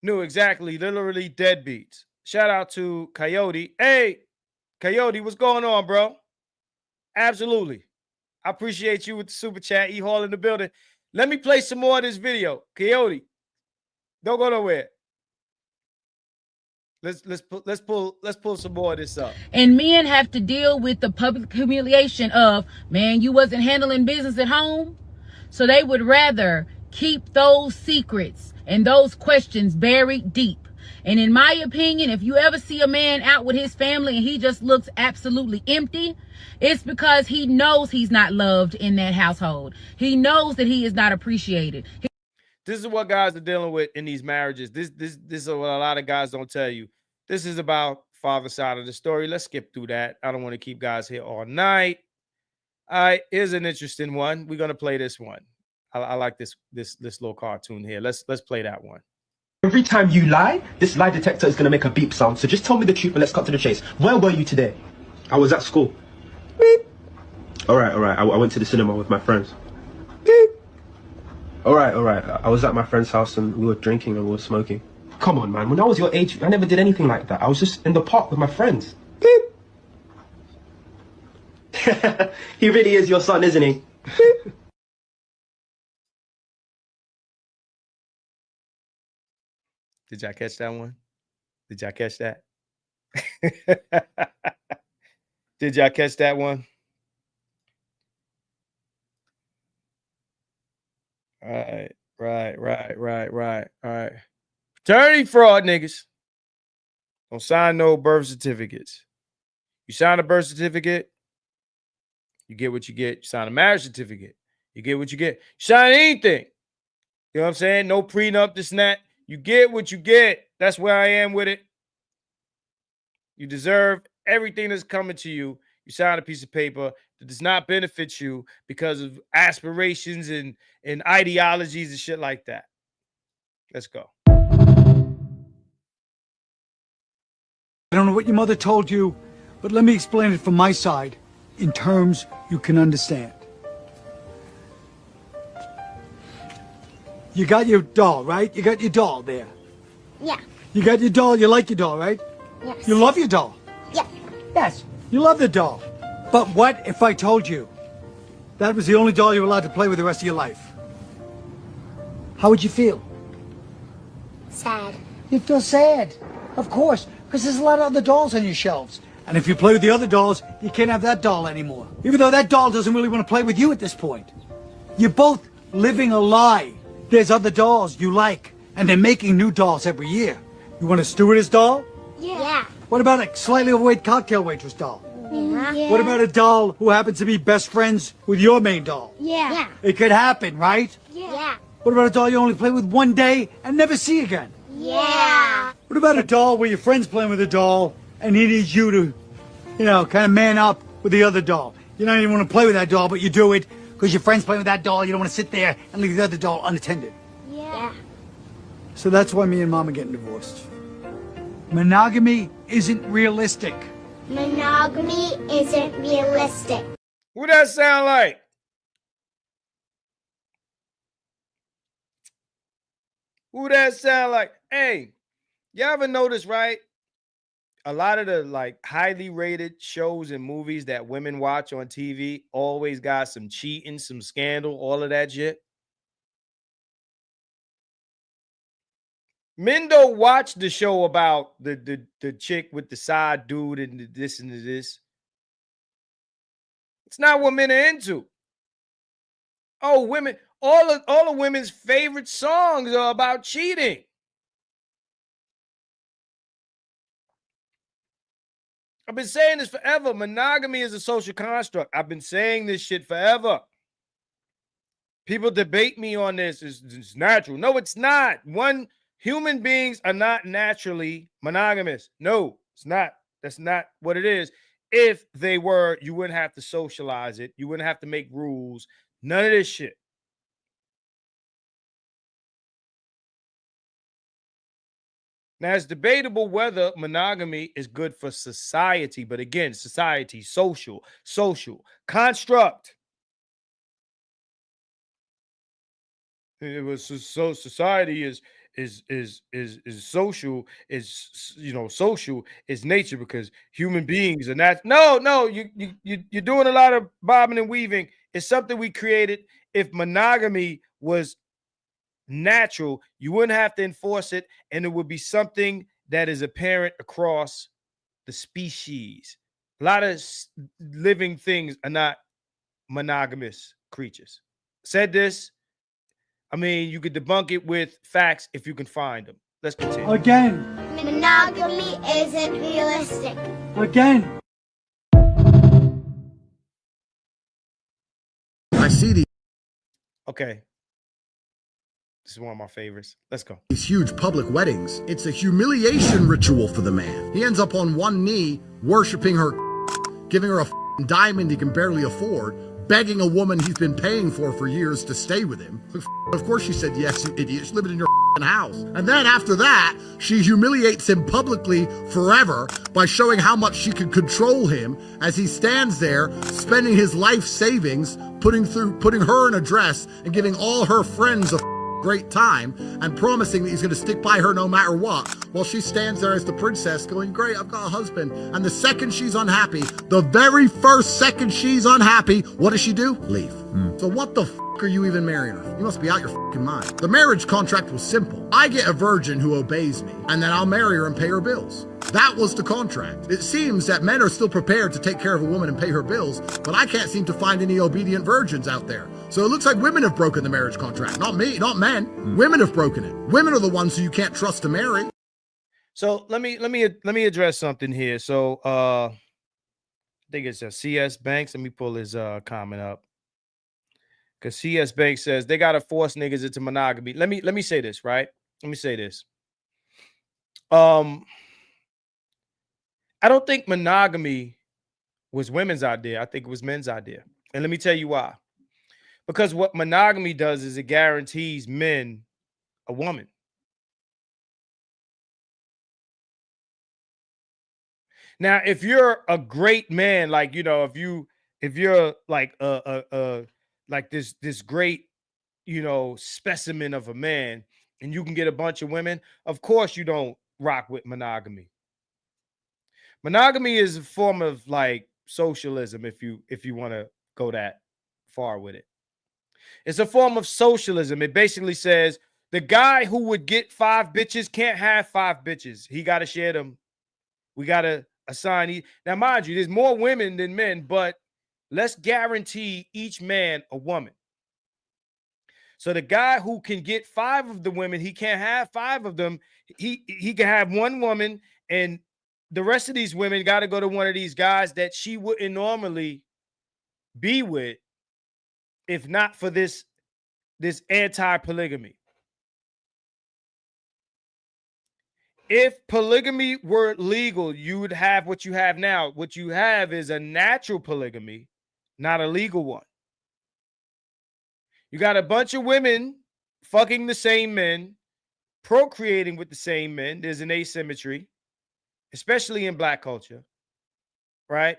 No, exactly. Literally deadbeats. Shout out to Coyote. Hey, Coyote, what's going on, bro? Absolutely. I appreciate you with the super chat. E-Hall in the building. Let me play some more of this video. Coyote, don't go nowhere. Let's pull some more of this up. And men have to deal with the public humiliation of, man, you wasn't handling business at home. So they would rather keep those secrets and those questions buried deep. And in my opinion, if you ever see a man out with his family and he just looks absolutely empty, it's because he knows he's not loved in that household. He knows that he is not appreciated. This is what guys are dealing with in these marriages. This is what a lot of guys don't tell you. This is about father side of the story. Let's skip through that. I don't want to keep guys here all night. All right, here's an interesting one. We're gonna play this one. I like this little cartoon here. Let's play that one. Every time you lie, this lie detector is going to make a beep sound. So just tell me the truth and let's cut to the chase. Where were you today? I was at school. Beep. All right. I went to the cinema with my friends. Beep. All right. I was at my friend's house and we were drinking and we were smoking. Come on, man. When I was your age, I never did anything like that. I was just in the park with my friends. Beep. He really is your son, isn't he? Beep. Did y'all catch that one? Did y'all catch that? Did y'all catch that one? Right. All right. Paternity fraud, niggas. Don't sign no birth certificates. You sign a birth certificate, you get what you get. You sign a marriage certificate, you get what you get. You sign anything. You know what I'm saying? No prenup, this and that. You get what you get. That's where I am with it. You deserve everything that's coming to you. You sign a piece of paper that does not benefit you because of aspirations and ideologies and shit like that. Let's go. I don't know what your mother told you, but let me explain it from my side in terms you can understand. You got your doll, right? You got your doll there. Yeah. You got your doll. You like your doll, right? Yes. You love your doll. Yeah. Yes. You love the doll. But what if I told you that was the only doll you were allowed to play with the rest of your life? How would you feel? Sad. You'd feel sad. Of course, because there's a lot of other dolls on your shelves. And if you play with the other dolls, you can't have that doll anymore. Even though that doll doesn't really want to play with you at this point. You're both living a lie. There's other dolls you like, and they're making new dolls every year. You want a stewardess doll? Yeah. What about a slightly overweight cocktail waitress doll? Yeah. What about a doll who happens to be best friends with your main doll? Yeah. It could happen, right? Yeah. What about a doll you only play with one day and never see again? Yeah. What about a doll where your friend's playing with a doll and he needs you to, kind of man up with the other doll? You don't even want to play with that doll, but you do it because your friend's playing with that doll. You don't want to sit there and leave the other doll unattended. Yeah. So that's why me and Mom are getting divorced. Monogamy isn't realistic. Monogamy isn't realistic. Who that sound like? Who that sound like? Hey, you ever notice, right? A lot of the like highly rated shows and movies that women watch on TV always got some cheating, some scandal, all of that shit. Men don't watch the show about the chick with the side dude and the this and the this. It's not what men are into. Oh, women, all of women's favorite songs are about cheating. I've been saying this forever. Monogamy is a social construct. I've been saying this shit forever. People debate me on this. It's natural. No, it's not. Human beings are not naturally monogamous. No, it's not. That's not what it is. If they were, you wouldn't have to socialize it. You wouldn't have to make rules. None of this shit. Now, it's debatable whether monogamy is good for society. But again, society, social construct. It was so society is social, social is nature because human beings are not. No, you're doing a lot of bobbing and weaving. It's something we created. If monogamy was natural, you wouldn't have to enforce it, and it would be something that is apparent across the species. A lot of living things are not monogamous creatures. Said this. I mean, you could debunk it with facts if you can find them. Let's continue. Again. Monogamy isn't realistic. Again. I see these. Okay. This is one of my favorites. Let's go. These huge public weddings. It's a humiliation ritual for the man. He ends up on one knee, worshiping her, giving her a diamond he can barely afford, begging a woman he's been paying for years to stay with him. Of course she said yes, you idiot. She's living in your house. And then after that, she humiliates him publicly forever by showing how much she can control him as he stands there spending his life savings, putting her in a dress and giving all her friends a great time and promising that he's going to stick by her no matter what, while she stands there as the princess going, great, I've got a husband. And the second she's unhappy, the very first second she's unhappy, what does she do? Leave. So what the are you even marrying her? You must be out your fucking mind. The marriage contract was simple. I get a virgin who obeys me, and then I'll marry her and pay her bills. That was the contract. It seems that men are still prepared to take care of a woman and pay her bills, but I can't seem to find any obedient virgins out there. So it looks like women have broken the marriage contract. Not me, not men. Women have broken it. Women are the ones who you can't trust to marry. So let me address something here. So I think it's CS Banks. Let me pull his comment up. Because CS Banks says they gotta force niggas into monogamy. Let me say this, right? Let me say this. I don't think monogamy was women's idea. I think it was men's idea. And let me tell you why. Because what monogamy does is it guarantees men a woman. Now, if you're a great man, like, if you're like like this great, specimen of a man, and you can get a bunch of women, of course you don't rock with monogamy. Monogamy is a form of like socialism, if you want to go that far with it. It's a form of socialism. It basically says the guy who would get 5 bitches can't have 5 bitches. He got to share them. We got to assign. Now, mind you, there's more women than men, but let's guarantee each man a woman. So the guy who can get 5 of the women, he can't have 5 of them. He can have 1 woman, and the rest of these women got to go to one of these guys that she wouldn't normally be with if not for this anti-polygamy. If polygamy were legal, you would have what you have now. What you have is a natural polygamy, not a legal one. You got a bunch of women fucking the same men, procreating with the same men. There's an asymmetry, especially in Black culture, right?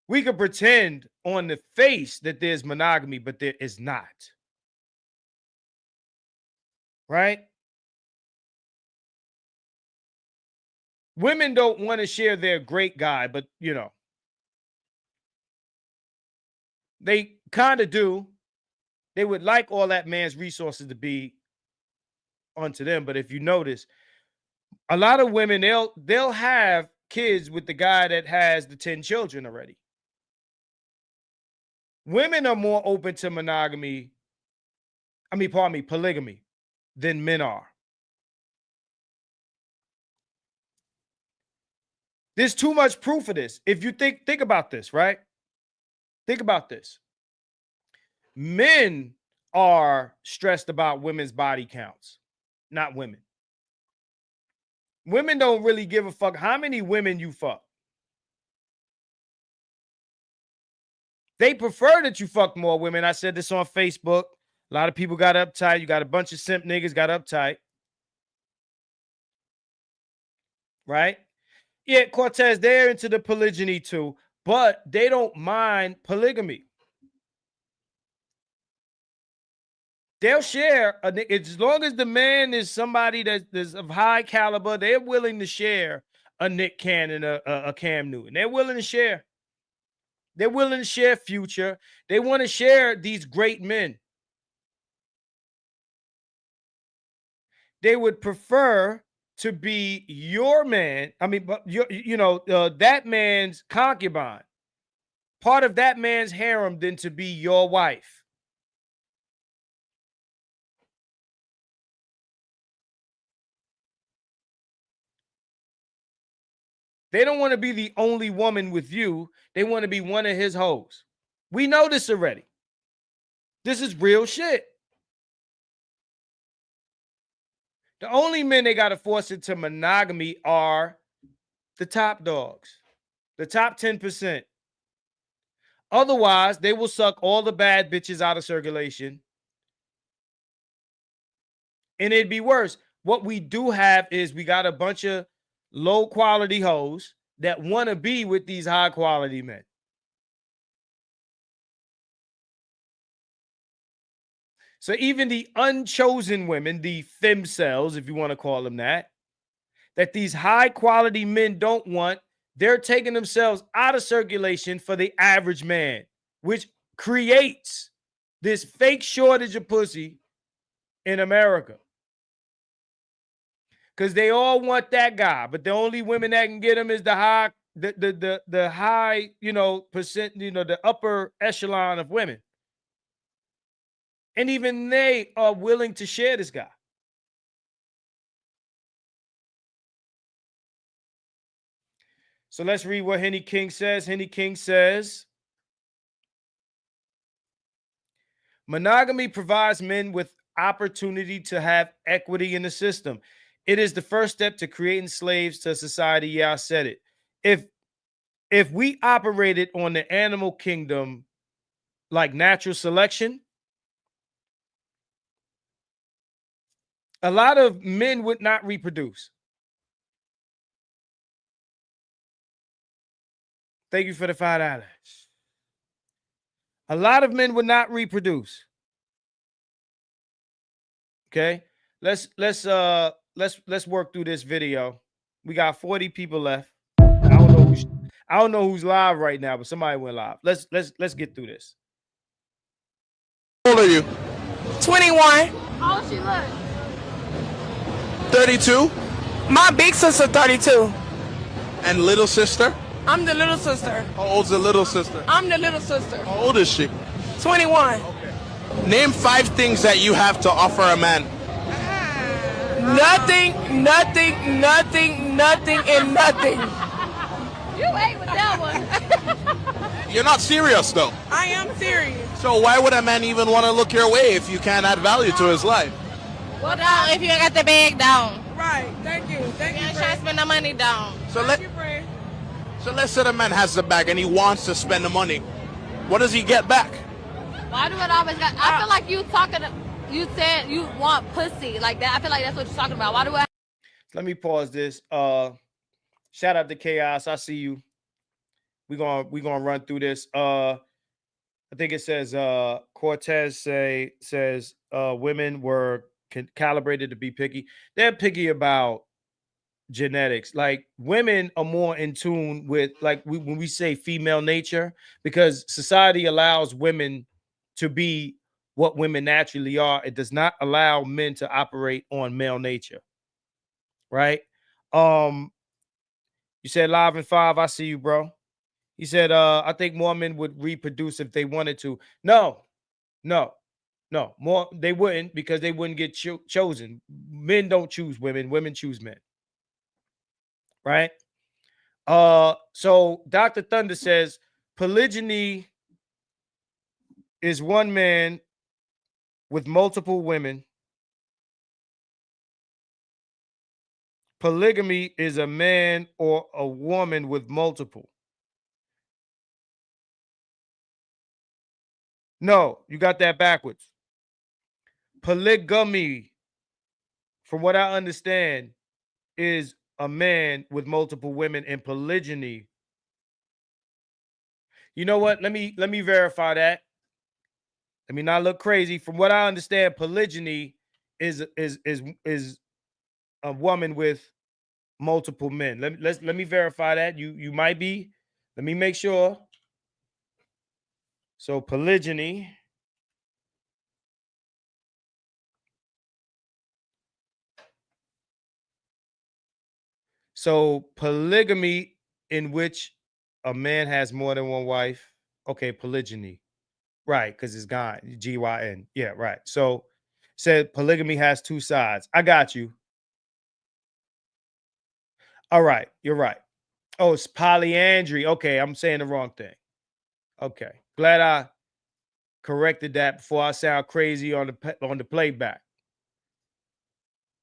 We could pretend on the face that there's monogamy, but there is not, right? Women don't want to share their great guy, but they kind of do. They would like all that man's resources to be onto them. But if you notice, a lot of women, they'll have kids with the guy that has the 10 children already. Women are more open to polygamy than men are. There's too much proof of this. If you think about this, right? Think about this. Men are stressed about women's body counts, not women. Women don't really give a fuck how many women you fuck. They prefer that you fuck more women. I said this on Facebook. A lot of people got uptight. You got a bunch of simp niggas got uptight. Right? Yeah, Cortez, they're into the polygyny too, but they don't mind polygamy. They'll share, as long as the man is somebody that's of high caliber, they're willing to share a Nick Cannon, a Cam Newton. They're willing to share. They're willing to share Future. They want to share these great men. They would prefer to be your man. That man's concubine, part of that man's harem, than to be your wife. They don't want to be the only woman with you. They want to be one of his hoes. We know this already. This is real shit. The only men they got to force into monogamy are the top dogs, the top 10%. Otherwise, they will suck all the bad bitches out of circulation. And it'd be worse. What we do have is we got a bunch of low quality hoes that want to be with these high quality men. So even the unchosen women, the femcells, if you want to call them that these high quality men don't want, they're taking themselves out of circulation for the average man, which creates this fake shortage of pussy in America. Because they all want that guy, but the only women that can get him is the high, the high, percent, the upper echelon of women. And even they are willing to share this guy. So let's read what Henny King says. Henny King says, monogamy provides men with opportunity to have equity in the system. It is the first step to creating slaves to society. Yeah, I said it. If we operated on the animal kingdom like natural selection, a lot of men would not reproduce. Thank you for the $5. A lot of men would not reproduce. Okay, let's work through this video. We got 40 people left. I don't know who's live right now, but somebody went live. Let's get through this. How old are you? 21. How old she look? 32. My big sister 32. And little sister? I'm the little sister. How old's the little sister? I'm the little sister. How old is she? 21. Name 5 things that you have to offer a man. Nothing, and nothing. You ate with that one. You're not serious though. I am serious. So why would a man even want to look your way if you can't add value to his life? Well, down if you ain't got the bag down. Right. Thank you. Thank you. Try to spend the money down. So let's say the man has the bag and he wants to spend the money. What does he get back? Why do it always got? I feel like you said you want pussy like that. I feel like that's what you're talking about. Why do I? Let me pause this. Shout out to Chaos. I see you. We're gonna run through this. I think it says Cortez says women were calibrated to be picky. They're picky about genetics. Like women are more in tune with when we say female nature, because society allows women to be what women naturally are. It does not allow men to operate on male nature. Right? You said live in 5. I see you, bro. He said, I think more men would reproduce if they wanted to. No. More they wouldn't, because they wouldn't get chosen. Men don't choose women. Women choose men. Right? So Dr. Thunder says polygyny is one man with multiple women. Polygamy is a man or a woman with multiple. No, you got that backwards. Polygamy, from what I understand, is a man with multiple women, and polygyny. You know what? Let me verify that. Let me not look crazy. From what I understand, polygyny is a woman with multiple men. Let me verify that. You might be. Let me make sure. So polygyny. So polygamy, in which a man has more than one wife. Okay, polygyny. Right, because it's gone. G-Y-N. Yeah, right. So said polygamy has 2 sides. I got you. All right, you're right. Oh, it's polyandry. Okay, I'm saying the wrong thing. Okay, glad I corrected that before I sound crazy on the playback.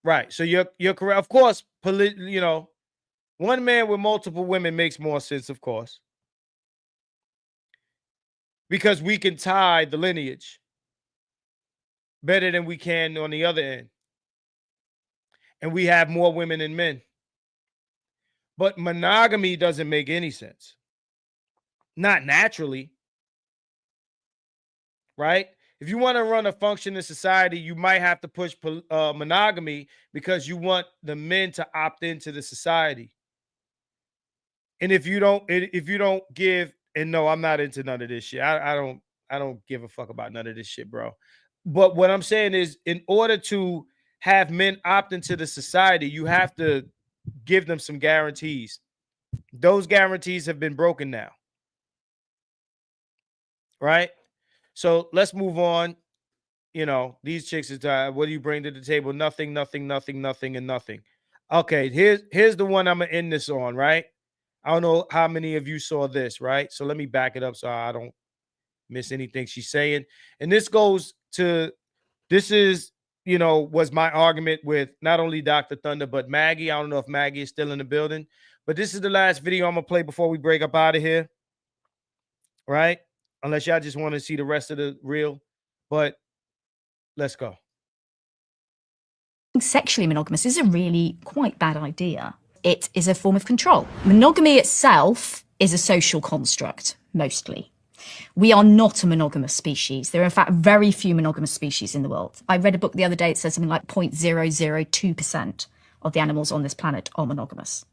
Right, so you're correct. Of course, one man with multiple women makes more sense, of course, because we can tie the lineage better than we can on the other end, and we have more women than men. But monogamy doesn't make any sense. Not naturally. Right? If you want to run a functioning society, you might have to push monogamy, because you want the men to opt into the society. And if you don't give, and no, I'm not into none of this shit. I don't give a fuck about none of this shit, bro. But what I'm saying is, in order to have men opt into the society, you have to give them some guarantees. Those guarantees have been broken now. Right? So let's move on. These chicks is what do you bring to the table? Nothing, and nothing. Okay, here's the one I'm gonna end this on, right? I don't know how many of you saw this, right? So let me back it up so I don't miss anything she's saying. And this was my argument with not only Dr. Thunder, but Maggie. I don't know if Maggie is still in the building, but this is the last video I'm going to play before we break up out of here. Right? Unless y'all just want to see the rest of the reel, but let's go. Sexually monogamous is a really quite bad idea. It is a form of control. Monogamy itself is a social construct, mostly. We are not a monogamous species. There are, in fact, very few monogamous species in the world. I read a book the other day that says something like 0.002% of the animals on this planet are monogamous.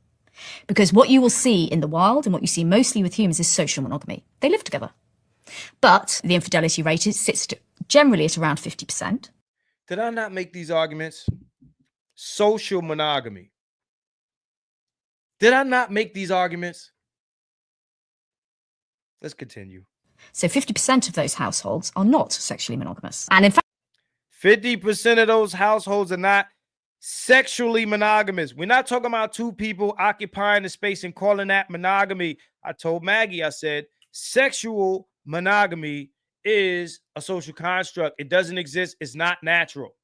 Because what you will see in the wild and what you see mostly with humans is social monogamy. They live together. But the infidelity rate sits generally at around 50%. Did I not make these arguments? Social monogamy. Did I not make these arguments? Let's continue. So 50% of those households are not sexually monogamous. And in fact, 50% of those households are not sexually monogamous. We're not talking about two people occupying the space and calling that monogamy. I told Maggie, I said, sexual monogamy is a social construct. It doesn't exist. It's not natural.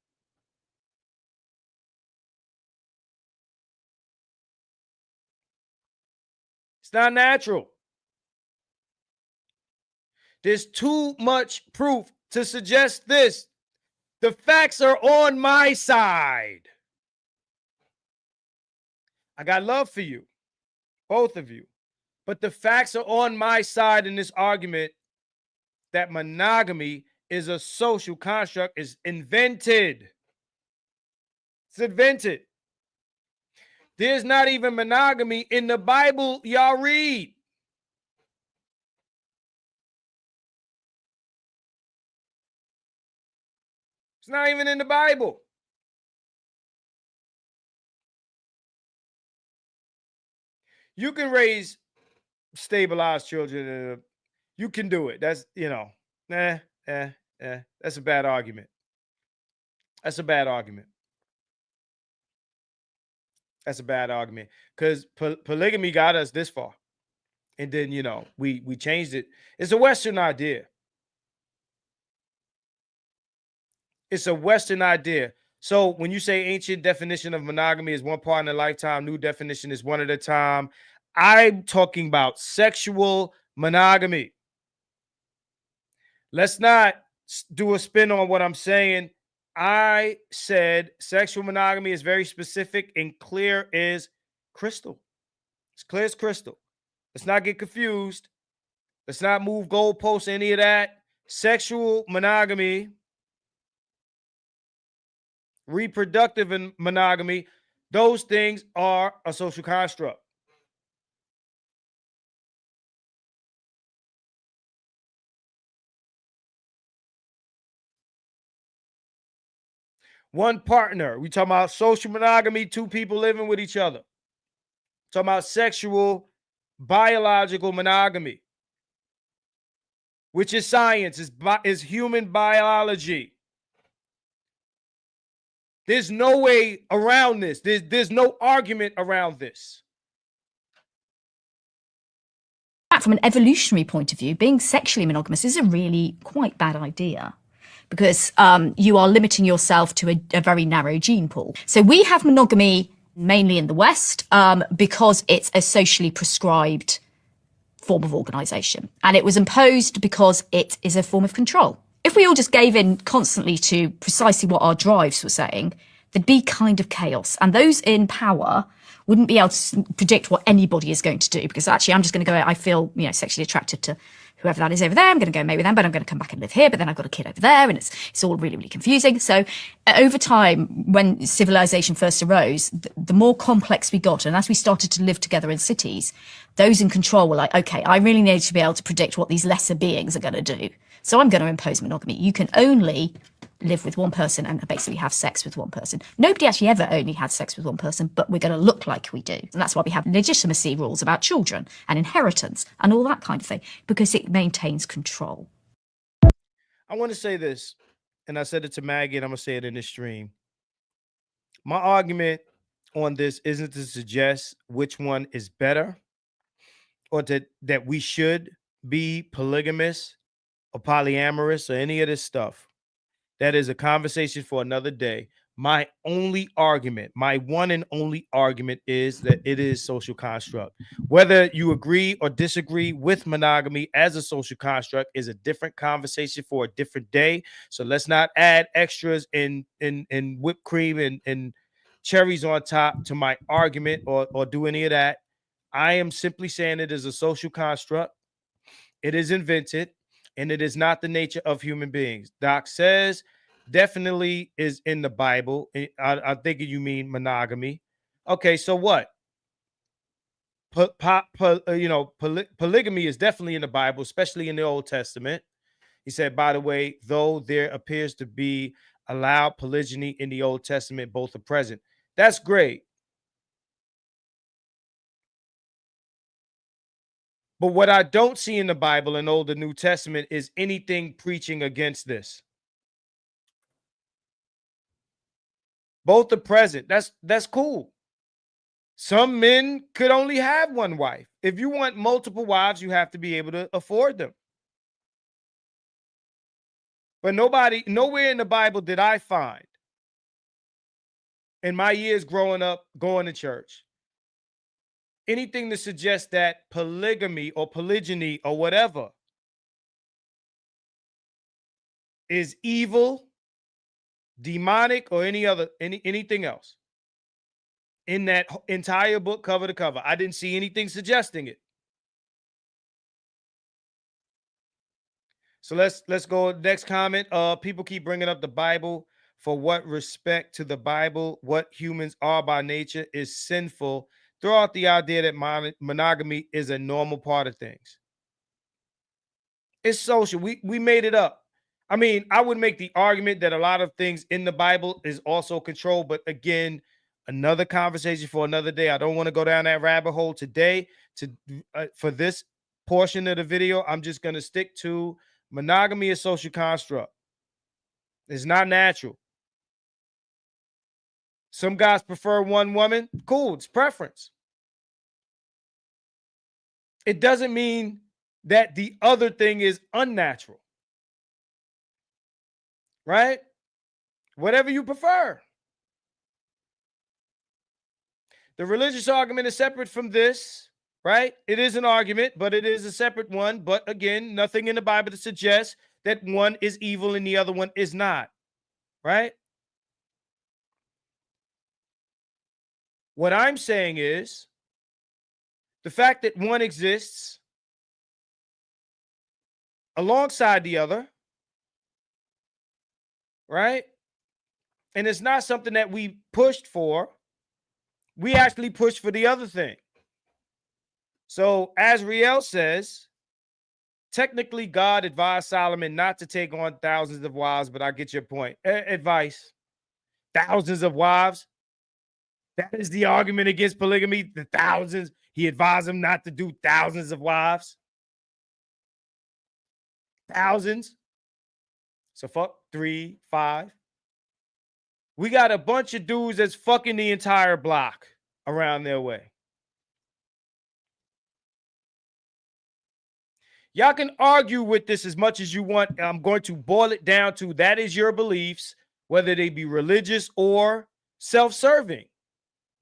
It's not natural. There's too much proof to suggest this. The facts are on my side. I got love for you, both of you. But the facts are on my side in this argument that monogamy is a social construct, is invented. It's invented. There's not even monogamy in the Bible y'all read. It's not even in the Bible. You can raise stabilized children. You can do it. That's, that's a bad argument. That's a bad argument. That's a bad argument because polygamy got us this far. And then, we changed it. It's a Western idea. It's a Western idea. So when you say ancient definition of monogamy is one part in a lifetime, new definition is one at a time, I'm talking about sexual monogamy. Let's not do a spin on what I'm saying. I said sexual monogamy is very specific and clear as crystal. It's clear as crystal. Let's not get confused. Let's not move goalposts, any of that. Sexual monogamy, reproductive and monogamy, those things are a social construct. One partner. We talking about social monogamy, two people living with each other. Talking about sexual, biological monogamy, which is science, is human biology. There's no way around this. There's no argument around this. from an evolutionary point of view, being sexually monogamous is a really quite bad idea, because you are limiting yourself to a very narrow gene pool. So we have monogamy mainly in the West because it's a socially prescribed form of organisation. And it was imposed because it is a form of control. If we all just gave in constantly to precisely what our drives were saying, there'd be kind of chaos. And those in power wouldn't be able to predict what anybody is going to do, because actually I'm just going to go, I feel, sexually attracted to whoever that is over there. I'm going to go mate with them, but I'm going to come back and live here. But then I've got a kid over there, and it's all really, really confusing. So over time, when civilization first arose, the more complex we got, and as we started to live together in cities, those in control were like, okay, I really need to be able to predict what these lesser beings are going to do. So I'm going to impose monogamy. You can only live with one person and basically have sex with one person. Nobody actually ever only had sex with one person, but we're going to look like we do. And that's why we have legitimacy rules about children and inheritance and all that kind of thing, because it maintains control. I want to say this, and I said it to Maggie, and I'm going to say it in this stream. My argument on this isn't to suggest which one is better, or that we should be polygamous or polyamorous or any of this stuff. That is a conversation for another day. My only argument, my one and only argument, is that it is social construct. Whether you agree or disagree with monogamy as a social construct is a different conversation for a different day. So let's not add extras and whipped cream and cherries on top to my argument or do any of that. I am simply saying it is a social construct. It is invented, and it is not the nature of human beings. Doc says definitely is in the Bible. I think you mean monogamy. Okay, so what? Polygamy is definitely in the Bible, especially in the Old Testament. He said, by the way, though there appears to be allowed polygyny in the Old Testament, both are present. That's great. But what I don't see in the Bible and Old and New Testament is anything preaching against this. Both are present. That's cool. Some men could only have one wife. If you want multiple wives, you have to be able to afford them. But nowhere in the Bible did I find, in my years growing up, going to church, anything to suggest that polygamy or polygyny or whatever is evil, demonic, or anything else. In that entire book, cover to cover, I didn't see anything suggesting it. So let's go next comment. People keep bringing up the Bible. For what respect to the Bible, what humans are by nature is sinful. Throw out the idea that monogamy is a normal part of things. It's social. We made it up. I mean, I would make the argument that a lot of things in the Bible is also controlled, but again, another conversation for another day. I don't want to go down that rabbit hole today. For this portion of the video, I'm just going to stick to monogamy is social construct. It's not natural. Some guys prefer one woman. Cool, it's preference. It doesn't mean that the other thing is unnatural. Right? Whatever you prefer. The religious argument is separate from this, right? It is an argument, but it is a separate one. But again, nothing in the Bible to suggest that one is evil and the other one is not, right? What I'm saying is the fact that one exists alongside the other, right? And it's not something that we pushed for. We actually pushed for the other thing. So as Riel says, technically God advised Solomon not to take on thousands of wives, but I get your point. Advice. Thousands of wives. That is the argument against polygamy. The thousands. He advised him not to do thousands of wives. Thousands. So fuck 3, 5. We got a bunch of dudes that's fucking the entire block around their way. Y'all can argue with this as much as you want. I'm going to boil it down to that is your beliefs, whether they be religious or self-serving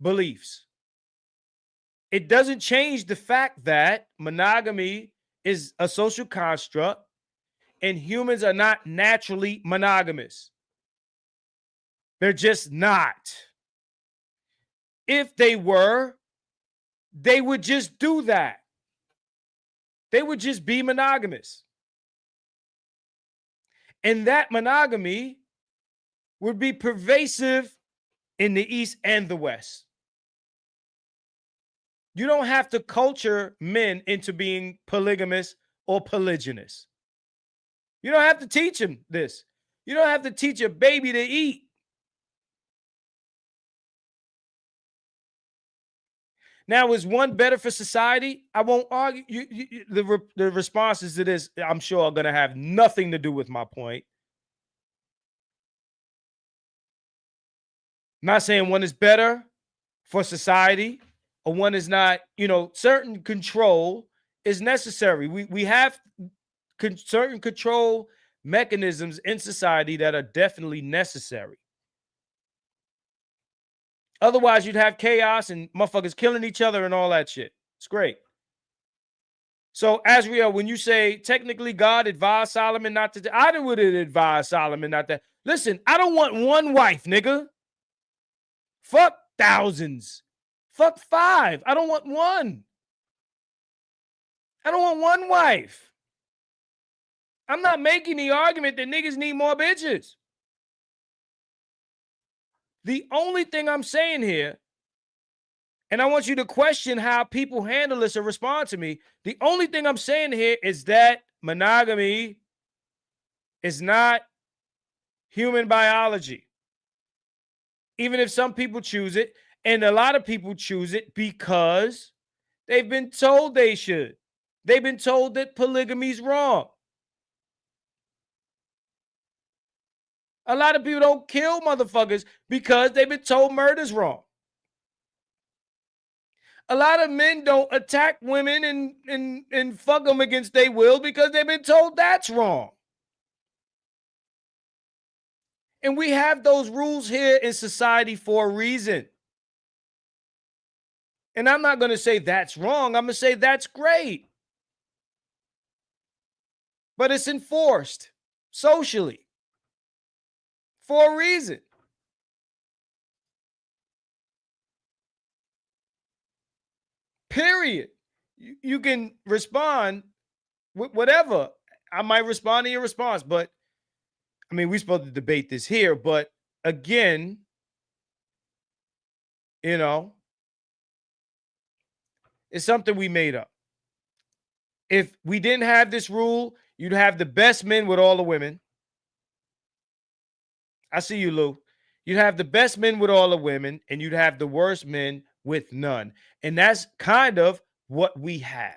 beliefs. It doesn't change the fact that monogamy is a social construct and humans are not naturally monogamous. They're just not. If they were, they would just do that. They would just be monogamous. And that monogamy would be pervasive in the East and the West. You don't have to culture men into being polygamous or polygynous. You don't have to teach them this. You don't have to teach a baby to eat. Now, is one better for society? I won't argue. The responses to this, I'm sure, are going to have nothing to do with my point. I'm not saying one is better for society or one is not. Certain control is necessary. We have certain control mechanisms in society that are definitely necessary. Otherwise, you'd have chaos and motherfuckers killing each other and all that shit. It's great. So, Azriel, when you say technically God advised Solomon not to, I would advise Solomon not to. Listen, I don't want one wife, nigga. Fuck thousands. Fuck 5. I don't want one. I don't want one wife. I'm not making the argument that niggas need more bitches. The only thing I'm saying here, and I want you to question how people handle this or respond to me. The only thing I'm saying here is that monogamy is not human biology. Even if some people choose it, and a lot of people choose it because they've been told they should. They've been told that polygamy is wrong. A lot of people don't kill motherfuckers because they've been told murder's wrong. A lot of men don't attack women and fuck them against their will because they've been told that's wrong. And we have those rules here in society for a reason. And I'm not going to say that's wrong. I'm going to say that's great. But it's enforced socially for a reason. Period. You can respond with whatever. I might respond to your response, but I mean, we're supposed to debate this here, but again, you know, it's something we made up. If we didn't have this rule, you'd have the best men with all the women. I see you, Lou. You'd have the best men with all the women, and you'd have the worst men with none. And that's kind of what we have.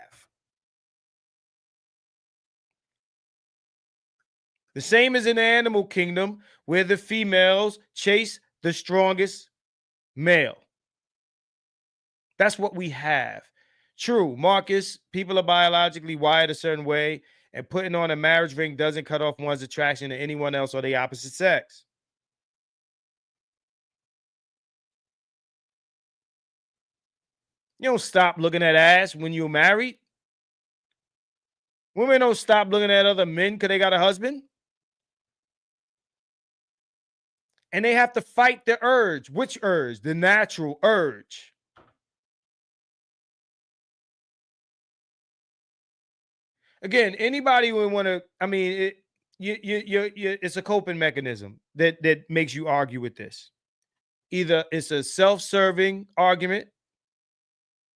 The same as in the animal kingdom, where the females chase the strongest male. That's what we have. True, Marcus, people are biologically wired a certain way, and putting on a marriage ring doesn't cut off one's attraction to anyone else or the opposite sex. You don't stop looking at ass when you're married. Women don't stop looking at other men because they got a husband. And they have to fight the urge. Which urge? The natural urge. Again, anybody would want to, I mean, it's a coping mechanism that makes you argue with this. Either it's a self-serving argument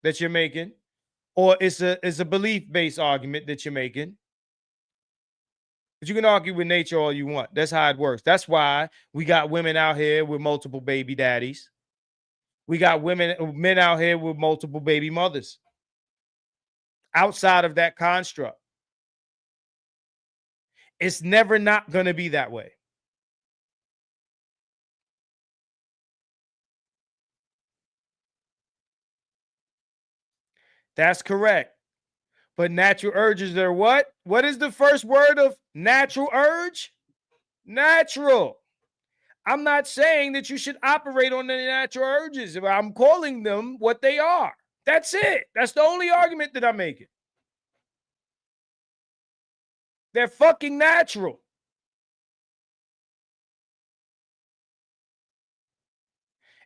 that you're making, or it's a belief-based argument that you're making. But you can argue with nature all you want. That's how it works. That's why we got women out here with multiple baby daddies. We got men out here with multiple baby mothers. Outside of that construct. It's never not going to be that way. That's correct. But natural urges are what? What is the first word of natural urge? Natural. I'm not saying that you should operate on the natural urges. I'm calling them what they are. That's it. That's the only argument that I'm making. They're fucking natural.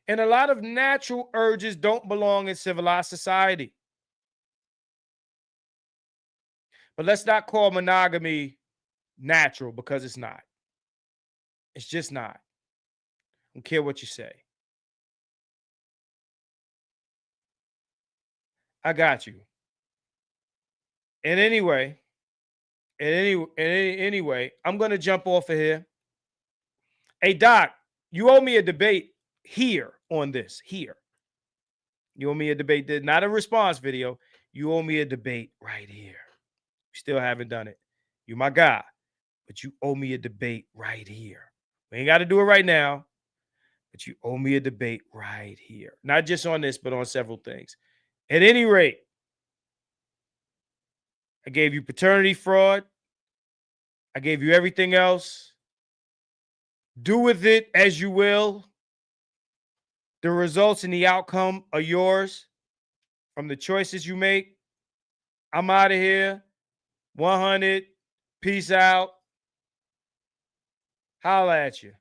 And a lot of natural urges don't belong in civilized society. But let's not call monogamy natural, because it's not. It's just not. I don't care what you say. I got you. And anyway, I'm going to jump off of here. Hey, Doc, you owe me a debate here on this. Here. You owe me a debate. Not a response video. You owe me a debate right here. You still haven't done it. You're my guy. But you owe me a debate right here. We ain't got to do it right now. But you owe me a debate right here. Not just on this, but on several things. At any rate, I gave you paternity fraud. I gave you everything else. Do with it as you will. The results and the outcome are yours from the choices you make. I'm out of here. 100. Peace out. Holla at you.